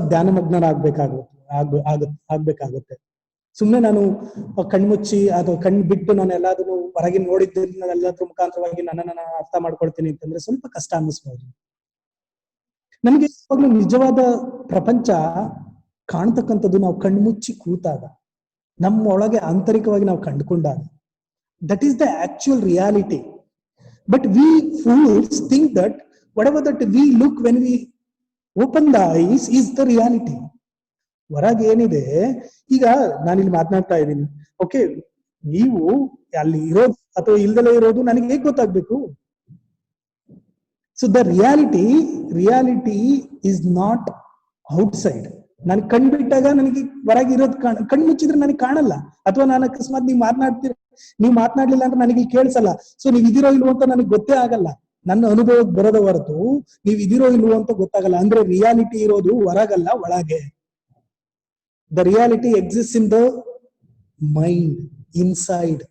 Speaker 2: ಆಗ್ಬೇಕಾಗುತ್ತೆ. ಸುಮ್ಮನೆ ನಾನು ಕಣ್ಮುಚ್ಚಿ ಅಥವಾ ಕಣ್ಣು ಬಿಟ್ಟು ನಾನು ಎಲ್ಲಾದ್ರೂ ಹೊರಗೆ ನೋಡಿದ್ದನ್ನ ಎಲ್ಲಾದ್ರೂ ಮುಖಾಂತರವಾಗಿ ನನ್ನನ್ನ ಅರ್ಥ ಮಾಡ್ಕೊಳ್ತೀನಿ ಅಂತಂದ್ರೆ ಸ್ವಲ್ಪ ಕಷ್ಟ ಅನ್ನಿಸ್ಬೋದು. ನಮ್ಗೆ ನಿಜವಾದ ಪ್ರಪಂಚ ಕಾಣ್ತಕ್ಕಂಥದ್ದು ನಾವು ಕಣ್ಮುಚ್ಚಿ ಕೂತಾಗ, ನಮ್ಮ ಒಳಗೆ ಆಂತರಿಕವಾಗಿ ನಾವು ಕಂಡುಕೊಂಡಾಗ. That is the actual reality. But we fools think that whatever that we look when we open the eyes is the reality. ಹೊರಗೆ ಏನಿದೆ, ಈಗ ನಾನಿಲ್ಲಿ ಮಾತನಾಡ್ತಾ ಇದ್ದೀನಿ, ಓಕೆ, ನೀವು ಅಲ್ಲಿ ಇರೋದು ಅಥವಾ ಇಲ್ದಲೇ ಇರೋದು ನನಗೆ ಹೇಗೆ ಗೊತ್ತಾಗ್ಬೇಕು? So the reality is not outside. ನನ್ ಕಣ್ ಬಿಟ್ಟಾಗ ನನಗೆ ಹೊರಗೆ ಇರೋದು ಕಣ್ ಮುಚ್ಚಿದ್ರೆ ನನಗೆ ಕಾಣಲ್ಲ. ಅಥವಾ ನಾನು ಅಕಸ್ಮಾತ್ ನೀವು ಮಾತನಾಡ್ಲಿಲ್ಲ ಅಂದ್ರೆ ನನಗೆ ಕೇಳಿಸಲ್ಲ. ಸೊ ನೀವು ಇದಿರೋ ಇಲ್ವೋ ಅಂತ ನನಗೆ ಗೊತ್ತೇ ಆಗಲ್ಲ. ನನ್ನ ಅನುಭವಕ್ಕೆ ಬರೋದ ಹೊರತು ನೀವು ಇದಿರೋ ಇಲ್ವೋ ಅಂತ ಗೊತ್ತಾಗಲ್ಲ. ಅಂದ್ರೆ ರಿಯಾಲಿಟಿ ಇರೋದು ಹೊರಗಲ್ಲ, ಒಳಗೆ. The reality exist in the mind, inside.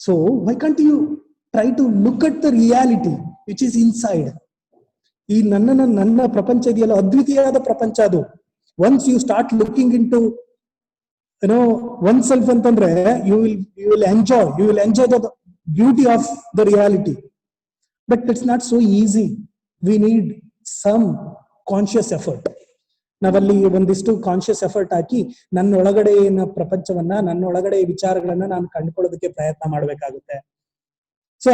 Speaker 2: So why can't you try to look at the reality which is inside. ಈ ನನ್ನ ಪ್ರಪಂಚ ಇದೆಯಲ್ಲ, ಅದ್ವಿತೀಯವಾದ ಪ್ರಪಂಚ ಅದು. Once you start looking into oneself ಅಂತಂದ್ರೆ you will enjoy the beauty of the reality. But it's not so easy. We need some conscious effort. ನಾವಲ್ಲಿ ಒಂದಿಷ್ಟು ಕಾನ್ಶಿಯಸ್ ಎಫರ್ಟ್ ಹಾಕಿ ನನ್ನ ಒಳಗಡೆ ಪ್ರಪಂಚವನ್ನ, ನನ್ನ ಒಳಗಡೆ ವಿಚಾರಗಳನ್ನ ನಾನು ಕಂಡುಕೊಳ್ಳೋದಕ್ಕೆ ಪ್ರಯತ್ನ ಮಾಡ್ಬೇಕಾಗುತ್ತೆ. ಸೊ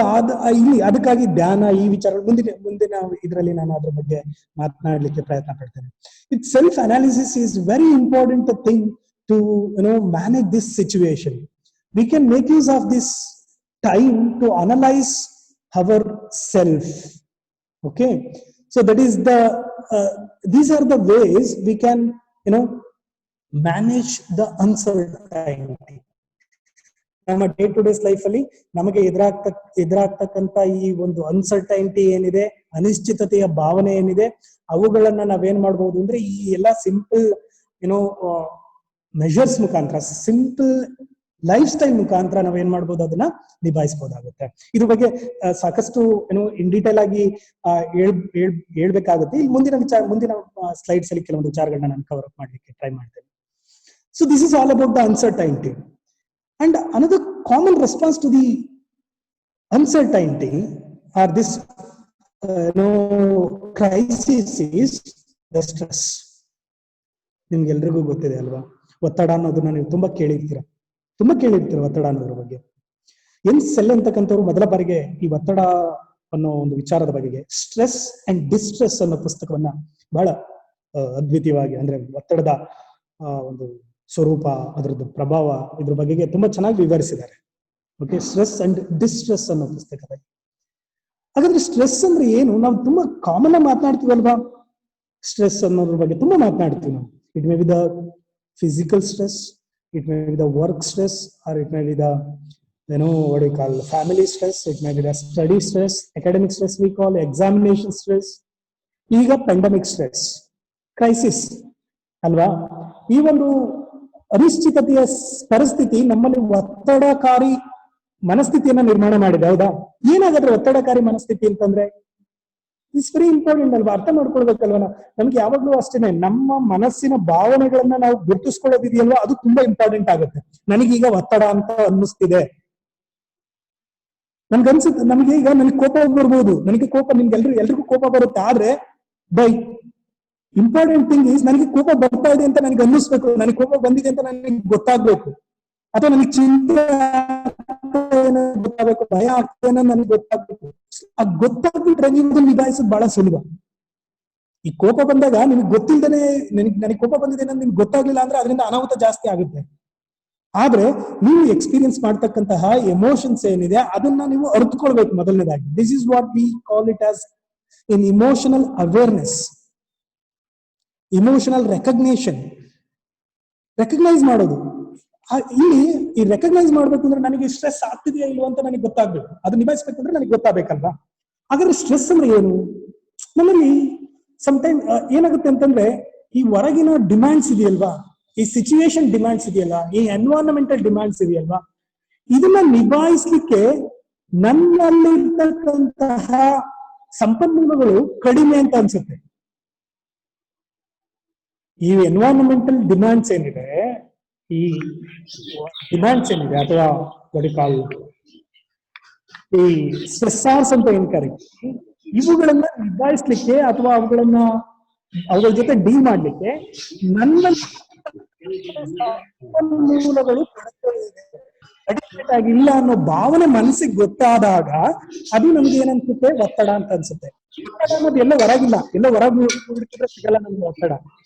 Speaker 2: ಇಲ್ಲಿ ಅದಕ್ಕಾಗಿ ಧ್ಯಾನ, ಈ ವಿಚಾರಗಳು ಮುಂದಿನ ಇದರಲ್ಲಿ ನಾನು ಅದ್ರ ಬಗ್ಗೆ ಮಾತನಾಡ್ಲಿಕ್ಕೆ ಪ್ರಯತ್ನ ಪಡ್ತೇನೆ. It self analysis is very important thing to manage this situation. we can make use of this time to analyze our self. Okay, so that is the these are the ways we can, manage the uncertainty. ನಮ್ಮ day to days life ಅಲ್ಲಿ ನಮಗೆ ಎದುರಾಗ್ತಕ್ಕಂತ ಈ ಒಂದು ಅನ್ಸರ್ಟೈನಿಟಿ ಏನಿದೆ, ಅನಿಶ್ಚಿತತೆಯ ಭಾವನೆ ಏನಿದೆ, ಅವುಗಳನ್ನ ನಾವೇನ್ ಮಾಡ್ಬೋದು ಅಂದ್ರೆ ಈ ಎಲ್ಲ ಸಿಂಪಲ್ ಮೆಷರ್ಸ್ ಮುಖಾಂತರ, ಸಿಂಪಲ್ ಲೈಫ್ ಸ್ಟೈಲ್ ಮುಖಾಂತರ ನಾವೇನ್ ಮಾಡ್ಬೋದು, ಅದನ್ನ ನಿಭಾಯಿಸಬಹುದಾಗುತ್ತೆ. ಇದ್ರ ಬಗ್ಗೆ ಸಾಕಷ್ಟು ಇನ್ ಡೀಟೇಲ್ ಆಗಿ ಹೇಳ್ಬೇಕಾಗುತ್ತೆ. ಇಲ್ಲಿ ಮುಂದಿನ ಸ್ಲೈಡ್ಸ್ ಅಲ್ಲಿ ಕೆಲವೊಂದು ವಿಚಾರಗಳನ್ನ ನಾನು ಕವರ್ ಅಪ್ ಮಾಡ್ಲಿಕ್ಕೆ ಟ್ರೈ ಮಾಡ್ತೇನೆ. So this is all about the uncertainty. And another common response to the uncertainty or this crisis is the stress. ನಿಮ್ಗೆ ಎಲ್ರಿಗೂ ಗೊತ್ತಿದೆ ಅಲ್ವಾ, ಒತ್ತಡ ಅನ್ನೋದನ್ನ ನೀವು ತುಂಬಾ ಕೇಳಿರ್ತೀರ ಒತ್ತಡ ಅನ್ನೋದ್ರ ಬಗ್ಗೆ. ಸೆಲ್ ಅಂತಕ್ಕಂಥವ್ರು ಮೊದಲ ಬಾರಿಗೆ ಈ ಒತ್ತಡ ಅನ್ನೋ ಒಂದು ವಿಚಾರದ ಬಗೆಗೆ ಸ್ಟ್ರೆಸ್ ಅಂಡ್ ಡಿಸ್ಟ್ರೆಸ್ ಅನ್ನೋ ಪುಸ್ತಕವನ್ನ ಬಹಳ ಅದ್ವಿತೀಯವಾಗಿ, ಅಂದ್ರೆ ಒತ್ತಡದ ಒಂದು ಸ್ವರೂಪ, ಅದರದ್ದು ಪ್ರಭಾವ, ಇದ್ರ ಬಗೆಗೆ ತುಂಬಾ ಚೆನ್ನಾಗಿ ವಿವರಿಸಿದ್ದಾರೆ. ಓಕೆ, ಸ್ಟ್ರೆಸ್ ಅಂಡ್ ಡಿಸ್ಟ್ರೆಸ್ ಅನ್ನೋ ಪುಸ್ತಕದಲ್ಲಿ. ಹಾಗಾದ್ರೆ ಸ್ಟ್ರೆಸ್ ಅಂದ್ರೆ ಏನು? ನಾವು ತುಂಬಾ ಕಾಮನ್ ಆಗಿ ಮಾತನಾಡ್ತೀವಲ್ವಾ ಸ್ಟ್ರೆಸ್ ಅನ್ನೋದ್ರ ಬಗ್ಗೆ, ತುಂಬಾ ಮಾತನಾಡ್ತೀವಿ ನಾವು. It may be the physical stress, it may be the work stress, or it may be the what we call family stress, it may be the study stress, academic stress we call, examination stress, ಈಗ pandemic stress, crisis ಅಲ್ವಾ. ಈ ಒಂದು ಅನಿಶ್ಚಿತತೆಯ ಪರಿಸ್ಥಿತಿ ನಮ್ಮಲ್ಲಿ ಒತ್ತಡಕಾರಿ ಮನಸ್ಥಿತಿಯನ್ನ ನಿರ್ಮಾಣ ಮಾಡಿದೆ. ಹೌದಾ? ಏನಾಗಾದ್ರೆ ಒತ್ತಡಕಾರಿ ಮನಸ್ಥಿತಿ ಅಂತಂದ್ರೆ ಇಟ್ಸ್ ವೆರಿ ಇಂಪಾರ್ಟೆಂಟ್ ಅಲ್ವಾ, ಅರ್ಥ ಮಾಡ್ಕೊಳ್ಬೇಕಲ್ವಾ. ನಮ್ಗೆ ಯಾವಾಗ್ಲೂ ಅಷ್ಟೇನೆ ನಮ್ಮ ಮನಸ್ಸಿನ ಭಾವನೆಗಳನ್ನ ನಾವು ಗುರುತಿಸ್ಕೊಳ್ಳೋದಿದೆಯಲ್ವಾ, ಅದು ತುಂಬಾ ಇಂಪಾರ್ಟೆಂಟ್ ಆಗುತ್ತೆ. ನನಗೀಗ ಒತ್ತಡ ಅಂತ ಅನ್ನಿಸ್ತಿದೆ, ನನ್ಗನ್ಸುತ್ತೆ, ನಮ್ಗೆ ಈಗ ನನಗೆ ಕೋಪ ಬರ್ಬೋದು, ನನಗೆ ಕೋಪ, ನಿಮ್ಗೆ ಎಲ್ರಿಗೂ ಕೋಪ ಬರುತ್ತೆ. ಆದ್ರೆ ಬೈ ಇಂಪಾರ್ಟೆಂಟ್ ಥಿಂಗ್ ಈಸ್, ನನಗೆ ಕೋಪ ಬರ್ತಾ ಇದೆ ಅಂತ ನನಗೆ ಅನ್ನಿಸ್ಬೇಕು, ನನಗೆ ಕೋಪ ಬಂದಿದೆ ಅಂತ ನನಗೆ ಗೊತ್ತಾಗ್ಬೇಕು, ಅಥವಾ ನನಗೆ ಚಿಂತೆ ಗೊತ್ತಾಗಬೇಕು, ಭಯ ಆಗ್ತದೆ ಅನ್ನೋದು ನನಗೆ ಗೊತ್ತಾಗ್ಬೇಕು. ಆ ಗೊತ್ತಾಗ್ಬಿಟ್ರೆ ನೀವು ನಿಭಾಯಿಸೋದು ಬಹಳ ಸುಲಭ. ಈ ಕೋಪ ಬಂದಾಗ ನಿಮ್ಗೆ ಗೊತ್ತಿಲ್ದೇನೆ ನನಗೆ ಕೋಪ ಬಂದಿದೆ ಅನ್ನೋದು ನಿಮ್ಗೆ ಗೊತ್ತಾಗ್ಲಿಲ್ಲ ಅಂದ್ರೆ ಅದರಿಂದ ಅನಾಹುತ ಜಾಸ್ತಿ ಆಗುತ್ತೆ. ಆದ್ರೆ ನೀವು ಎಕ್ಸ್ಪೀರಿಯನ್ಸ್ ಮಾಡ್ತಕ್ಕಂತಹ ಎಮೋಷನ್ಸ್ ಏನಿದೆ ಅದನ್ನ ನೀವು ಅರ್ಥಕೊಳ್ಬೇಕು ಮೊದಲನೇದಾಗಿ. This is what we call it as in emotional awareness, emotional recognise ಮಾಡೋದು. ಇಲ್ಲಿ ಈ ರೆಕಗ್ನೈಸ್ ಮಾಡ್ಬೇಕು ಅಂದ್ರೆ ನನಗೆ ಸ್ಟ್ರೆಸ್ ಆಗ್ತಿದೆಯಾ ಇಲ್ವಾ ಅಂತ ನನಗೆ ಗೊತ್ತಾಗ್ಬೇಕು, ಅದು ನಿಭಾಯಿಸ್ಬೇಕು ಅಂದ್ರೆ ನನಗೆ ಗೊತ್ತಾಗಬೇಕಲ್ವಾ. ಹಾಗಾದ್ರೆ ಸ್ಟ್ರೆಸ್ ಅಂದ್ರೆ ಏನು? ನಮ್ಮಲ್ಲಿ ಸಮ್ಟೈಮ್ ಏನಾಗುತ್ತೆ ಅಂತಂದ್ರೆ, ಈ ಹೊರಗಿನ ಡಿಮ್ಯಾಂಡ್ಸ್ ಇದೆಯಲ್ವಾ, ಈ ಸಿಚುವೇಶನ್ ಡಿಮ್ಯಾಂಡ್ಸ್ ಇದೆಯಲ್ಲ, ಈ ಎನ್ವೈರನ್ಮೆಂಟಲ್ ಡಿಮ್ಯಾಂಡ್ಸ್ ಇದೆಯಲ್ವಾ, ಇದನ್ನ ನಿಭಾಯಿಸ್ಲಿಕ್ಕೆ ನನ್ನಲ್ಲಿರ್ತಕ್ಕಂತಹ ಸಂಪನ್ಮೂಲಗಳು ಕಡಿಮೆ ಅಂತ ಅನ್ಸುತ್ತೆ. ಈ ಎನ್ವೈರನ್ಮೆಂಟಲ್ ಡಿಮ್ಯಾಂಡ್ಸ್ ಏನಿದೆ, ಈ ಡಿಮ್ಯಾಂಡ್ಸ್ ಏನಿದೆ, ಅಥವಾ ಕಾಲ್ ಈ ಸ್ಟ್ರೆಸ್ಸಾರ್ಸ್ ಅಂತ ಏನ್ ಕರೀತೀವಿ, ಇವುಗಳನ್ನ ನಿಭಾಯಿಸ್ಲಿಕ್ಕೆ ಅಥವಾ ಅವುಗಳ ಜೊತೆ ಡೀಲ್ ಮಾಡ್ಲಿಕ್ಕೆ ನನ್ನ ಮೂಲಗಳು ಅಡಿಕ್ಟೆಡ್ ಆಗಿಲ್ಲ ಅನ್ನೋ ಭಾವನೆ ಮನಸ್ಸಿಗೆ ಗೊತ್ತಾದಾಗ ಅದು ನಮ್ಗೆ ಏನನ್ಸುತ್ತೆ, ಒತ್ತಡ ಅಂತ ಅನ್ಸುತ್ತೆ. ಒತ್ತಡ ಅನ್ನೋದು ಎಲ್ಲ ಹೊರಗಿಲ್ಲ, ಎಲ್ಲ ಹೊರಗೆ ಹುಡುಕಿದ್ರೆ ಸಿಗಲ್ಲ ನಮ್ಗೆ ಒತ್ತಡ.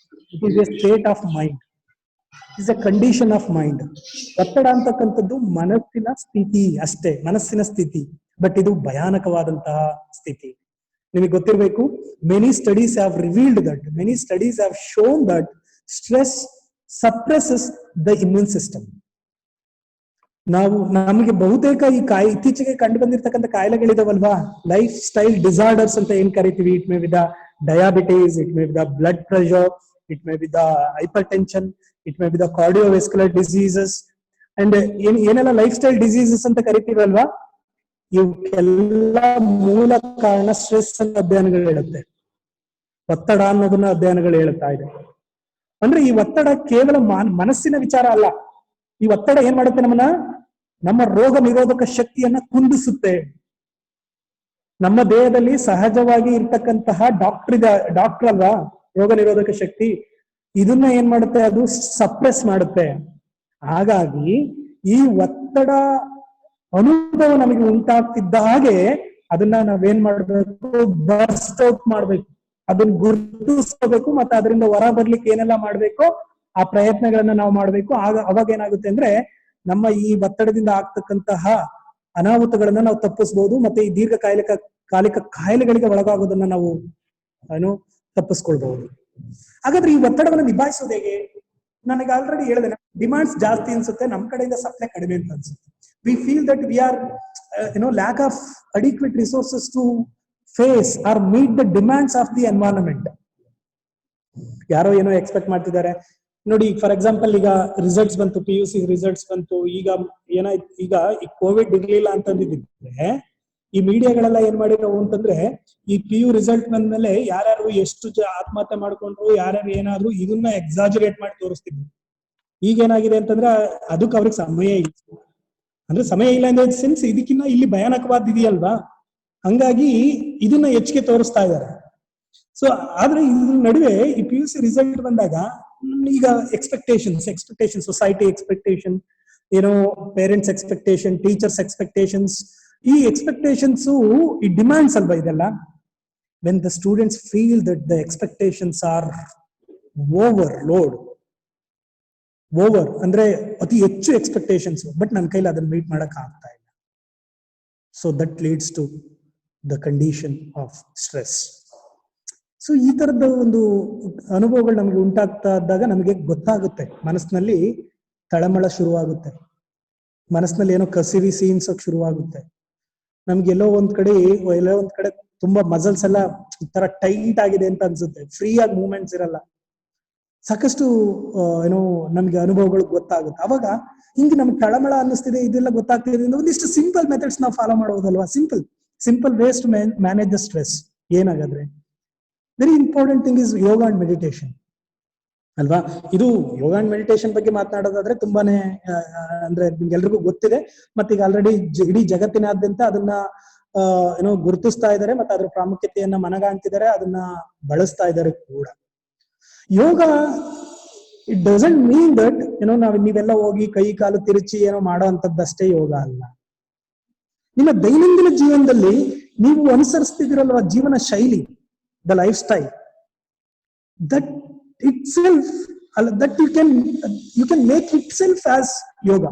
Speaker 2: It is A state of mind, is A condition of mind. ಒತ್ತಡ ಅಂತಕ್ಕಂಥದ್ದು ಮನಸ್ಸಿನ ಸ್ಥಿತಿ ಅಷ್ಟೇ, ಮನಸ್ಸಿನ ಸ್ಥಿತಿ. ಬಟ್ ಇದು ಭಯಾನಕವಾದಂತಹ ಸ್ಥಿತಿ. ನಿಮಗೆ ಗೊತ್ತಿರಬೇಕು, many studies have revealed that, many studies have shown that stress suppresses the immune system. ನಮಗೆ ಬಹುತೇಕ ಈ ಇತ್ತೀಚೆಗೆ ಕಂಡು ಬಂದಿರತಕ್ಕಂಥ ಕಾಯಿಲೆಗಳಿದಾವಲ್ವಾ, ಲೈಫ್ ಸ್ಟೈಲ್ ಡಿಸಾರ್ಡರ್ಸ್ ಅಂತ ಏನ್ ಕರಿತೀವಿ. It may be the diabetes, it may be the blood pressure, it may be the hypertension, it may be the cardiovascular diseases and ಏನೆಲ್ಲ ಲೈಫ್ ಸ್ಟೈಲ್ ಡಿಸೀಸಸ್ ಅಂತ ಕರಿತೀವಲ್ವಾ, ಇವಕ್ಕೆಲ್ಲ ಮೂಲ ಕಾರಣ ಸ್ಟ್ರೆಸ್ ಅಂತ ಅಧ್ಯಯನಗಳು ಹೇಳುತ್ತೆ, ಒತ್ತಡ ಅನ್ನೋದನ್ನ ಅಧ್ಯಯನಗಳು ಹೇಳ್ತಾ ಇದೆ. ಅಂದ್ರೆ ಈ ಒತ್ತಡ ಕೇವಲ ಮನಸ್ಸಿನ ವಿಚಾರ ಅಲ್ಲ. ಈ ಒತ್ತಡ ಏನ್ ಮಾಡುತ್ತೆ, ನಮ್ಮ ರೋಗ ನಿರೋಧಕ ಶಕ್ತಿಯನ್ನ ಕುಂದಿಸುತ್ತೆ. ನಮ್ಮ ದೇಹದಲ್ಲಿ ಸಹಜವಾಗಿ ಇರ್ತಕ್ಕಂತಹ ಡಾಕ್ಟರ್ ಅಲ್ವಾ ರೋಗ ನಿರೋಧಕ ಶಕ್ತಿ, ಇದನ್ನ ಏನ್ ಮಾಡುತ್ತೆ, ಅದು ಸಪ್ರೆಸ್ ಮಾಡುತ್ತೆ. ಹಾಗಾಗಿ ಈ ಒತ್ತಡ ಅನುಭವ ನಮಗೆ ಉಂಟಾಗ್ತಿದ್ದ ಹಾಗೆ ಅದನ್ನ ನಾವೇನ್ ಮಾಡ್ಬೇಕು, ಬರ್ಸ್ಟ್ ಔಟ್ ಮಾಡ್ಬೇಕು, ಅದನ್ನ ಗುರುತಿಸ್ಕೋಬೇಕು, ಮತ್ತೆ ಅದರಿಂದ ಹೊರ ಬರ್ಲಿಕ್ಕೆ ಏನೆಲ್ಲ ಮಾಡ್ಬೇಕು ಆ ಪ್ರಯತ್ನಗಳನ್ನ ನಾವು ಮಾಡ್ಬೇಕು. ಅವಾಗ ಏನಾಗುತ್ತೆ ಅಂದ್ರೆ ನಮ್ಮ ಈ ಒತ್ತಡದಿಂದ ಆಗ್ತಕ್ಕಂತಹ ಅನಾಹುತಗಳನ್ನ ನಾವು ತಪ್ಪಿಸಬಹುದು, ಮತ್ತೆ ಈ ಕಾಲಿಕ ಕಾಯಿಲೆಗಳಿಗೆ ಒಳಗಾಗೋದನ್ನ ನಾವು ಏನು ತಪ್ಪಿಸ್ಕೊಳ್ಬಹುದು. ಹಾಗಾದ್ರೆ ಈ ಒತ್ತಡವನ್ನು ನಿಭಾಯಿಸೋದು ಹೇಗೆ? ನನಗೆ ಆಲ್ರೆಡಿ ಹೇಳಿದೆ, ಡಿಮಾಂಡ್ಸ್ ಜಾಸ್ತಿ ಅನ್ಸುತ್ತೆ, ನಮ್ ಕಡೆಯಿಂದ ಸಪ್ಲೈ ಕಡಿಮೆ ಅಂತ ಅನ್ಸುತ್ತೆ. We feel that we are lack of adequate resources to face or meet the demands of the environment. ಯಾರೋ ಏನೋ ಎಕ್ಸ್ಪೆಕ್ಟ್ ಮಾಡ್ತಿದ್ದಾರೆ ನೋಡಿ. ಫಾರ್ ಎಕ್ಸಾಂಪಲ್, ಈಗ ರಿಸಲ್ಟ್ಸ್ ಬಂತು, PUC ರಿಸಲ್ಟ್ಸ್ ಬಂತು. ಈಗ ಏನಾಯ್ತು, ಈಗ ಈ ಕೋವಿಡ್ ಇರ್ಲಿಲ್ಲ ಅಂತಂದಿದ್ರೆ ಈ ಮೀಡಿಯಾಗಳೆಲ್ಲ ಏನ್ ಮಾಡಿರೋ ಅಂತಂದ್ರೆ, ಈ PU ರಿಸಲ್ಟ್ ಬಂದ್ಮೇಲೆ ಯಾರ್ಯಾರು ಎಷ್ಟು ಆತ್ಮಹತ್ಯೆ ಮಾಡ್ಕೊಂಡ್ರು, ಯಾರ್ಯಾರು ಏನಾದ್ರು ಇದನ್ನ ಎಕ್ಸಾಜರೇಟ್ ಮಾಡಿ ತೋರಿಸ್ತಿದ್ರು. ಈಗ ಏನಾಗಿದೆ ಅಂತಂದ್ರೆ ಅದಕ್ಕೆ ಅವ್ರಿಗೆ ಸಮಯ ಇಲ್ಲ. ಅಂದ್ರೆ ಸಮಯ ಇಲ್ಲ ಅಂದ್ರೆ ಸೆನ್ಸ್ ಇದಕ್ಕಿನ್ನ ಇಲ್ಲಿ ಭಯಾನಕವಾದ ಇದೆಯಲ್ವಾ, ಹಂಗಾಗಿ ಇದನ್ನ ಹೆಚ್ಚಿಗೆ ತೋರಿಸ್ತಾ ಇದ್ದಾರೆ. ಸೊ ಆದ್ರೆ ಇದ್ರ ನಡುವೆ ಈ PUC ರಿಸಲ್ಟ್ ಬಂದಾಗ ಈಗ expectation, society expectation, parents expectation, teachers expectations, ಈ ಎಕ್ಸ್ಪೆಕ್ಟೇಷನ್ಸ್ ಈ ಡಿಮ್ಯಾಂಡ್ಸ್ ಅಲ್ವಾ ಇದೆಲ್ಲ. When the students feel that the expectations are over ಅಂದ್ರೆ ಅತಿ ಹೆಚ್ಚು ಎಕ್ಸ್ಪೆಕ್ಟೇಷನ್ಸ್, ಬಟ್ ನನ್ನ ಕೈಲಿ ಅದನ್ನ ಮೀಟ್ ಮಾಡಕ್ ಆಗ್ತಾ ಇಲ್ಲ. So that leads to the condition of stress. So ಈ ತರದ ಒಂದು ಅನುಭವಗಳು ನಮ್ಗೆ ಉಂಟಾಗ್ತಾ ಇದ್ದಾಗ ನಮಗೆ ಗೊತ್ತಾಗುತ್ತೆ, ಮನಸ್ಸಿನಲ್ಲಿ ತಳಮಳ ಶುರುವಾಗುತ್ತೆ, ಮನಸ್ಸಿನಲ್ಲಿ ಏನೋ ಕಸಿವಿ ಸೀನ್ಸೋಕ್ ಶುರುವಾಗುತ್ತೆ. ನಮ್ಗೆ ಎಲ್ಲೋ ಒಂದ್ ಕಡೆ ತುಂಬಾ ಮಸಲ್ಸ್ ಎಲ್ಲ ತರ ಟೈಟ್ ಆಗಿದೆ ಅಂತ ಅನ್ಸುತ್ತೆ, ಫ್ರೀ ಆಗಿ ಮೂವ್ಮೆಂಟ್ಸ್ ಇರಲ್ಲ, ಸಾಕಷ್ಟು ನಮ್ಗೆ ಅನುಭವಗಳು ಗೊತ್ತಾಗುತ್ತೆ. ಅವಾಗ ಹಿಂಗೆ ನಮ್ಗೆ ತಳಮಳ ಅನ್ನಿಸ್ತಿದೆ, ಇದೆಲ್ಲ ಗೊತ್ತಾಗ್ತಿದೆ, ಒಂದಿಷ್ಟು ಸಿಂಪಲ್ ಮೆಥಡ್ಸ್ ನಾವು ಫಾಲೋ ಮಾಡಬಹುದಲ್ವಾ. Simple ways to manage the stress. ಏನಾಗಾದ್ರೆ very important thing is yoga and meditation ಅಲ್ವಾ. ಇದು ಯೋಗ ಅಂಡ್ ಮೆಡಿಟೇಷನ್ ಬಗ್ಗೆ ಮಾತನಾಡೋದಾದ್ರೆ ತುಂಬಾನೇ ಅಂದ್ರೆ ನಿಮ್ಗೆಲ್ರಿಗೂ ಗೊತ್ತಿದೆ, ಮತ್ತೆ ಈಗ ಆಲ್ರೆಡಿ ಇಡೀ ಜಗತ್ತಿನಾದ್ಯಂತ ಅದನ್ನ ಗುರುತಿಸ್ತಾ ಇದ್ದಾರೆ, ಮತ್ತೆ ಅದ್ರ ಪ್ರಾಮುಖ್ಯತೆಯನ್ನ ಮನಗಾಣ್ತಿದ್ದಾರೆ, ಅದನ್ನ ಬಳಸ್ತಾ ಇದ್ದಾರೆ ಕೂಡ. ಯೋಗ ಇಟ್ ಡಸಂಟ್ ಮೀನ್ ದಟ್ ನೀವೆಲ್ಲ ಹೋಗಿ ಕೈ ಕಾಲು ತಿರುಚಿ ಮಾಡೋ ಅಂತದ್ದಷ್ಟೇ ಯೋಗ ಅಲ್ಲ. ನಿಮ್ಮ ದೈನಂದಿನ ಜೀವನದಲ್ಲಿ ನೀವು ಅನುಸರಿಸ್ತಿದಿರಲ್ವ ಜೀವನ ಶೈಲಿ, the life style, that itself, that you can make itself as yoga.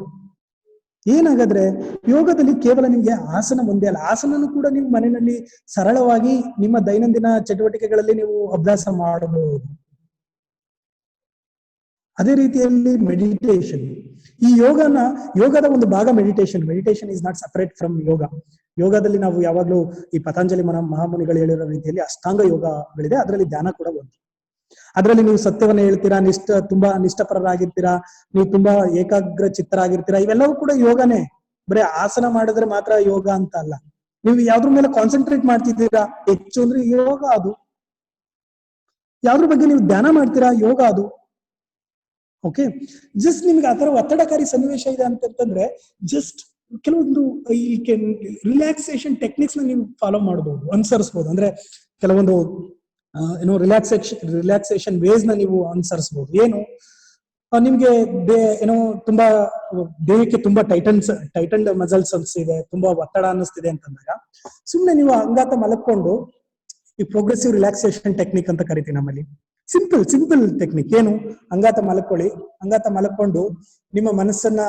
Speaker 2: ಏನಾಗಾದ್ರೆ ಯೋಗದಲ್ಲಿ ಕೇವಲ ನಿಮ್ಗೆ ಆಸನ ಒಂದೇ ಅಲ್ಲ, ಆಸನನು ಕೂಡ ನೀವು ಮನೆಯಲ್ಲಿ ಸರಳವಾಗಿ ನಿಮ್ಮ ದೈನಂದಿನ ಚಟುವಟಿಕೆಗಳಲ್ಲಿ ನೀವು ಅಭ್ಯಾಸ ಮಾಡಬಹುದು. ಅದೇ ರೀತಿಯಲ್ಲಿ ಮೆಡಿಟೇಷನ್, ಈ ಯೋಗದ ಒಂದು ಭಾಗ meditation is not separate from yoga. ಯೋಗದಲ್ಲಿ ನಾವು ಯಾವಾಗ್ಲೂ ಈ ಪತಂಜಲಿ ಮಹಾಮುನಿಗಳು ಹೇಳಿರೋ ರೀತಿಯಲ್ಲಿ ಅಷ್ಟಾಂಗ ಯೋಗಗಳಿದೆ, ಅದರಲ್ಲಿ ಧ್ಯಾನ ಕೂಡ ಒಂದು. ಅದರಲ್ಲಿ ನೀವು ಸತ್ಯವನ್ನ ಹೇಳ್ತೀರಾ, ತುಂಬಾ ನಿಷ್ಠಪರರಾಗಿರ್ತೀರಾ, ನೀವು ತುಂಬಾ ಏಕಾಗ್ರ ಚಿತ್ತರಾಗಿರ್ತೀರಾ, ಇವೆಲ್ಲವೂ ಕೂಡ ಯೋಗನೇ. ಬರೀ ಆಸನ ಮಾಡಿದ್ರೆ ಮಾತ್ರ ಯೋಗ ಅಂತ ಅಲ್ಲ. ನೀವು ಯಾವ್ದ್ರ ಮೇಲೆ ಕಾನ್ಸಂಟ್ರೇಟ್ ಮಾಡ್ತಿದ್ದೀರಾ ಹೆಚ್ಚು ಅಂದ್ರೆ ಯೋಗ ಅದು. ಯಾವ್ದ್ರ ಬಗ್ಗೆ ನೀವು ಧ್ಯಾನ ಮಾಡ್ತೀರಾ ಯೋಗ ಅದು. ಓಕೆ, ಜಸ್ಟ್ ನಿಮ್ಗೆ ಆತರ ಒತ್ತಡಕಾರಿ ಸನ್ನಿವೇಶ ಇದೆ ಅಂತಂದ್ರೆ ಜಸ್ಟ್ ಕೆಲವೊಂದು ಈ ರಿಲ್ಯಾಕ್ಸೇಷನ್ ಟೆಕ್ನಿಕ್ಸ್ ನ ನೀವು ಫಾಲೋ ಮಾಡಬಹುದು, ಅನುಸರಿಸಬಹುದು. ಅಂದ್ರೆ ಕೆಲವೊಂದು ರಿಲ್ಯಾಕ್ಸೇಷನ್ ವೇಸ್ ನ ನೀವು ಅನುಸರಿಸಬಹುದು. ನಿಮ್ಗೆ ತುಂಬಾ ದೇಹಕ್ಕೆ ತುಂಬಾ ಟೈಟನ್ಡ್ ಮಸಲ್ಸ್ ಅನ್ಸಿದೆ, ತುಂಬಾ ಒತ್ತಡ ಅನ್ನಿಸ್ತಿದೆ ಅಂತಂದಾಗ ಸುಮ್ನೆ ನೀವು ಅಂಗಾತ ಮಲಕೊಂಡು, ಈ ಪ್ರೋಗ್ರೆಸಿವ್ ರಿಲ್ಯಾಕ್ಸೇಷನ್ ಟೆಕ್ನಿಕ್ ಅಂತ ಕರಿತೀವಿ ನಮ್ಮಲ್ಲಿ. Simple technique. ಅಂಗಾತ ಮಲಕೊಂಡು ನಿಮ್ಮ ಮನಸ್ಸನ್ನ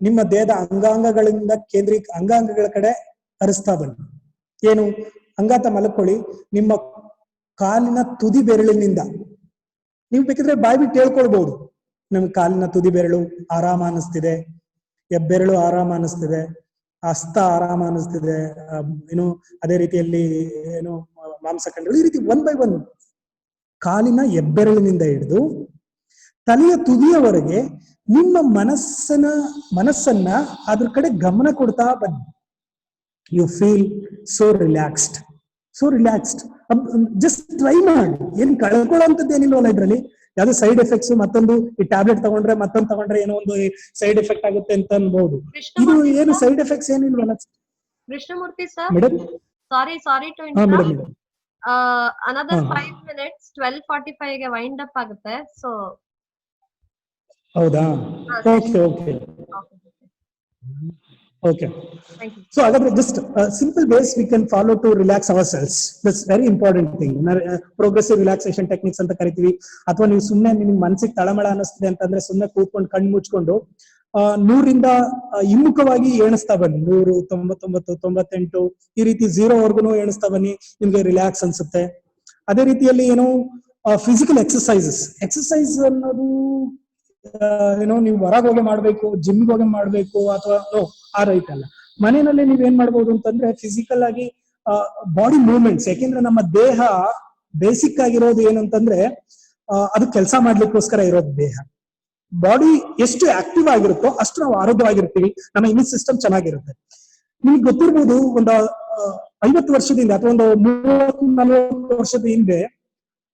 Speaker 2: ನಿಮ್ಮ ದೇಹದ ಅಂಗಾಂಗಗಳಿಂದ ಅಂಗಾಂಗಗಳ ಕಡೆ ಹರಿಸ್ತಾ ಬನ್ನಿ. ಅಂಗಾತ ಮಲಕೊಳ್ಳಿ, ನಿಮ್ಮ ಕಾಲಿನ ತುದಿ ಬೆರಳಿನಿಂದ ನೀವು ಬೇಕಿದ್ರೆ ಬಾಯಿ ಬಿಟ್ಟು ಹೇಳ್ಕೊಳ್ಬಹುದು, ನಮ್ಗೆ ಕಾಲಿನ ತುದಿ ಬೆರಳು ಆರಾಮ ಅನಿಸ್ತಿದೆ, ಹೆಬ್ಬೆರಳು ಆರಾಮ ಅನಿಸ್ತಿದೆ, ಹಸ್ತ ಆರಾಮ ಅನಿಸ್ತಿದೆ, ಅದೇ ರೀತಿಯಲ್ಲಿ ಮಾಂಸಖಂಡಗಳು, ಈ ರೀತಿ 1 by 1 ಕಾಲಿನ ಹೆಬ್ಬೆರಳಿನಿಂದ ಹಿಡಿದು ತಲೆಯ ತುದಿಯವರೆಗೆ ನಿಮ್ಮ ಮನಸ್ಸನ್ನ ಅದ್ರ ಕಡೆ ಗಮನ ಕೊಡ್ತಾ ಬನ್ನಿ. You feel so relaxed. Just try ಮಾಡಿ, ಏನ್ ಕಳ್ಕೊಳ್ಳೋಂಥದ್ದು ಏನಿಲ್ವಲ್ಲ ಇದ್ರಲ್ಲಿ. ಯಾವ್ದು ಸೈಡ್ ಎಫೆಕ್ಟ್ಸ್, ಮತ್ತೊಂದು ಈ ಟ್ಯಾಬ್ಲೆಟ್ ತಗೊಂಡ್ರೆ ಏನೋ ಒಂದು ಸೈಡ್ ಎಫೆಕ್ಟ್ ಆಗುತ್ತೆ ಅಂತ ಅನ್ಬಹುದು. ಇದು ಏನು ಸೈಡ್ ಎಫೆಕ್ಟ್ಸ್ ಏನಿಲ್ವಲ್ಲ.
Speaker 1: Krishnamurthy sir,
Speaker 2: madam,
Speaker 1: sorry to interrupt. Another 5 minutes 12:45 ಗೆ ವೈಂಡ್ ಅಪ್ ಆಗುತ್ತೆ. ಸೊ
Speaker 2: ಹೌದಾ, okay. Okay.
Speaker 1: Thank you.
Speaker 2: So again, just simple ways we can follow to relax ourselves. That's very important thing. Progressive relaxation techniques ಅಂತ ಕರಿತೀವಿ. ಅಥವಾ ನೀವು ಸುಮ್ಮನೆ ನಿಮ್ ಮನಸ್ಸಿಗೆ ತಳಮಳ ಅನ್ನಿಸ್ತಿದೆ ಅಂತಂದ್ರೆ ಸುಮ್ಮನೆ ಕೂತ್ಕೊಂಡು ಕಣ್ಣು ಮುಚ್ಕೊಂಡು 100ರಿಂದ ಹಿಮ್ಮುಖವಾಗಿ ಎಣಿಸ್ತಾ ಬನ್ನಿ. 100, 99, 98 ಈ ರೀತಿ 0 ವರ್ಗುನು ಎಣಿಸ್ತಾ ಬನ್ನಿ. ನಿಮ್ಗೆ ರಿಲ್ಯಾಕ್ಸ್ ಅನ್ಸುತ್ತೆ. ಅದೇ ರೀತಿಯಲ್ಲಿ ಏನೋ ಫಿಸಿಕಲ್ ಎಕ್ಸರ್ಸೈಸ್ ಅನ್ನೋದು ಏನೋ ನೀವು ಹೊರಗೆ ಹೋಗಿ ಮಾಡ್ಬೇಕು, ಜಿಮ್ಗೆ ಹೋಗಿ ಮಾಡ್ಬೇಕು ಅಥವಾ ಆ ರೈಟ್ ಅಲ್ಲ. ಮನೆಯಲ್ಲಿ ನೀವ್ ಏನ್ ಮಾಡ್ಬೋದು ಅಂತಂದ್ರೆ ಫಿಸಿಕಲ್ ಆಗಿ ಬಾಡಿ ಮೂವ್ಮೆಂಟ್ಸ್, ಯಾಕೆಂದ್ರೆ ನಮ್ಮ ದೇಹ ಬೇಸಿಕ್ ಆಗಿರೋದು ಏನಂತಂದ್ರೆ ಅದು ಕೆಲಸ ಮಾಡ್ಲಿಕ್ಕೋಸ್ಕರ ಇರೋದು ದೇಹ. ಬಾಡಿ ಎಷ್ಟು ಆಕ್ಟಿವ್ ಆಗಿರುತ್ತೋ ಅಷ್ಟು ನಾವು ಆರೋಗ್ಯವಾಗಿರ್ತೀವಿ, ನಮ್ಮ ಇಮ್ಯೂನ್ ಸಿಸ್ಟಮ್ ಚೆನ್ನಾಗಿರುತ್ತೆ. ನಿಮ್ಗೆ ಗೊತ್ತಿರ್ಬೋದು, ಒಂದು 50 ವರ್ಷದಿಂದ ಅಥವಾ ಒಂದು 30-40 ವರ್ಷದ ಹಿಂದೆ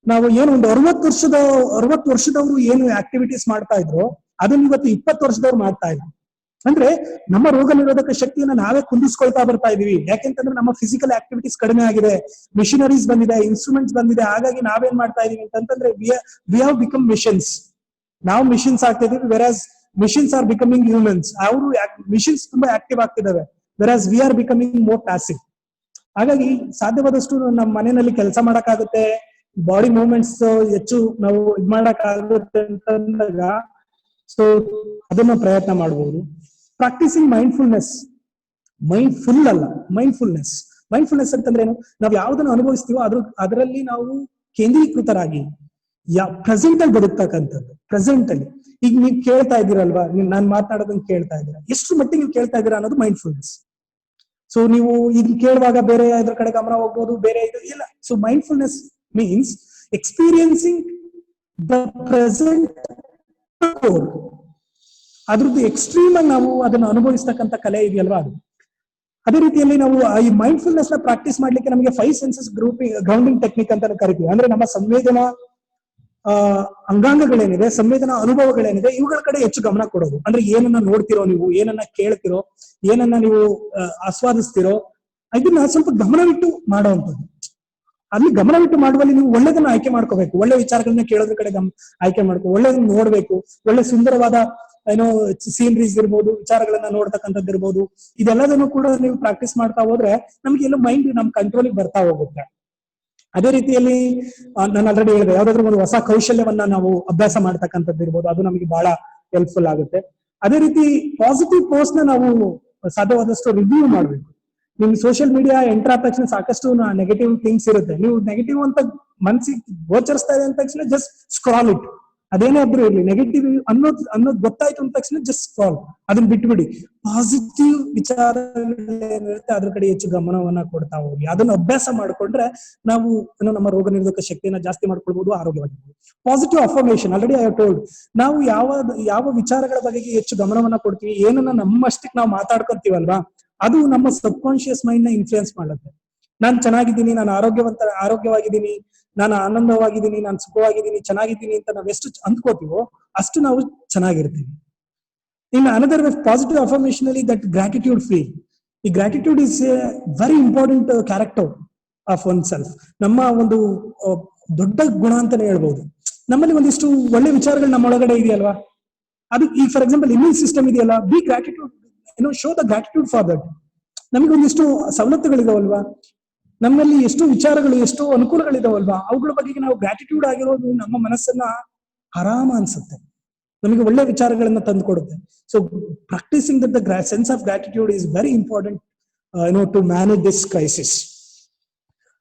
Speaker 2: ನಾವು ಏನು ಒಂದು 60 ವರ್ಷದವರು ಏನು ಆಕ್ಟಿವಿಟೀಸ್ ಮಾಡ್ತಾ ಇದ್ರು ಅದನ್ನ ಇವತ್ತು 20 ವರ್ಷದವ್ರು ಮಾಡ್ತಾ ಇದ್ರು. ಅಂದ್ರೆ ನಮ್ಮ ರೋಗ ನಿರೋಧಕ ಶಕ್ತಿಯನ್ನ ನಾವೇ ಕುಂದಿಸ್ಕೊಳ್ತಾ ಬರ್ತಾ ಇದೀವಿ. ಯಾಕೆಂತಂದ್ರೆ ನಮ್ಮ ಫಿಸಿಕಲ್ ಆಕ್ಟಿವಿಟೀಸ್ ಕಡಿಮೆ ಆಗಿದೆ, ಮಿಷನರೀಸ್ ಬಂದಿದೆ, ಇನ್ಸ್ಟ್ರೂಮೆಂಟ್ಸ್ ಬಂದಿದೆ. ಹಾಗಾಗಿ ನಾವೇನ್ ಮಾಡ್ತಾ ಇದೀವಿ ಅಂತಂದ್ರೆ ವಿ ಹ್ಯಾವ್ ಬಿಕಮ್ ಮಿಷನ್ಸ್. ನಾವು ಮಿಷನ್ಸ್ ಆಗ್ತಿದೀವಿ, whereas machines are becoming humans. ಅವರು ಮಿಷನ್ಸ್ ತುಂಬಾ ಆಕ್ಟಿವ್ ಆಗ್ತಿದಾವೆ, whereas we are becoming more passive. ಹಾಗಾಗಿ ಸಾಧ್ಯವಾದಷ್ಟು ನಮ್ಮ ಮನೆಯಲ್ಲಿ ಕೆಲಸ ಮಾಡಕ್ಕಾಗುತ್ತೆ, ಬಾಡಿ ಮೂವ್ಮೆಂಟ್ಸ್ ಹೆಚ್ಚು ನಾವು ಇದ್ ಮಾಡಕ್ಕಾಗುತ್ತೆ ಅಂತಂದಾಗ ಸೊ ಅದನ್ನ ಪ್ರಯತ್ನ ಮಾಡಬಹುದು. ಪ್ರಾಕ್ಟೀಸಿಂಗ್ ಮೈಂಡ್ಫುಲ್ನೆಸ್ ಅಂತಂದ್ರೆ ಏನು? ನಾವು ಯಾವ್ದನ್ನು ಅನುಭವಿಸ್ತೀವೋ ಅದರಲ್ಲಿ ನಾವು ಕೇಂದ್ರೀಕೃತರಾಗಿ ಪ್ರೆಸೆಂಟ್ ಅಲ್ಲಿ ಬದುಕ್ತಕ್ಕಂಥದ್ದು. ಪ್ರೆಸೆಂಟ್ ಅಲ್ಲಿ ಈಗ ನೀವು ಕೇಳ್ತಾ ಇದ್ದೀರಲ್ವಾ, ನಾನು ಮಾತನಾಡೋದನ್ನ ಕೇಳ್ತಾ ಇದ್ದೀರಾ, ಎಷ್ಟು ಮಟ್ಟಿಗೆ ನೀವು ಕೇಳ್ತಾ ಇದ್ದೀರಾ ಅನ್ನೋದು ಮೈಂಡ್ಫುಲ್ನೆಸ್. ಸೊ ನೀವು ಇದು ಕೇಳುವಾಗ ಬೇರೆ ಅದ್ರ ಕಡೆ ಗಮನ ಹೋಗ್ಬೋದು, ಬೇರೆ ಇದು ಇಲ್ಲ. So mindfulness means experiencing the present. ಅದ್ರದ್ದು ಎಕ್ಸ್ಟ್ರೀಮ್ ಆಗಿ ನಾವು ಅದನ್ನು ಅನುಭವಿಸ್ತಕ್ಕಂಥ ಕಲೆ ಇದೆಯಲ್ವಾ ಅದು. ಅದೇ ರೀತಿಯಲ್ಲಿ ನಾವು ಈ ಮೈಂಡ್ಫುಲ್ನೆಸ್ ನ ಪ್ರಾಕ್ಟೀಸ್ ಮಾಡ್ಲಿಕ್ಕೆ ನಮಗೆ 5 ಸೆನ್ಸಸ್ ಗ್ರೌಂಡಿಂಗ್ ಟೆಕ್ನಿಕ್ ಅಂತ ಕರಿತೀವಿ. ಅಂದ್ರೆ ನಮ್ಮ ಸಂವೇದನಾ ಅಂಗಾಂಗಗಳೇನಿದೆ, ಸಂವೇದನಾ ಅನುಭವಗಳೇನಿದೆ, ಇವುಗಳ ಕಡೆ ಹೆಚ್ಚು ಗಮನ ಕೊಡೋದು. ಅಂದ್ರೆ ಏನನ್ನ ನೋಡ್ತಿರೋ ನೀವು, ಏನನ್ನ ಕೇಳ್ತಿರೋ, ಏನನ್ನ ನೀವು ಆಸ್ವಾದಿಸ್ತಿರೋ, ಇದನ್ನ ಸ್ವಲ್ಪ ಗಮನವಿಟ್ಟು ಮಾಡುವಂಥದ್ದು. ಅಲ್ಲಿ ಗಮನವಿಟ್ಟು ಮಾಡುವಲ್ಲಿ ನೀವು ಒಳ್ಳೆದನ್ನ ಆಯ್ಕೆ ಮಾಡ್ಕೋಬೇಕು. ಒಳ್ಳೆ ವಿಚಾರಗಳನ್ನ ಕೇಳೋದ್ರ ಕಡೆ ಆಯ್ಕೆ ಮಾಡ್ಕೋ, ಒಳ್ಳೆದನ್ನ ನೋಡ್ಬೇಕು. ಒಳ್ಳೆ ಸುಂದರವಾದ ಏನೋ ಸೀನರೀಸ್ ಇರ್ಬೋದು, ವಿಚಾರಗಳನ್ನ ನೋಡ್ತಕ್ಕಂಥದ್ದು ಇರ್ಬೋದು. ಇದೆಲ್ಲದನ್ನು ಕೂಡ ನೀವು ಪ್ರಾಕ್ಟೀಸ್ ಮಾಡ್ತಾ ಹೋದ್ರೆ ನಮ್ಗೆ ಎಲ್ಲೋ ಮೈಂಡ್ ನಮ್ ಕಂಟ್ರೋಲಿಗೆ ಬರ್ತಾ ಹೋಗುತ್ತೆ. ಅದೇ ರೀತಿಯಲ್ಲಿ ನಾನು ಆಲ್ರೆಡಿ ಹೇಳಿದೆ, ಯಾವ್ದಾದ್ರು ಒಂದು ಹೊಸ ಕೌಶಲ್ಯವನ್ನ ನಾವು ಅಭ್ಯಾಸ ಮಾಡ್ತಕ್ಕಂಥದ್ದು ಇರ್ಬೋದು, ಅದು ನಮಗೆ ಬಹಳ ಹೆಲ್ಪ್ಫುಲ್ ಆಗುತ್ತೆ. ಅದೇ ರೀತಿ ಪಾಸಿಟಿವ್ ಪೋಸ್ಟ್ ನ ನಾವು ಸಾಧ್ಯವಾದಷ್ಟು ರಿವ್ಯೂ ಮಾಡ್ಬೇಕು. ನಿಮ್ ಸೋಷಿಯಲ್ ಮೀಡಿಯಾ ಎಂಟರ್ ಆದ ತಕ್ಷಣ ಸಾಕಷ್ಟು ನೆಗೆಟಿವ್ ಥಿಂಗ್ಸ್ ಇರುತ್ತೆ. ನೀವು ನೆಗೆಟಿವ್ ಅಂತ ಮನ್ಸಿಗೆ ಗೋಚರಿಸ್ತಾ ಇದೆ ಅಂದ ತಕ್ಷಣ ಜಸ್ಟ್ ಸ್ಕ್ರಾಲ್ ಇಟ್. ಅದೇನೇ ಒಬ್ರು ಇರ್ಲಿ, ನೆಗೆಟಿವ್ ಅನ್ನೋದು ಗೊತ್ತಾಯ್ತು ಅಂದ ತಕ್ಷಣ ಜಸ್ಟ್ ಸ್ಕ್ರಾಲ್, ಅದನ್ನ ಬಿಟ್ಬಿಡಿ. ಪಾಸಿಟಿವ್ ವಿಚಾರಗಳೇನಿರುತ್ತೆ ಅದ್ರ ಕಡೆ ಹೆಚ್ಚು ಗಮನವನ್ನ ಕೊಡ್ತಾ ಹೋಗಿ. ಅದನ್ನ ಅಭ್ಯಾಸ ಮಾಡ್ಕೊಂಡ್ರೆ ನಾವು ನಮ್ಮ ರೋಗ ನಿರೋಧಕ ಶಕ್ತಿಯನ್ನ ಜಾಸ್ತಿ ಮಾಡ್ಕೊಳ್ಬಹುದು, ಆರೋಗ್ಯವಾಗಿರ್ಬೋದು. Positive affirmation, already I have told. ನಾವು ಯಾವ ವಿಚಾರಗಳ ಬಗೆಗೆ ಹೆಚ್ಚು ಗಮನವನ್ನ ಕೊಡ್ತೀವಿ, ಏನನ್ನ ನಮ್ಮಷ್ಟಕ್ಕೆ ನಾವು ಮಾತಾಡ್ಕೊತೀವಲ್ವಾ, ಅದು ನಮ್ಮ ಸಬ್ ಕಾನ್ಶಿಯಸ್ ಮೈಂಡ್ ನ ಇನ್ಫ್ಲೂಯೆನ್ಸ್ ಮಾಡುತ್ತೆ. ನಾನು ಚೆನ್ನಾಗಿದ್ದೀನಿ, ನಾನು ಆರೋಗ್ಯವಾಗಿದ್ದೀನಿ, ನಾನು ಆನಂದವಾಗಿದ್ದೀನಿ, ನಾನು ಸುಖವಾಗಿದ್ದೀನಿ, ಚೆನ್ನಾಗಿದ್ದೀನಿ ಅಂತ ನಾವ್ ಎಷ್ಟು ಅಂದ್ಕೋತೀವೋ ಅಷ್ಟು ನಾವು ಚೆನ್ನಾಗಿರ್ತೀವಿ. ಇನ್ನು ಅನದರ್ ಪಾಸಿಟಿವ್ ಅಫರ್ಮೇಶನ್ ಅಲ್ಲಿ ದಟ್ ಗ್ರಾಟಿಟ್ಯೂಡ್ ಫೀಲ್. ಈ gratitude is A very important character of one self. ನಮ್ಮ ಒಂದು ದೊಡ್ಡ ಗುಣ ಅಂತಾನೆ ಹೇಳ್ಬೋದು. ನಮ್ಮಲ್ಲಿ ಒಂದಿಷ್ಟು ಒಳ್ಳೆ ವಿಚಾರಗಳು ನಮ್ಮ ಒಳಗಡೆ ಇದೆಯಲ್ವಾ, ಅದು ಈ ಫಾರ್ ಎಕ್ಸಾಂಪಲ್ ಇಮ್ಯೂನ್ ಸಿಸ್ಟಮ್ ಇದೆಯಲ್ಲ, B gratitude, show the gratitude for that. ನಮಗೆ ಒಂದಿಷ್ಟು ಸವಲತ್ತುಗಳಿದಾವಲ್ವಾ, ನಮ್ಮಲ್ಲಿ ಎಷ್ಟು ವಿಚಾರಗಳು, ಎಷ್ಟೋ ಅನುಕೂಲಗಳಿದಾವಲ್ವಾ, ಅವುಗಳ ಬಗ್ಗೆ ನಾವು ಗ್ರಾಟಿಟ್ಯೂಡ್ ಆಗಿರೋದು ನಮ್ಮ ಮನಸ್ಸನ್ನ ಆರಾಮ ಅನ್ಸುತ್ತೆ, ನಮಗೆ ಒಳ್ಳೆ ವಿಚಾರಗಳನ್ನ ತಂದುಕೊಡುತ್ತೆ. So practising the sense of gratitude is very important to manage this crisis.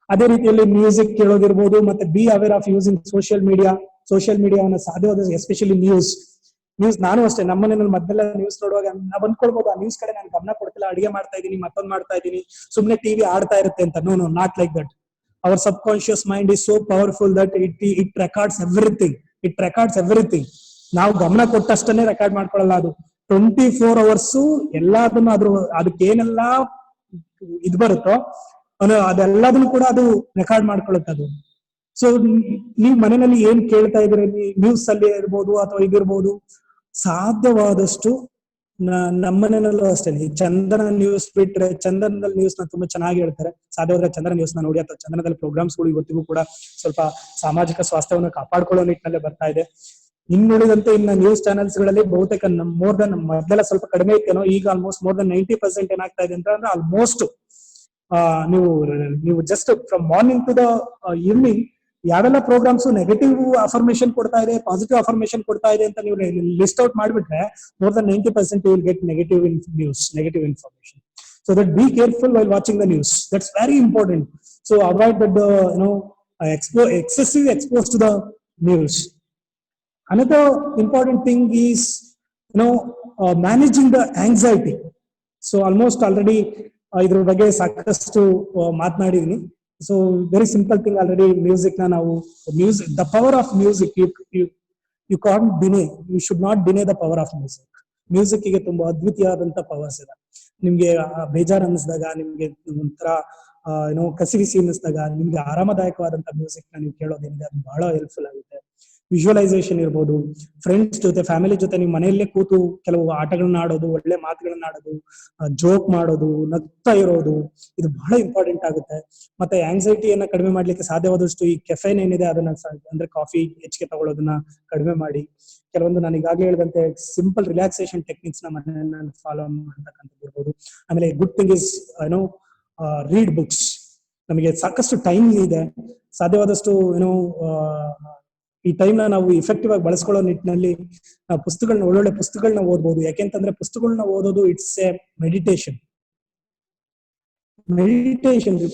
Speaker 2: ಅದೇ ರೀತಿಯಲ್ಲಿ ಮ್ಯೂಸಿಕ್ ಕೇಳೋದಿರ್ಬೋದು, ಮತ್ತೆ be aware of using social ಮೀಡಿಯಾವನ್ನ ಸಾಧ್ಯವಾದ ಎಸ್ಪೆಷಲಿ ನ್ಯೂಸ್. ನಾನು ಅಷ್ಟೇ, ನಮ್ಮನೇಲಿ ಮೊದಲೆಲ್ಲ ನ್ಯೂಸ್ ನೋಡುವಾಗ ನಾವ್ ಅನ್ಕೊಳ್ಬಹುದು ಆ ನ್ಯೂಸ್ ಕಡೆ ನಾನು ಗಮನ ಕೊಡ್ತಿಲ್ಲ, ಅಡಿಗೆ ಮಾಡ್ತಾ ಇದೀನಿ, ಮತ್ತೊಂದು ಮಾಡ್ತಾ ಇದೀನಿ, ಸುಮ್ನೆ ಟಿವಿ ಆಡ್ತಾ ಇರುತ್ತೆ ಅಂತ. No, not like that. Our subconscious mind is so powerful that it records everything. ನಾವು ಗಮನ ಕೊಟ್ಟಷ್ಟನ್ನೇ ರೆಕಾರ್ಡ್ ಮಾಡ್ಕೊಳ್ಳಲ್ಲ ಅದು. 24 hours ಎಲ್ಲದನ್ನು ಅದಕ್ಕೆ ಏನೆಲ್ಲ ಇದು ಬರುತ್ತೋ ಅದೆಲ್ಲದನ್ನು ಕೂಡ ಅದು ರೆಕಾರ್ಡ್ ಮಾಡ್ಕೊಳ್ಳುತ್ತೆ ಅದು. ಸೊ ನೀವು ಮನೆಯಲ್ಲಿ ಏನ್ ಕೇಳ್ತಾ ಇದ್ರಿ, ನ್ಯೂಸ್ ಅಲ್ಲಿ ಇರ್ಬೋದು ಅಥವಾ ಇದಿರ್ಬೋದು, ಸಾಧ್ಯವಾದಷ್ಟು ನಮ್ಮನೇನಲ್ಲೂ ಅಷ್ಟೇ ಚಂದನ ನ್ಯೂಸ್ ಬಿಟ್ರೆ, ಚಂದನದಲ್ಲಿ ನ್ಯೂಸ್ ನ ತುಂಬಾ ಚೆನ್ನಾಗಿ ಹೇಳ್ತಾರೆ. ಸಾಧ್ಯವಾದ್ರೆ ಚಂದನ ನ್ಯೂಸ್ ನ ನೋಡಿ, ಅಥವಾ ಚಂದನದಲ್ಲಿ ಪ್ರೋಗ್ರಾಮ್ಸ್ ಗಳು ಇವತ್ತಿಗೂ ಕೂಡ ಸ್ವಲ್ಪ ಸಾಮಾಜಿಕ ಸ್ವಾಸ್ಥ್ಯವನ್ನು ಕಾಪಾಡ್ಕೊಳ್ಳೋ ನಿಟ್ಟಿನಲ್ಲೇ ಬರ್ತಾ ಇದೆ. ಇನ್ನುಳಿದಂತೆ ಇನ್ನ ನ್ಯೂಸ್ ಚಾನೆಲ್ಸ್ ಗಳಲ್ಲಿ ಬಹುತೇಕ ಮೋರ್ ದನ್ ಮೊದಲೆಲ್ಲ ಸ್ವಲ್ಪ ಕಡಿಮೆ ಇತ್ತೇನೋ, ಈಗ ಆಲ್ಮೋಸ್ಟ್ ಮೋರ್ ದನ್ 90% ಏನಾಗ್ತಾ ಇದೆ ಅಂದ್ರೆ ಆಲ್ಮೋಸ್ಟ್ ನೀವು just from morning to the evening ಯಾವೆಲ್ಲ ಪ್ರೋಗ್ರಾಮ್ಸ್ ನೆಗೆಟಿವ್ ಅಫರ್ಮೇಶನ್ ಕೊಡ್ತಾ ಇದೆ, ಪಾಸಿಟಿವ್ ಅಫರ್ಮೇಶನ್ ಕೊಡ್ತಾ ಇದೆ ಅಂತ ನೀವು ಲಿಸ್ಟ್ ಔಟ್ ಮಾಡಿಬಿಟ್ರೆ more than 90% will get negative news, negative information. So that be careful while watching the news. That's very important. So avoid that excessive exposed to the news. Another important thing is managing the anxiety. So almost already ಇದ್ರ ಬಗ್ಗೆ ಸಾಕಷ್ಟು ಮಾತನಾಡಿದೀನಿ. So very simple thing, already music ನ ನಾವು the power of music you can't deny, you should not deny the power of music. Music ಗೆ ತುಂಬಾ ಅದ್ವಿತೀಯವಾದಂತ powers ಇದೆ. ನಿಮ್ಗೆ ಬೇಜಾರ್ ಅನ್ನಿಸಿದಾಗ, ನಿಮ್ಗೆ ಒಂಥರ ಕಸಿವಿಸಿ ಅನ್ನಿಸಿದಾಗ, ನಿಮ್ಗೆ ಆರಾಮದಾಯಕವಾದಂತ ಮ್ಯೂಸಿಕ್ ನ ನೀವು ಕೇಳೋದೇನಿದೆ ಅದು ಬಹಳ ಹೆಲ್ಪ್ಫುಲ್ ಆಗುತ್ತೆ. ವಿಜುವಲೈಸೇಷನ್ ಇರ್ಬೋದು, ಫ್ರೆಂಡ್ಸ್ ಜೊತೆ, ಫ್ಯಾಮಿಲಿ ಜೊತೆ ನೀವು ಮನೆಯಲ್ಲೇ ಕೂತು ಕೆಲವು ಆಟಗಳನ್ನ ಆಡೋದು, ಒಳ್ಳೆ ಮಾತುಗಳನ್ನ ಆಡೋದು, ಜೋಕ್ ಮಾಡೋದು, ನಗ್ತಾ ಇರೋದು, ಇದು ಬಹಳ ಇಂಪಾರ್ಟೆಂಟ್ ಆಗುತ್ತೆ. ಮತ್ತೆ ಆಂಗ್ಸೈಟಿಯನ್ನ ಕಡಿಮೆ ಮಾಡ್ಲಿಕ್ಕೆ ಸಾಧ್ಯವಾದಷ್ಟು ಈ ಕೆಫೈನ್ ಏನಿದೆ ಅದನ್ನ, ಅಂದ್ರೆ ಕಾಫಿ ಹೆಚ್ಚಿಗೆ ತಗೊಳ್ಳೋದನ್ನ ಕಡಿಮೆ ಮಾಡಿ, ಕೆಲವೊಂದು ನಾನು ಈಗಾಗಲೇ ಹೇಳಿದಂತೆ ಸಿಂಪಲ್ ರಿಲ್ಯಾಕ್ಸೇಷನ್ ಟೆಕ್ನಿಕ್ಸ್ ನ ಮನೆಯಲ್ಲಿ ಫಾಲೋ ಮಾಡ್ತಕ್ಕಂಥದ್ದು ಇರ್ಬೋದು. ಆಮೇಲೆ good thing is read books. ನಮಗೆ ಸಾಕಷ್ಟು ಟೈಮ್ ಇದೆ, ಸಾಧ್ಯವಾದಷ್ಟು ಈ ಟೈಮ್ ನಾವು ಇಫೆಕ್ಟಿವ್ ಆಗಿ ಬಳಸ್ಕೊಳ್ಳೋ ನಿಟ್ಟಿನಲ್ಲಿ ನಾವು ಪುಸ್ತಕಗಳನ್ನ, ಒಳ್ಳೊಳ್ಳೆ ಪುಸ್ತಕಗಳನ್ನ ಓದ್ಬೋದು. ಯಾಕೆಂತಂದ್ರೆ ಪುಸ್ತಕಗಳನ್ನ ಓದೋದು ಇಟ್ಸ್ ಎ ಮೆಡಿಟೇಷನ್.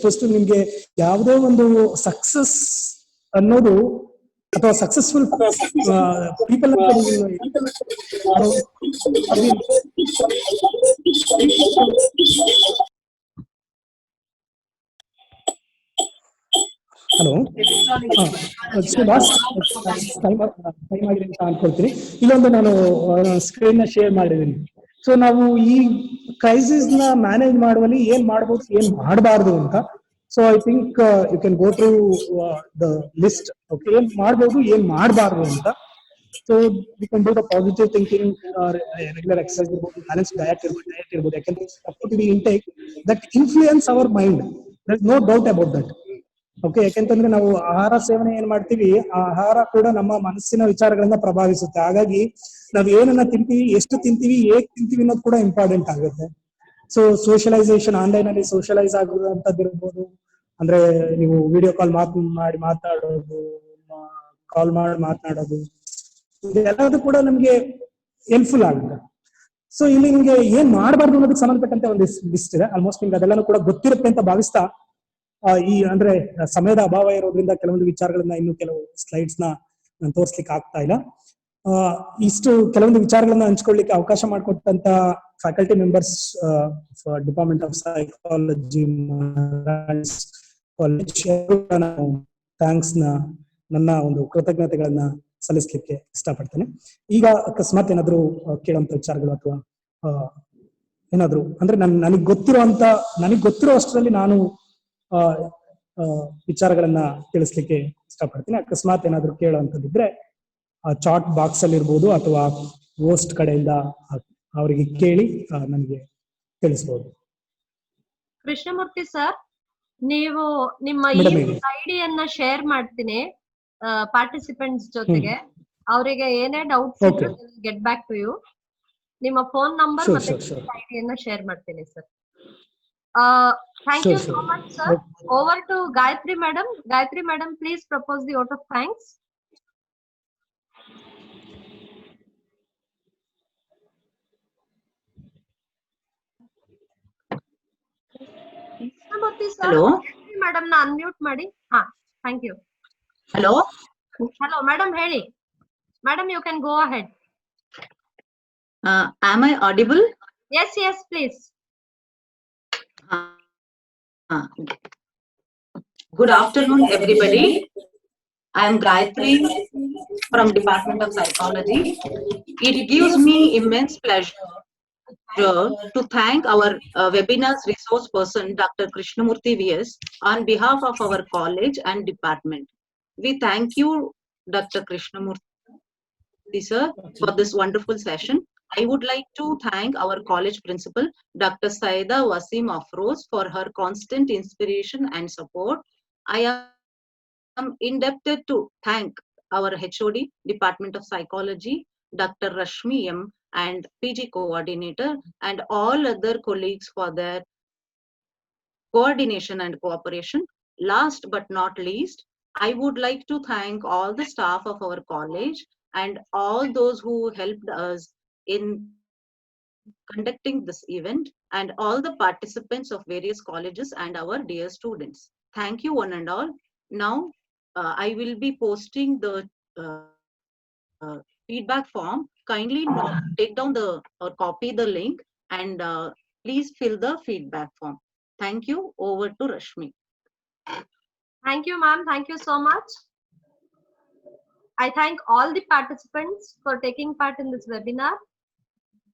Speaker 2: ಫಸ್ಟ್ ನಿಮ್ಗೆ ಯಾವುದೋ ಒಂದು ಸಕ್ಸಸ್ ಅನ್ನೋದು ಅಥವಾ ಸಕ್ಸಸ್ಫುಲ್ ಪೀಪಲ್ ಹಲೋ, ಟೈಮ್ ಆಗಿದೆ ಅಂತ ಅನ್ಕೊಳ್ತೀನಿ. ಇಲ್ಲೊಂದು ನಾನು ಸ್ಕ್ರೀನ್ ನ ಶೇರ್ ಮಾಡಿದ್ದೀನಿ. ಸೊ ನಾವು ಈ ಕ್ರೈಸಿಸ್ ನ ಮ್ಯಾನೇಜ್ ಮಾಡುವಲ್ಲಿ ಏನ್ ಮಾಡ್ಬೋದು, ಏನ್ ಮಾಡಬಾರ್ದು ಅಂತ. So I think you can go through the list. Okay, ಏನ್ ಮಾಡ್ಬೋದು, ಏನ್ ಮಾಡಬಾರ್ದು ಅಂತ. So we can do the positive thinking, regular exercise ಇರ್ಬೋದು, ಬ್ಯಾಲೆನ್ಸ್ ಡಯಟ್ ಇರ್ಬೋದು. ಯಾಕಂದ್ರೆ intake that influence our mind, there is no doubt about that. Okay, ಯಾಕೆಂತಂದ್ರೆ ನಾವು ಆಹಾರ ಸೇವನೆ ಏನ್ ಮಾಡ್ತೀವಿ, ಆ ಆಹಾರ ಕೂಡ ನಮ್ಮ ಮನಸ್ಸಿನ ವಿಚಾರಗಳನ್ನ ಪ್ರಭಾವಿಸುತ್ತೆ. ಹಾಗಾಗಿ ನಾವ್ ಏನನ್ನ ತಿಂತೀವಿ, ಎಷ್ಟು ತಿಂತೀವಿ, ಹೇಗ್ ತಿಂತೀವಿ ಅನ್ನೋದು ಕೂಡ ಇಂಪಾರ್ಟೆಂಟ್ ಆಗುತ್ತೆ. ಸೊ ಸೋಷಿಯಲೈಸೇಷನ್, ಆನ್ಲೈನ್ ಅಲ್ಲಿ ಸೋಷಿಯಲೈಸ್ ಆಗುವಂತದ್ದು ಇರ್ಬೋದು. ಅಂದ್ರೆ ನೀವು ವಿಡಿಯೋ ಕಾಲ್ ಮಾಡಿ ಮಾತಾಡೋದು, ಕಾಲ್ ಮಾಡಿ ಮಾತನಾಡೋದು, ಇದೆಲ್ಲದೂ ಕೂಡ ನಮ್ಗೆ ಹೆಲ್ಪ್ಫುಲ್ ಆಗುತ್ತೆ. ಸೊ ಇಲ್ಲಿ ನಿಮ್ಗೆ ಏನ್ ಮಾಡಬಾರ್ದು ಅನ್ನೋದಕ್ಕೆ ಸಂಬಂಧಪಟ್ಟಂತೆ ಒಂದು ಲಿಸ್ಟ್ ಇದೆ. ಆಲ್ಮೋಸ್ಟ್ ನಿಮ್ಗೆ ಅದೆಲ್ಲನೂ ಕೂಡ ಗೊತ್ತಿರುತ್ತೆ ಅಂತ ಭಾವಿಸ್ತಾ, ಈ ಅಂದ್ರೆ ಸಮಯದ ಅಭಾವ ಇರೋದ್ರಿಂದ ಕೆಲವೊಂದು ವಿಚಾರಗಳನ್ನ, ಇನ್ನು ಕೆಲವು ಸ್ಲೈಡ್ಸ್ ನ ನಾನು ತೋರಿಸ್ಲಿಕ್ಕೆ ಆಗ್ತಾ ಇಲ್ಲ. ಇಷ್ಟು ಕೆಲವೊಂದು ವಿಚಾರಗಳನ್ನ ಹಂಚ್ಕೊಳ್ಳಿಕ್ಕೆ ಅವಕಾಶ ಮಾಡಿಕೊಟ್ಟಂತ faculty members, department of psychology college, ನಾನು ಥ್ಯಾಂಕ್ಸ್ ನನ್ನ ಒಂದು ಕೃತಜ್ಞತೆಗಳನ್ನ ಸಲ್ಲಿಸ್ಲಿಕ್ಕೆ ಇಷ್ಟಪಡ್ತೇನೆ. ಈಗ ಅಕಸ್ಮಾತ್ ಏನಾದ್ರು ಕೇಳುವಂತ ವಿಚಾರಗಳು ಅಥವಾ ಏನಾದ್ರು ಅಂದ್ರೆ ನನಗೆ ಗೊತ್ತಿರೋ ಅಷ್ಟರಲ್ಲಿ ನಾನು ವಿಚಾರಗಳನ್ನ ತಿಳಿಸ್ಲಿಕ್ಕೆ ಇಷ್ಟಪಡ್ತೀನಿ. ಅಕಸ್ಮಾತ್ ಏನಾದ್ರು ಕೇಳುವಂತದ್ದಿದ್ರೆ ಚಾಟ್ ಬಾಕ್ಸ್ ಅಲ್ಲಿ ಇರ್ಬೋದು ಅಥವಾ ಹೋಸ್ಟ್ ಕಡೆಯಿಂದ ಅವರಿಗೆ ಕೇಳಿ ನನಗೆ ತಿಳಿಸಬಹುದು.
Speaker 1: ಕೃಷ್ಣಮೂರ್ತಿ ಸರ್, ನೀವು ನಿಮ್ಮ ಐಡಿಯನ್ನ ಶೇರ್ ಮಾಡ್ತೀನಿ ಪಾರ್ಟಿಸಿಪೆಂಟ್ಸ್ ಜೊತೆಗೆ. ಅವರಿಗೆ ಏನೇ ಡೌಟ್ಸ್ ಇದ್ರೆ ಗೆಟ್ ಬ್ಯಾಕ್ ಟು ಯು. ನಿಮ್ಮ ಫೋನ್ ನಂಬರ್ ಮತ್ತೆ ಐಡಿಯನ್ನ ಶೇರ್ ಮಾಡ್ತೀನಿ sir. Thank you so much, sir. Over to Gayatri madam. Gayatri madam, please propose the vote of thanks.
Speaker 5: Hello.
Speaker 1: Gayatri madam na unmute ಮಾಡಿ. Thank you.
Speaker 5: Hello.
Speaker 1: Hello madam, ಹೇಳಿ. Madam, you can go ahead.
Speaker 5: Am I audible?
Speaker 1: Yes, please.
Speaker 5: Good afternoon, everybody. I am Gayatri from Department of Psychology. It gives me immense pleasure to thank our webinar's resource person, Dr. Krishnamurthy V.S., on behalf of our college and department. We thank you, Dr. Krishnamurthy sir, for this wonderful session. I would like to thank our college principal, Dr. Saida Wasim Afroz, for her constant inspiration and support. I am indebted to thank our HOD, Department of Psychology, Dr. Rashmi M, and PG coordinator, and all other colleagues for their coordination and cooperation. Last but not least, I would like to thank all the staff of our college and all those who helped us in conducting this event, and all the participants of various colleges and our dear students. Thank you one and all. Now, I will be posting the feedback form. Kindly take down or copy the link, and please fill the feedback form. Thank you. Over to Rashmi.
Speaker 1: Thank you, ma'am. Thank you so much. I thank all the participants for taking part in this webinar.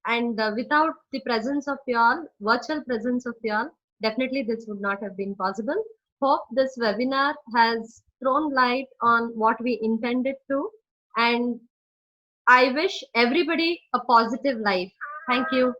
Speaker 1: And without the presence of y'all, virtual presence of y'all, definitely this would not have been possible. Hope this webinar has thrown light on what we intended to. And I wish everybody a positive life. Thank you.